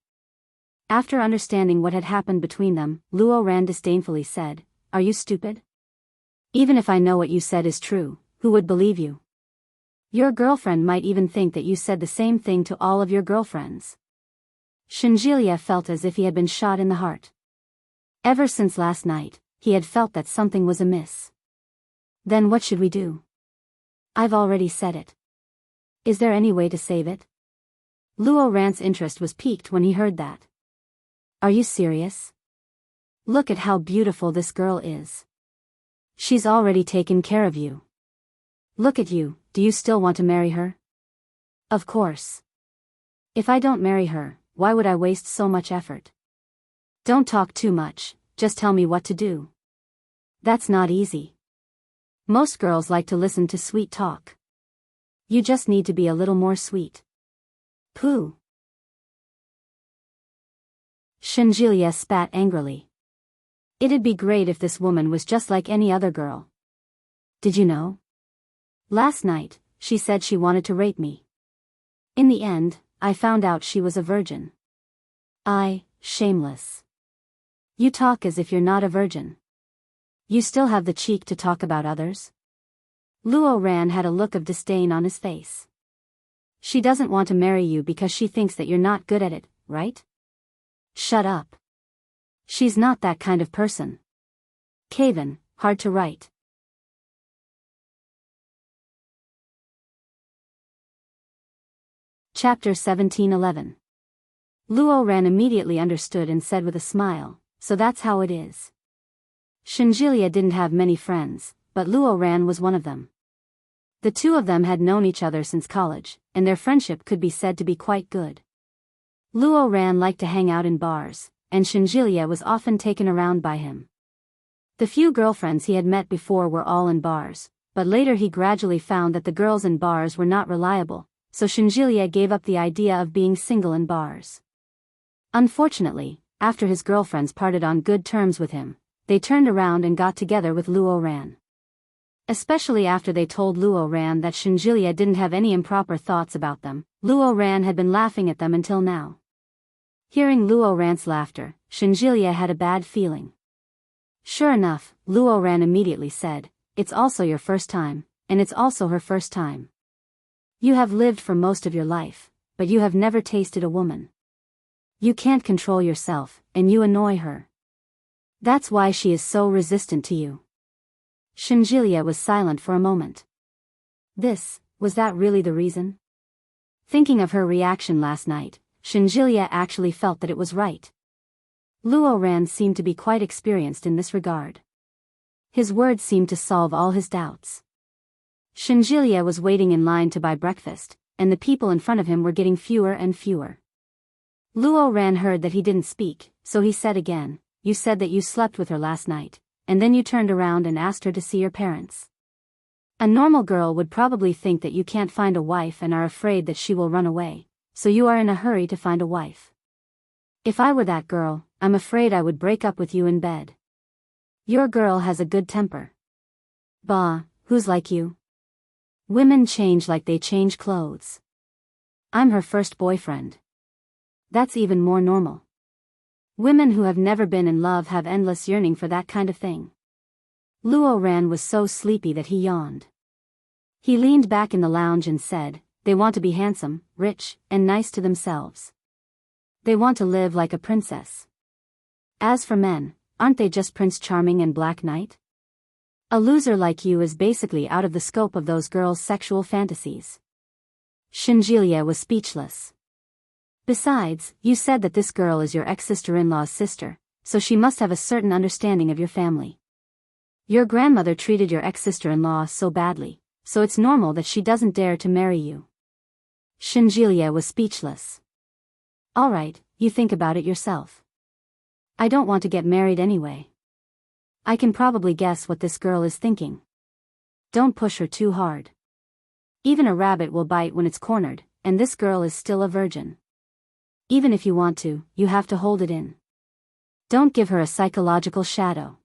After understanding what had happened between them, Luo Ran disdainfully said, "Are you stupid? Even if I know what you said is true, who would believe you? Your girlfriend might even think that you said the same thing to all of your girlfriends." Shenjilia felt as if he had been shot in the heart. Ever since last night, he had felt that something was amiss. Then what should we do? I've already said it. Is there any way to save it? Luo Ran's interest was piqued when he heard that. Are you serious? Look at how beautiful this girl is. She's already taken care of you. Look at you, do you still want to marry her? Of course. If I don't marry her, why would I waste so much effort? Don't talk too much, just tell me what to do. That's not easy. Most girls like to listen to sweet talk. You just need to be a little more sweet. Pooh. Shenjilia spat angrily. It'd be great if this woman was just like any other girl. Did you know? Last night, she said she wanted to rape me. In the end, I found out she was a virgin. Shameless. You talk as if you're not a virgin. You still have the cheek to talk about others? Luo Ran had a look of disdain on his face. She doesn't want to marry you because she thinks that you're not good at it, right? Shut up. She's not that kind of person. Caven, hard to write. Chapter 17:11. Luo Ran immediately understood and said with a smile, "So that's how it is." Shenjilia didn't have many friends, but Luo Ran was one of them. The two of them had known each other since college, and their friendship could be said to be quite good. Luo Ran liked to hang out in bars, and Shenjilia was often taken around by him. The few girlfriends he had met before were all in bars, but later he gradually found that the girls in bars were not reliable, so Shenjilia gave up the idea of being single in bars. Unfortunately, after his girlfriends parted on good terms with him, they turned around and got together with Luo Ran. Especially after they told Luo Ran that Shenjilia didn't have any improper thoughts about them, Luo Ran had been laughing at them until now. Hearing Luo Ran's laughter, Shenjilia had a bad feeling. Sure enough, Luo Ran immediately said, "It's also your first time, and it's also her first time. You have lived for most of your life, but you have never tasted a woman. You can't control yourself, and you annoy her. That's why she is so resistant to you." Shenjilia was silent for a moment. Was that really the reason? Thinking of her reaction last night, Shenjilia actually felt that it was right. Luo Ran seemed to be quite experienced in this regard. His words seemed to solve all his doubts. Shenjilia was waiting in line to buy breakfast, and the people in front of him were getting fewer and fewer. Luo Ran heard that he didn't speak, so he said again, "You said that you slept with her last night, and then you turned around and asked her to see your parents. A normal girl would probably think that you can't find a wife and are afraid that she will run away, so you are in a hurry to find a wife. If I were that girl, I'm afraid I would break up with you in bed. Your girl has a good temper. Bah, who's like you? Women change like they change clothes. I'm her first boyfriend. That's even more normal. Women who have never been in love have endless yearning for that kind of thing. Luo Ran was so sleepy that he yawned. He leaned back in the lounge and said, they want to be handsome, rich, and nice to themselves. They want to live like a princess. As for men, aren't they just Prince Charming and Black Knight? A loser like you is basically out of the scope of those girls' sexual fantasies. Shinjilia was speechless. Besides, you said that this girl is your ex-sister-in-law's sister, so she must have a certain understanding of your family. Your grandmother treated your ex-sister-in-law so badly, so it's normal that she doesn't dare to marry you. Shinjilia was speechless. Alright, you think about it yourself. I don't want to get married anyway. I can probably guess what this girl is thinking. Don't push her too hard. Even a rabbit will bite when it's cornered, and this girl is still a virgin. Even if you want to, you have to hold it in. Don't give her a psychological shadow.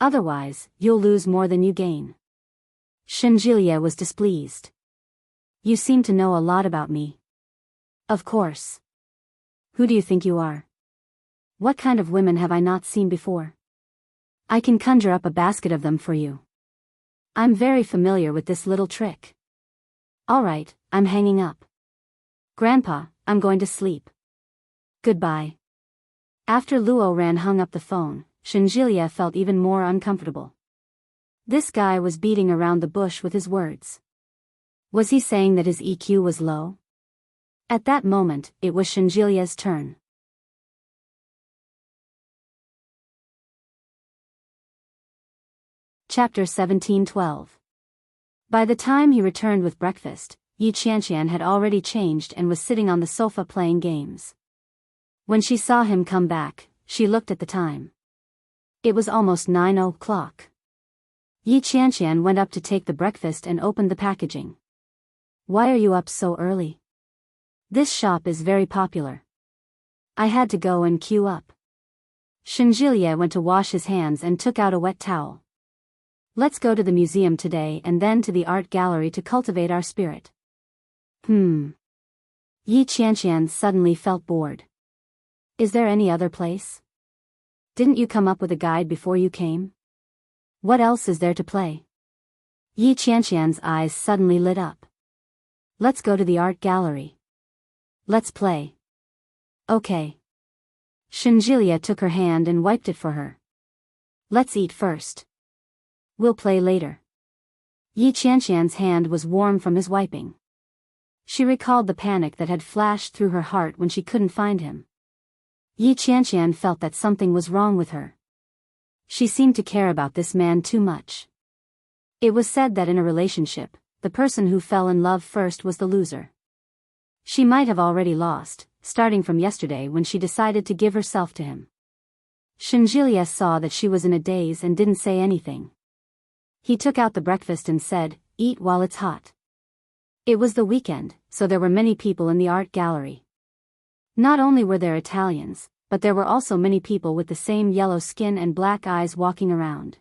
Otherwise, you'll lose more than you gain. Shinjilia was displeased. You seem to know a lot about me. Of course. Who do you think you are? What kind of women have I not seen before? I can conjure up a basket of them for you. I'm very familiar with this little trick. Alright, I'm hanging up. Grandpa, I'm going to sleep. Goodbye. After Luo Ran hung up the phone, Shinjilia felt even more uncomfortable. This guy was beating around the bush with his words. Was he saying that his EQ was low? At that moment, it was Shinjilia's turn. Chapter 17:12. By the time he returned with breakfast, Yi Qianqian had already changed and was sitting on the sofa playing games. When she saw him come back, she looked at the time. It was almost 9 o'clock. Yi Qianqian went up to take the breakfast and opened the packaging. Why are you up so early? This shop is very popular. I had to go and queue up. Shinjilia went to wash his hands and took out a wet towel. Let's go to the museum today and then to the art gallery to cultivate our spirit. Yi Qianqian suddenly felt bored. Is there any other place? Didn't you come up with a guide before you came? What else is there to play? Yi Qianqian's eyes suddenly lit up. Let's go to the art gallery. Let's play. Okay. Shinjilia took her hand and wiped it for her. Let's eat first. We'll play later. Yi Qianqian's hand was warm from his wiping. She recalled the panic that had flashed through her heart when she couldn't find him. Yi Qianqian felt that something was wrong with her. She seemed to care about this man too much. It was said that in a relationship, the person who fell in love first was the loser. She might have already lost, starting from yesterday when she decided to give herself to him. Shinjilia saw that she was in a daze and didn't say anything. He took out the breakfast and said, "Eat while it's hot." It was the weekend, so there were many people in the art gallery. Not only were there Italians, but there were also many people with the same yellow skin and black eyes walking around.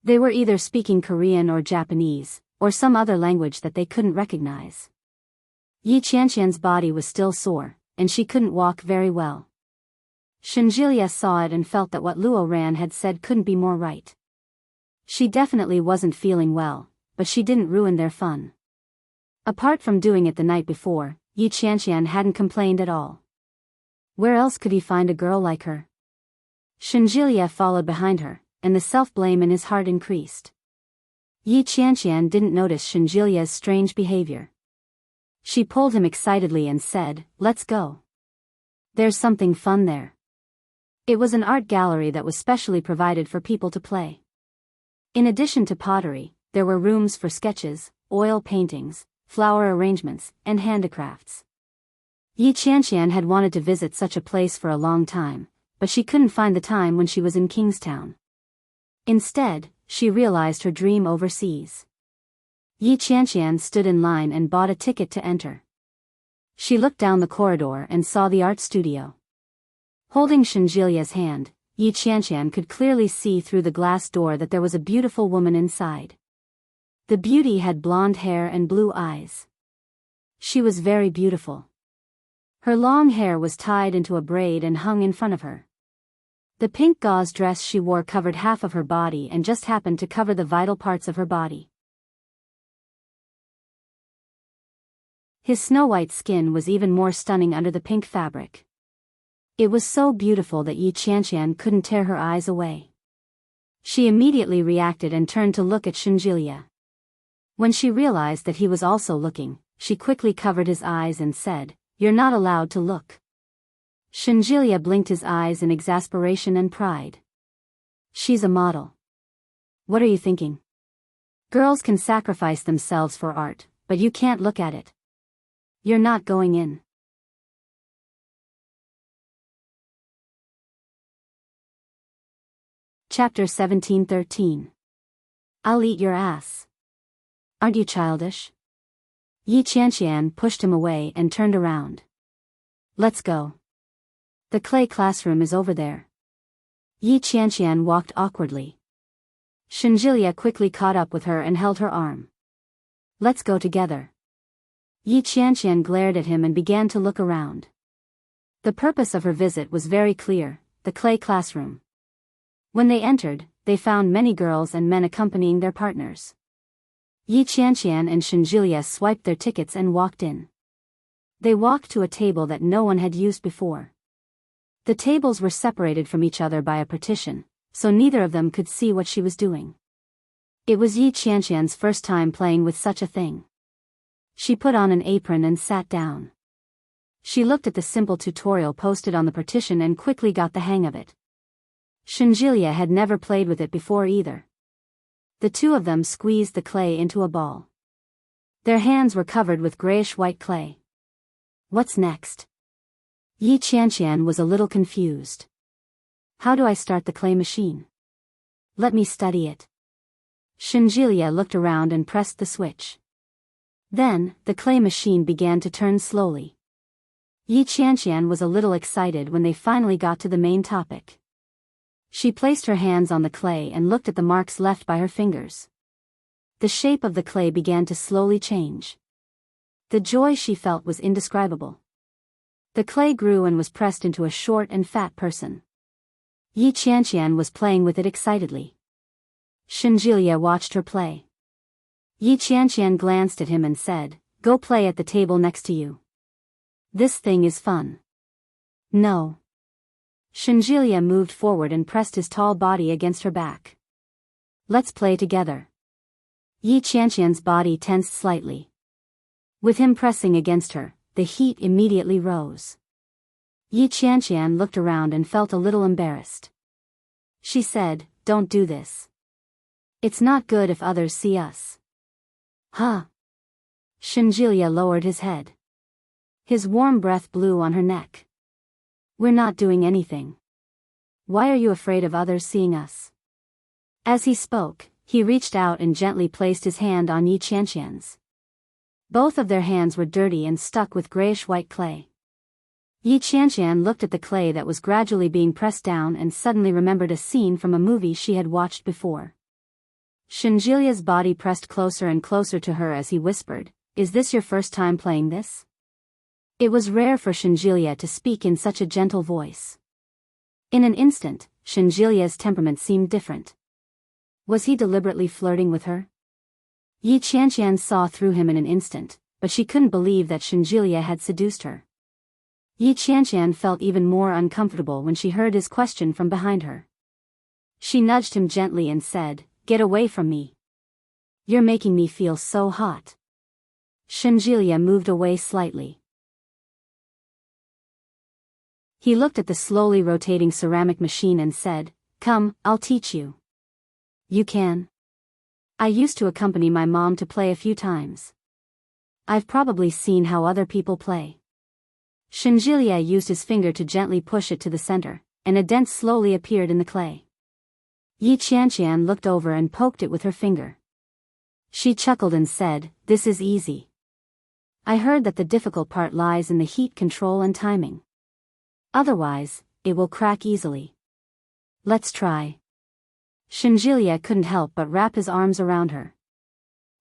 They were either speaking Korean or Japanese, or some other language that they couldn't recognize. Yi Qianqian's body was still sore, and she couldn't walk very well. Shinjilia saw it and felt that what Luo Ran had said couldn't be more right. She definitely wasn't feeling well, but she didn't ruin their fun. Apart from doing it the night before, Yi Qianqian hadn't complained at all. Where else could he find a girl like her? Shinjilia followed behind her, and the self-blame in his heart increased. Yi Qianqian didn't notice Shinjilia's strange behavior. She pulled him excitedly and said, "Let's go. There's something fun there." It was an art gallery that was specially provided for people to play. In addition to pottery, there were rooms for sketches, oil paintings, flower arrangements, and handicrafts. Yi Qianqian had wanted to visit such a place for a long time, but she couldn't find the time when she was in Kingstown. Instead, she realized her dream overseas. Yi Qianqian stood in line and bought a ticket to enter. She looked down the corridor and saw the art studio. Holding Shinjilia's hand, Yi Qianqian could clearly see through the glass door that there was a beautiful woman inside. The beauty had blonde hair and blue eyes. She was very beautiful. Her long hair was tied into a braid and hung in front of her. The pink gauze dress she wore covered half of her body and just happened to cover the vital parts of her body. His snow-white skin was even more stunning under the pink fabric. It was so beautiful that Yi Qianqian couldn't tear her eyes away. She immediately reacted and turned to look at Shenjilia. When she realized that he was also looking, she quickly covered his eyes and said, "You're not allowed to look." Shenjilia blinked his eyes in exasperation and pride. She's a model. What are you thinking? Girls can sacrifice themselves for art, but you can't look at it. You're not going in. Chapter 17:13. I'll eat your ass. Aren't you childish? Yi Qianqian pushed him away and turned around. Let's go. The clay classroom is over there. Yi Qianqian walked awkwardly. Shenjilia quickly caught up with her and held her arm. Let's go together. Yi Qianqian glared at him and began to look around. The purpose of her visit was very clear, the clay classroom. When they entered, they found many girls and men accompanying their partners. Yi Qianqian and Shenjilia swiped their tickets and walked in. They walked to a table that no one had used before. The tables were separated from each other by a partition, so neither of them could see what she was doing. It was Yi Qianqian's first time playing with such a thing. She put on an apron and sat down. She looked at the simple tutorial posted on the partition and quickly got the hang of it. Shenjilia had never played with it before either. The two of them squeezed the clay into a ball. Their hands were covered with grayish-white clay. What's next? Yi Qianqian was a little confused. How do I start the clay machine? Let me study it. Shenjilia looked around and pressed the switch. Then, the clay machine began to turn slowly. Yi Qianqian was a little excited when they finally got to the main topic. She placed her hands on the clay and looked at the marks left by her fingers. The shape of the clay began to slowly change. The joy she felt was indescribable. The clay grew and was pressed into a short and fat person. Yi Qianqian was playing with it excitedly. Shenjilia watched her play. Yi Qianqian glanced at him and said, "Go play at the table next to you. This thing is fun." No. Shenjilia moved forward and pressed his tall body against her back. Let's play together. Yi Qianqian's body tensed slightly. With him pressing against her, the heat immediately rose. Yi Qianqian looked around and felt a little embarrassed. She said, "Don't do this. It's not good if others see us." Huh? Shenjilia lowered his head. His warm breath blew on her neck. We're not doing anything. Why are you afraid of others seeing us? As he spoke, he reached out and gently placed his hand on Yi Qianqian's. Both of their hands were dirty and stuck with grayish-white clay. Yi Qianqian looked at the clay that was gradually being pressed down and suddenly remembered a scene from a movie she had watched before. Shenjilia's body pressed closer and closer to her as he whispered, "Is this your first time playing this?" It was rare for Shenjilia to speak in such a gentle voice. In an instant, Shenjilia's temperament seemed different. Was he deliberately flirting with her? Yi Qianqian saw through him in an instant, but she couldn't believe that Shenjilia had seduced her. Yi Qianqian felt even more uncomfortable when she heard his question from behind her. She nudged him gently and said, "Get away from me. You're making me feel so hot." Shenjilia moved away slightly. He looked at the slowly rotating ceramic machine and said, "Come, I'll teach you." "You can?" "I used to accompany my mom to play a few times. I've probably seen how other people play." Shenjilia used his finger to gently push it to the center, and a dent slowly appeared in the clay. Yi Qianqian looked over and poked it with her finger. She chuckled and said, "This is easy. I heard that the difficult part lies in the heat control and timing. Otherwise, it will crack easily. Let's try." Shenjilia couldn't help but wrap his arms around her.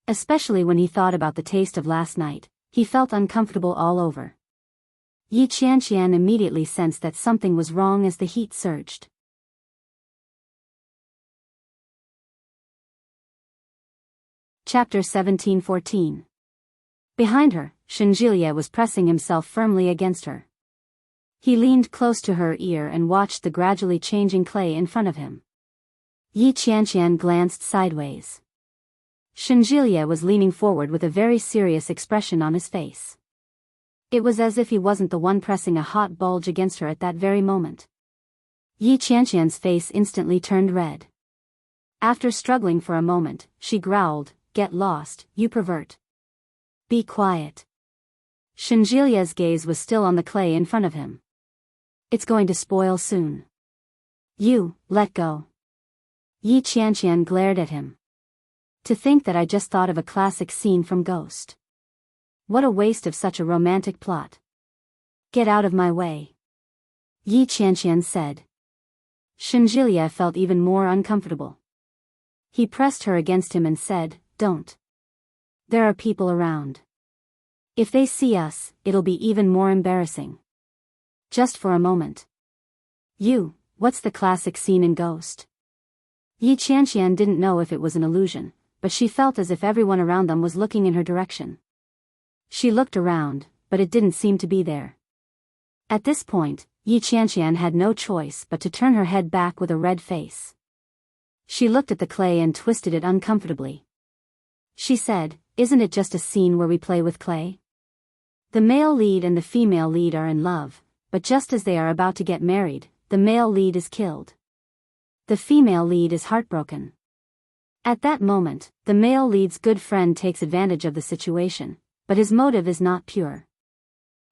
Especially when he thought about the taste of last night, he felt uncomfortable all over. Yi Qianqian immediately sensed that something was wrong as the heat surged. Chapter 17:14. Behind her, Shenjilie was pressing himself firmly against her. He leaned close to her ear and watched the gradually changing clay in front of him. Yi Qianqian glanced sideways. Shenjilie was leaning forward with a very serious expression on his face. It was as if he wasn't the one pressing a hot bulge against her at that very moment. Yi Qianqian's face instantly turned red. After struggling for a moment, she growled, "Get lost, you pervert. Be quiet." Shenjilie's gaze was still on the clay in front of him. "It's going to spoil soon. You, let go." Yi Qianqian glared at him. "To think that I just thought of a classic scene from Ghost. What a waste of such a romantic plot. Get out of my way," Yi Qianqian said. Shenjilie felt even more uncomfortable. He pressed her against him and said, "Don't. There are people around. If they see us, it'll be even more embarrassing. Just for a moment." What's the classic scene in Ghost?" Yi Qianqian didn't know if it was an illusion, but she felt as if everyone around them was looking in her direction. She looked around, but it didn't seem to be there. At this point, Yi Qianqian had no choice but to turn her head back with a red face. She looked at the clay and twisted it uncomfortably. She said, "Isn't it just a scene where we play with clay? The male lead and the female lead are in love, but just as they are about to get married, the male lead is killed. The female lead is heartbroken. At that moment, the male lead's good friend takes advantage of the situation, but his motive is not pure.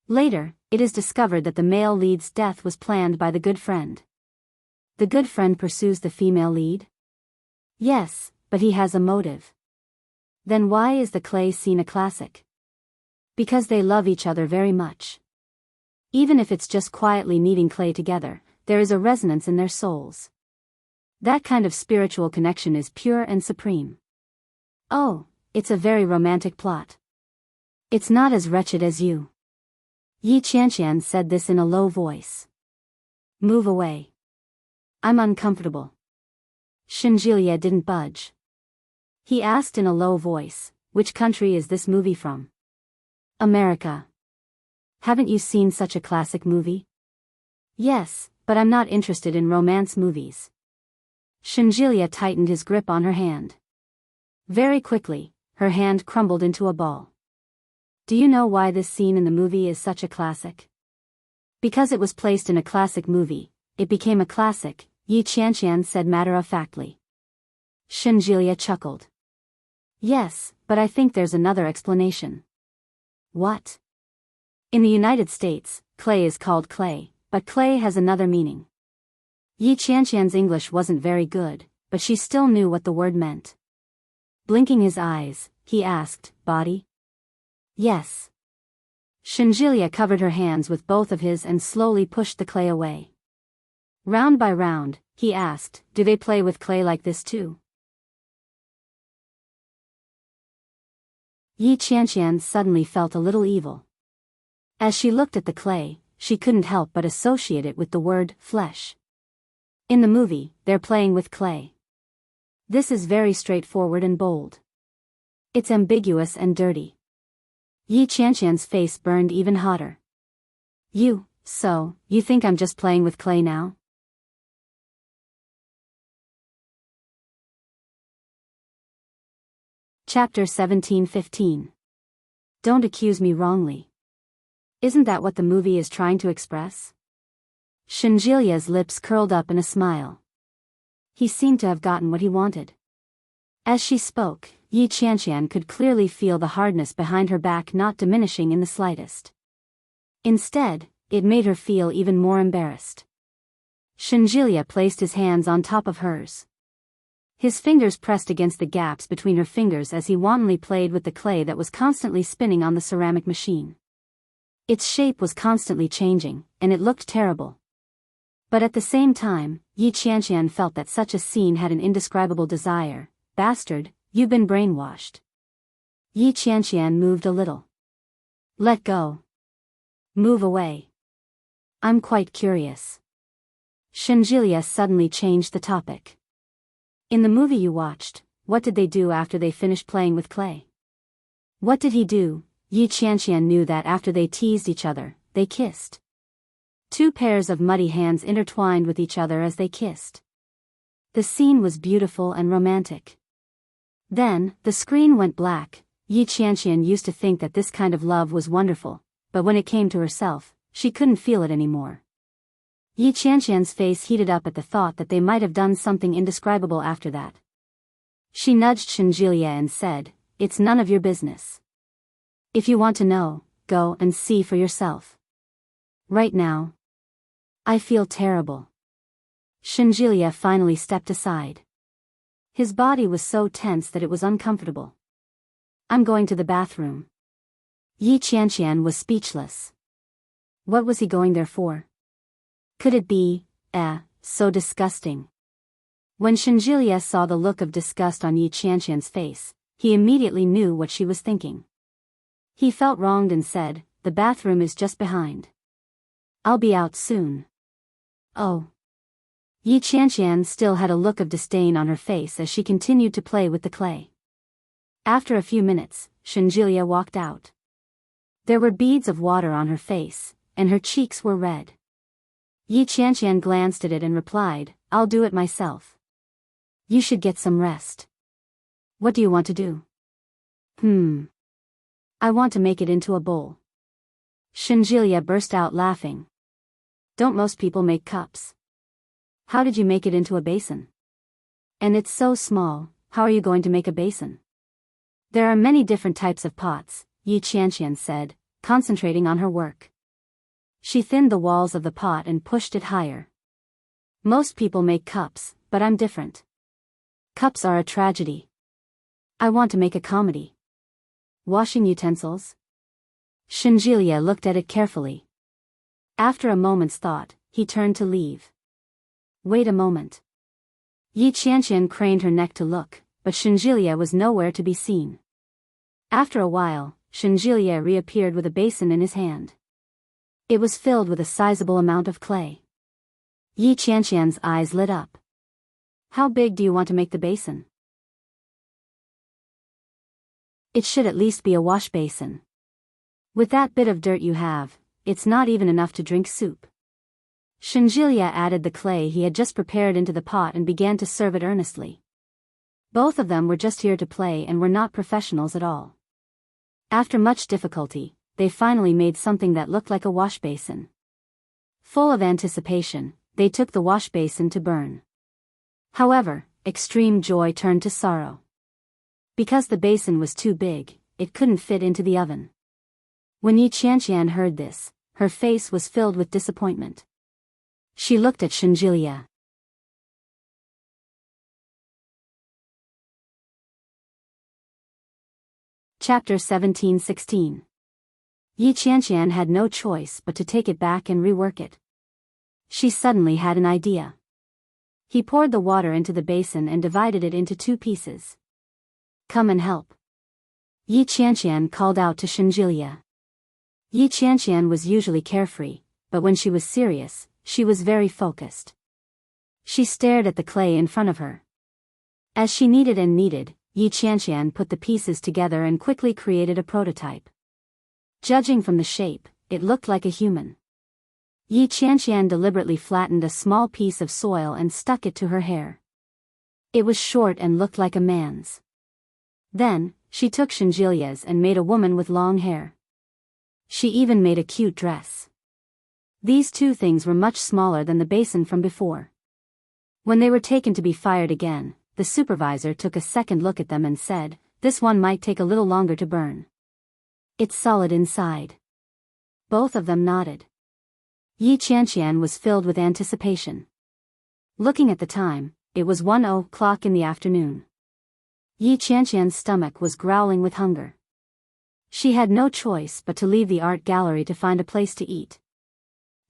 Later, it is discovered that the male lead's death was planned by the good friend. The good friend pursues the female lead? Yes, but he has a motive. Then why is the clay scene a classic? Because they love each other very much. Even if it's just quietly kneading clay together, there is a resonance in their souls. That kind of spiritual connection is pure and supreme. Oh, it's a very romantic plot. It's not as wretched as you." Yi Qianqian said this in a low voice. "Move away. I'm uncomfortable." Shenjilie didn't budge. He asked in a low voice, "Which country is this movie from?" "America." "Haven't you seen such a classic movie?" "Yes, but I'm not interested in romance movies." Shenjilie tightened his grip on her hand. Very quickly, her hand crumbled into a ball. "Do you know why this scene in the movie is such a classic?" "Because it was placed in a classic movie, it became a classic," Yi Qianqian said matter-of-factly. Shenjilie chuckled. "Yes, but I think there's another explanation." "What?" "In the United States, clay is called clay, but clay has another meaning." Yi Qianqian's English wasn't very good, but she still knew what the word meant. Blinking his eyes, he asked, "Body?" "Yes." Shenjilie covered her hands with both of his and slowly pushed the clay away. Round by round, he asked, "Do they play with clay like this too?" Yi Qianqian suddenly felt a little evil. As she looked at the clay, she couldn't help but associate it with the word flesh. In the movie, they're playing with clay. This is very straightforward and bold. It's ambiguous and dirty. Yi Qianqian's face burned even hotter. You think I'm just playing with clay now?" Chapter 17:15. Don't accuse me wrongly. Isn't that what the movie is trying to express? Shenjilia's lips curled up in a smile. He seemed to have gotten what he wanted. As she spoke, Yi Qianqian could clearly feel the hardness behind her back not diminishing in the slightest. Instead, it made her feel even more embarrassed. Shenjilie placed his hands on top of hers. His fingers pressed against the gaps between her fingers as he wantonly played with the clay that was constantly spinning on the ceramic machine. Its shape was constantly changing, and it looked terrible. But at the same time, Yi Qianqian felt that such a scene had an indescribable desire. "Bastard, you've been brainwashed." Yi Qianqian moved a little. "Let go. Move away." I'm quite curious. Shenjilia suddenly changed the topic. In the movie you watched, what did they do after they finished playing with clay? What did he do? Yi Qianqian knew that after they teased each other, they kissed. Two pairs of muddy hands intertwined with each other as they kissed. The scene was beautiful and romantic. Then, the screen went black. Yi Qianqian used to think that this kind of love was wonderful, but when it came to herself, she couldn't feel it anymore. Yi Qianqian's face heated up at the thought that they might have done something indescribable after that. She nudged Shenjilia and said, "It's none of your business. If you want to know, go and see for yourself. Right now, I feel terrible." Shenjilia finally stepped aside. His body was so tense that it was uncomfortable. "I'm going to the bathroom." Yi Qianqian was speechless. What was he going there for? Could it be, so disgusting? When Shenjilia saw the look of disgust on Yi Qianqian's face, he immediately knew what she was thinking. He felt wronged and said, "The bathroom is just behind. I'll be out soon." Oh. Yi Qianqian still had a look of disdain on her face as she continued to play with the clay. After a few minutes, Shenjilia walked out. There were beads of water on her face, and her cheeks were red. Yi Qianqian glanced at it and replied, "I'll do it myself. You should get some rest." "What do you want to do?" I want to make it into a bowl." Shenjilia burst out laughing. "Don't most people make cups? How did you make it into a basin? And it's so small, how are you going to make a basin?" "There are many different types of pots," Yi Qianqian said, concentrating on her work. She thinned the walls of the pot and pushed it higher. "Most people make cups, but I'm different. Cups are a tragedy. I want to make a comedy." "Washing utensils?" Shenjilia looked at it carefully. After a moment's thought, he turned to leave. "Wait a moment." Yi Qianqian craned her neck to look, but Shenjilia was nowhere to be seen. After a while, Shenjilia reappeared with a basin in his hand. It was filled with a sizable amount of clay. Yi Qianqian's eyes lit up. "How big do you want to make the basin?" "It should at least be a wash basin. With that bit of dirt you have, it's not even enough to drink soup." Shenjilia added the clay he had just prepared into the pot and began to serve it earnestly. Both of them were just here to play and were not professionals at all. After much difficulty, they finally made something that looked like a wash basin. Full of anticipation, they took the wash basin to burn. However, extreme joy turned to sorrow. Because the basin was too big, it couldn't fit into the oven. When Yi Qianqian heard this, her face was filled with disappointment. She looked at Shenjilia. Chapter 17-16. Yi Qianqian had no choice but to take it back and rework it. She suddenly had an idea. He poured the water into the basin and divided it into two pieces. "Come and help." Yi Qianqian called out to Shenjilia. Yi Qianqian was usually carefree, but when she was serious, she was very focused. She stared at the clay in front of her. As she kneaded and kneaded, Yi Qianqian put the pieces together and quickly created a prototype. Judging from the shape, it looked like a human. Yi Qianqian deliberately flattened a small piece of soil and stuck it to her hair. It was short and looked like a man's. Then, she took Shenjilia's and made a woman with long hair. She even made a cute dress. These two things were much smaller than the basin from before. When they were taken to be fired again, the supervisor took a second look at them and said, "This one might take a little longer to burn. It's solid inside." Both of them nodded. Yi Qianqian was filled with anticipation. Looking at the time, it was 1:00 in the afternoon. Yi Qianqian's stomach was growling with hunger. She had no choice but to leave the art gallery to find a place to eat.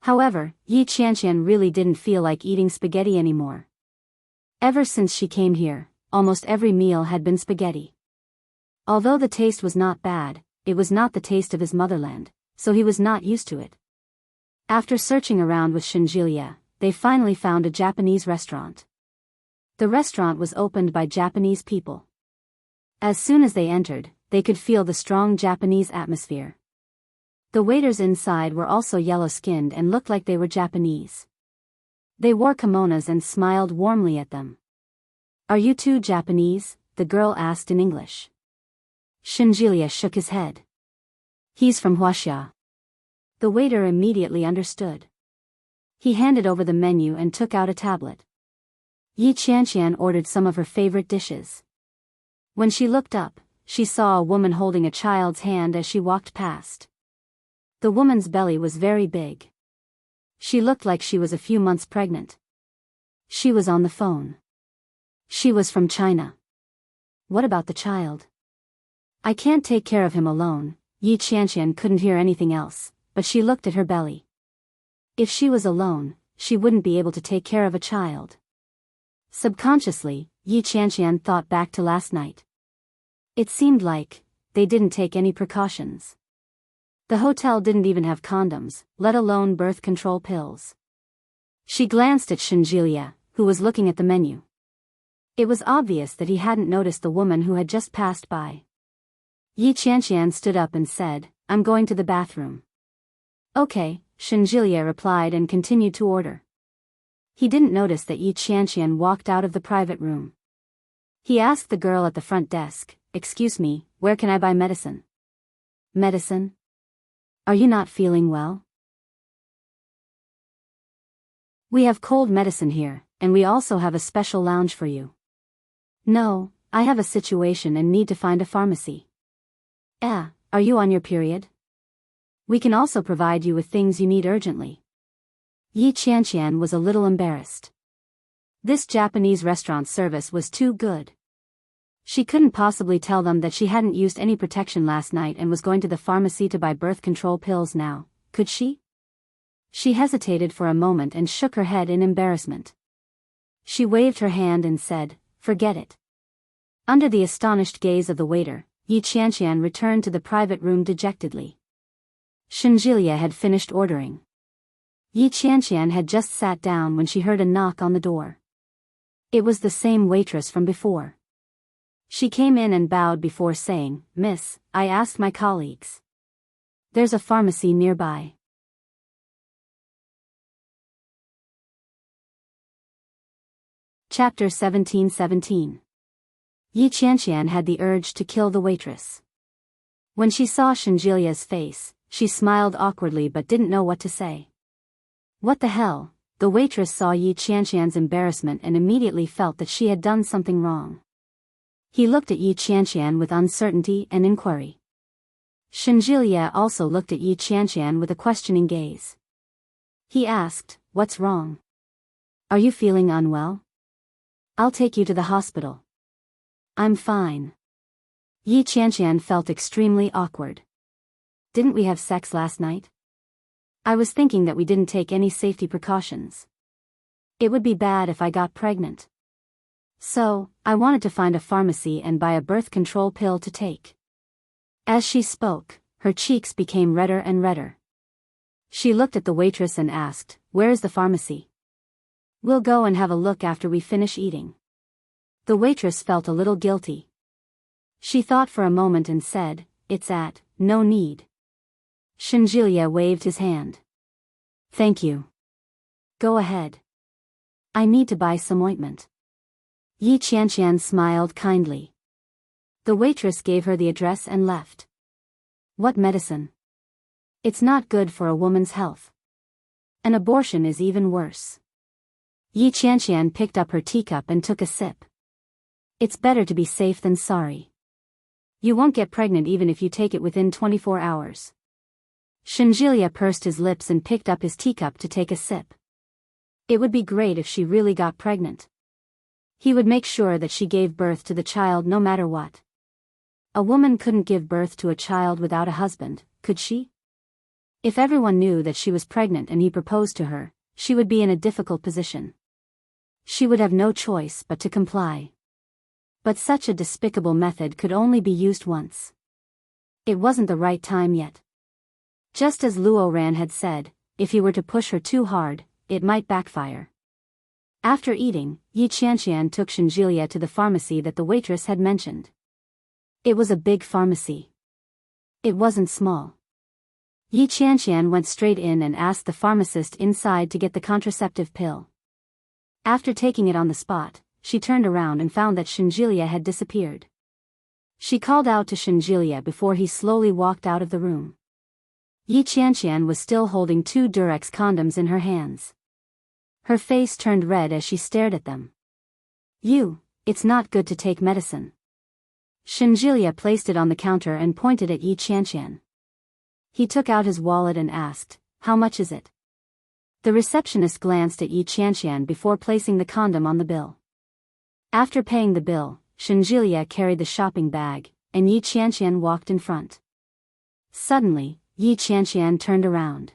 However, Yi Qianqian really didn't feel like eating spaghetti anymore. Ever since she came here, almost every meal had been spaghetti. Although the taste was not bad, it was not the taste of his motherland, so he was not used to it. After searching around with Shinjilia, they finally found a Japanese restaurant. The restaurant was opened by Japanese people. As soon as they entered, they could feel the strong Japanese atmosphere. The waiters inside were also yellow-skinned and looked like they were Japanese. They wore kimonos and smiled warmly at them. "Are you too Japanese?" the girl asked in English. Shinjilia shook his head. "He's from Wuxia." The waiter immediately understood. He handed over the menu and took out a tablet. Yi Qianqian ordered some of her favorite dishes. When she looked up, she saw a woman holding a child's hand as she walked past. The woman's belly was very big. She looked like she was a few months pregnant. She was on the phone. She was from China. "What about the child?" "I can't take care of him alone." Yi Qianqian couldn't hear anything else, but she looked at her belly. If she was alone, she wouldn't be able to take care of a child. Subconsciously, Yi Qianqian thought back to last night. It seemed like they didn't take any precautions. The hotel didn't even have condoms, let alone birth control pills. She glanced at Shinjilia, who was looking at the menu. It was obvious that he hadn't noticed the woman who had just passed by. Yi Qianqian stood up and said, "I'm going to the bathroom." "Okay," Shinjilia replied and continued to order. He didn't notice that Yi Qianqian walked out of the private room. He asked the girl at the front desk, "Excuse me, where can I buy medicine?" "Medicine? Are you not feeling well?" "We have cold medicine here, and we also have a special lounge for you." "No, I have a situation and need to find a pharmacy." Are you on your period?" "We can also provide you with things you need urgently." Yi Qianqian was a little embarrassed. This Japanese restaurant service was too good. She couldn't possibly tell them that she hadn't used any protection last night and was going to the pharmacy to buy birth control pills now, could she? She hesitated for a moment and shook her head in embarrassment. She waved her hand and said, "Forget it." Under the astonished gaze of the waiter, Yi Qianqian returned to the private room dejectedly. Shinjilia had finished ordering. Yi Qianqian had just sat down when she heard a knock on the door. It was the same waitress from before. She came in and bowed before saying, "Miss, I asked my colleagues. There's a pharmacy nearby." Chapter 17:17. Yi Qianqian had the urge to kill the waitress. When she saw Shinjilia's face, she smiled awkwardly but didn't know what to say. What the hell? The waitress saw Yi Qianqian's embarrassment and immediately felt that she had done something wrong. He looked at Yi Qianqian with uncertainty and inquiry. Shinjilia also looked at Yi Qianqian with a questioning gaze. He asked, "What's wrong? Are you feeling unwell? I'll take you to the hospital." "I'm fine." Yi Qianqian felt extremely awkward. "Didn't we have sex last night? I was thinking that we didn't take any safety precautions. It would be bad if I got pregnant. So, I wanted to find a pharmacy and buy a birth control pill to take." As she spoke, her cheeks became redder and redder. She looked at the waitress and asked, "Where is the pharmacy?" "We'll go and have a look after we finish eating." The waitress felt a little guilty. She thought for a moment and said, "It's at, no need." Shinjilia waved his hand. "Thank you. Go ahead. I need to buy some ointment." Yi Qianqian smiled kindly. The waitress gave her the address and left. "What medicine? It's not good for a woman's health. An abortion is even worse." Yi Qianqian picked up her teacup and took a sip. "It's better to be safe than sorry. You won't get pregnant even if you take it within 24 hours. Shinjilia pursed his lips and picked up his teacup to take a sip. It would be great if she really got pregnant. He would make sure that she gave birth to the child no matter what. A woman couldn't give birth to a child without a husband, could she? If everyone knew that she was pregnant and he proposed to her, she would be in a difficult position. She would have no choice but to comply. But such a despicable method could only be used once. It wasn't the right time yet. Just as Luo Ran had said, if he were to push her too hard, it might backfire. After eating, Yi Qianqian took Shenjilia to the pharmacy that the waitress had mentioned. It was a big pharmacy. It wasn't small. Yi Qianqian went straight in and asked the pharmacist inside to get the contraceptive pill. After taking it on the spot, she turned around and found that Shenjilia had disappeared. She called out to Shenjilia before he slowly walked out of the room. Yi Qianqian was still holding 2 Durex condoms in her hands. Her face turned red as she stared at them. It's not good to take medicine. Shenjilia placed it on the counter and pointed at Yi Qianqian. He took out his wallet and asked, "How much is it?" The receptionist glanced at Yi Qianqian before placing the condom on the bill. After paying the bill, Shenjilia carried the shopping bag, and Yi Qianqian walked in front. Suddenly, Yi Qianqian turned around.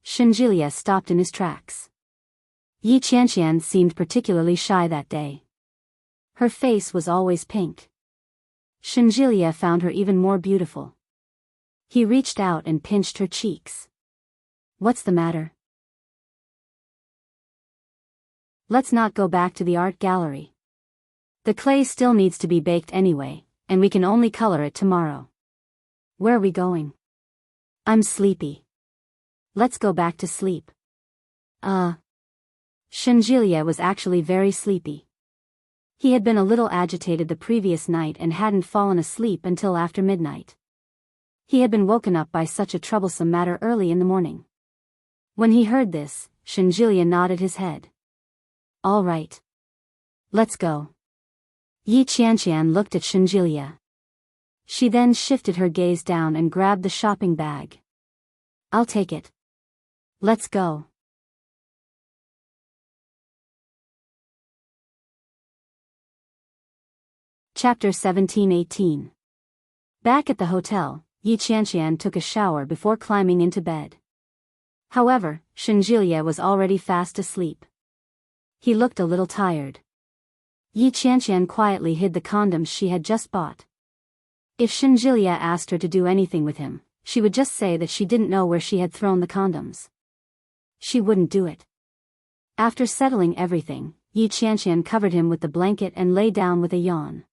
Shenjilia stopped in his tracks. Yi Qianqian seemed particularly shy that day. Her face was always pink. Shenjilia found her even more beautiful. He reached out and pinched her cheeks. "What's the matter? Let's not go back to the art gallery. The clay still needs to be baked anyway, and we can only color it tomorrow. Where are we going?" "I'm sleepy. Let's go back to sleep." Shenjilia was actually very sleepy. He had been a little agitated the previous night and hadn't fallen asleep until after midnight. He had been woken up by such a troublesome matter early in the morning. When he heard this, Shenjilia nodded his head. "All right. Let's go." Yi Qianqian looked at Shenjilia. She then shifted her gaze down and grabbed the shopping bag. "I'll take it. Let's go." Chapter 17-18. Back at the hotel, Yi Qianqian took a shower before climbing into bed. However, Shenjilia was already fast asleep. He looked a little tired. Yi Qianqian quietly hid the condoms she had just bought. If Shenjilia asked her to do anything with him, she would just say that she didn't know where she had thrown the condoms. She wouldn't do it. After settling everything, Yi Qianqian covered him with the blanket and lay down with a yawn.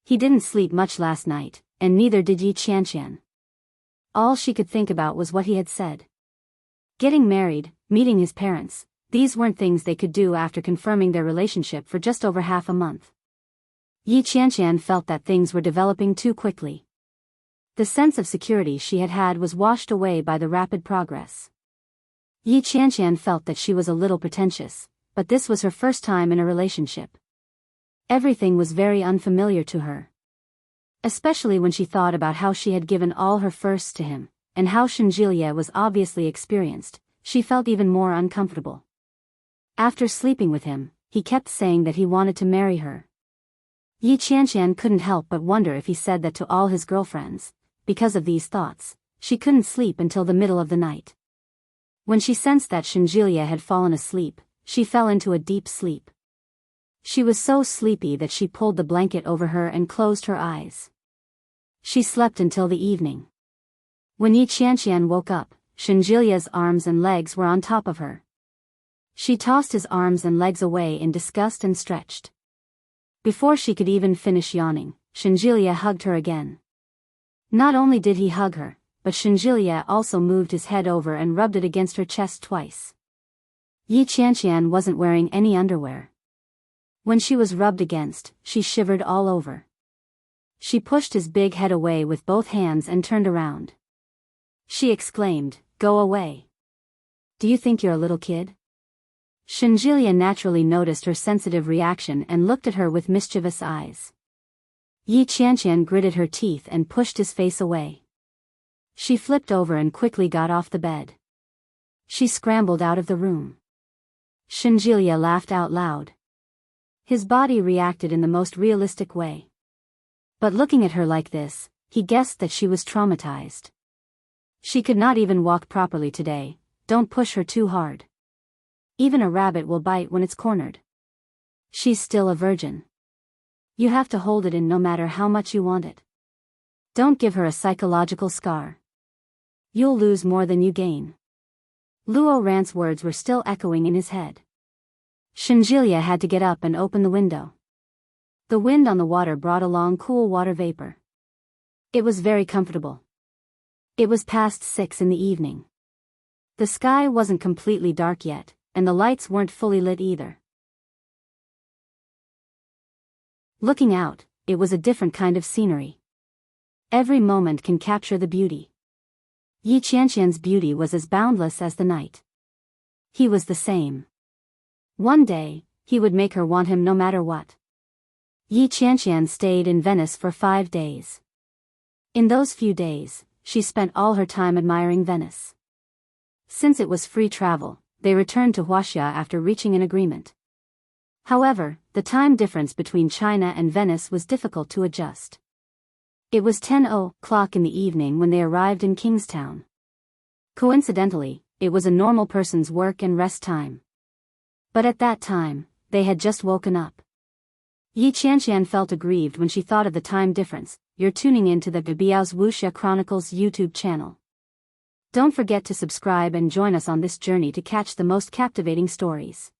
He didn't sleep much last night, and neither did Yi Qianqian. All she could think about was what he had said. Getting married, meeting his parents, these weren't things they could do after confirming their relationship for just over half a month. Yi Qianqian felt that things were developing too quickly. The sense of security she had had was washed away by the rapid progress. Yi Qianqian felt that she was a little pretentious, but this was her first time in a relationship. Everything was very unfamiliar to her. Especially when she thought about how she had given all her firsts to him, and how Shenjilia was obviously experienced, she felt even more uncomfortable. After sleeping with him, he kept saying that he wanted to marry her. Yi Qianqian couldn't help but wonder if he said that to all his girlfriends. Because of these thoughts, she couldn't sleep until the middle of the night. When she sensed that Shenjilia had fallen asleep, she fell into a deep sleep. She was so sleepy that she pulled the blanket over her and closed her eyes. She slept until the evening. When Yi Qianqian woke up, Shenjilia's arms and legs were on top of her. She tossed his arms and legs away in disgust and stretched. Before she could even finish yawning, Shenjilia hugged her again. Not only did he hug her, but Shenjilia also moved his head over and rubbed it against her chest twice. Yi Qianqian wasn't wearing any underwear. When she was rubbed against, she shivered all over. She pushed his big head away with both hands and turned around. She exclaimed, "Go away. Do you think you're a little kid?" Shenjilia naturally noticed her sensitive reaction and looked at her with mischievous eyes. Yi Qianqian gritted her teeth and pushed his face away. She flipped over and quickly got off the bed. She scrambled out of the room. Shenjilia laughed out loud. His body reacted in the most realistic way. But looking at her like this, he guessed that she was traumatized. She could not even walk properly today. Don't push her too hard. Even a rabbit will bite when it's cornered. She's still a virgin. You have to hold it in no matter how much you want it. Don't give her a psychological scar. You'll lose more than you gain. Luo Rant's words were still echoing in his head. Shenjilia had to get up and open the window. The wind on the water brought along cool water vapor. It was very comfortable. It was past 6 in the evening. The sky wasn't completely dark yet, and the lights weren't fully lit either. Looking out, it was a different kind of scenery. Every moment can capture the beauty. Yi Qianqian's beauty was as boundless as the night. He was the same. One day, he would make her want him no matter what. Yi Qianqian stayed in Venice for 5 days. In those few days, she spent all her time admiring Venice. Since it was free travel, they returned to Wuxia after reaching an agreement. However, the time difference between China and Venice was difficult to adjust. It was 10:00 in the evening when they arrived in Kingstown. Coincidentally, it was a normal person's work and rest time. But at that time, they had just woken up. Yi Qianqian felt aggrieved when she thought of the time difference. You're tuning in to the Biyao's Wuxia Chronicles YouTube channel. Don't forget to subscribe and join us on this journey to catch the most captivating stories.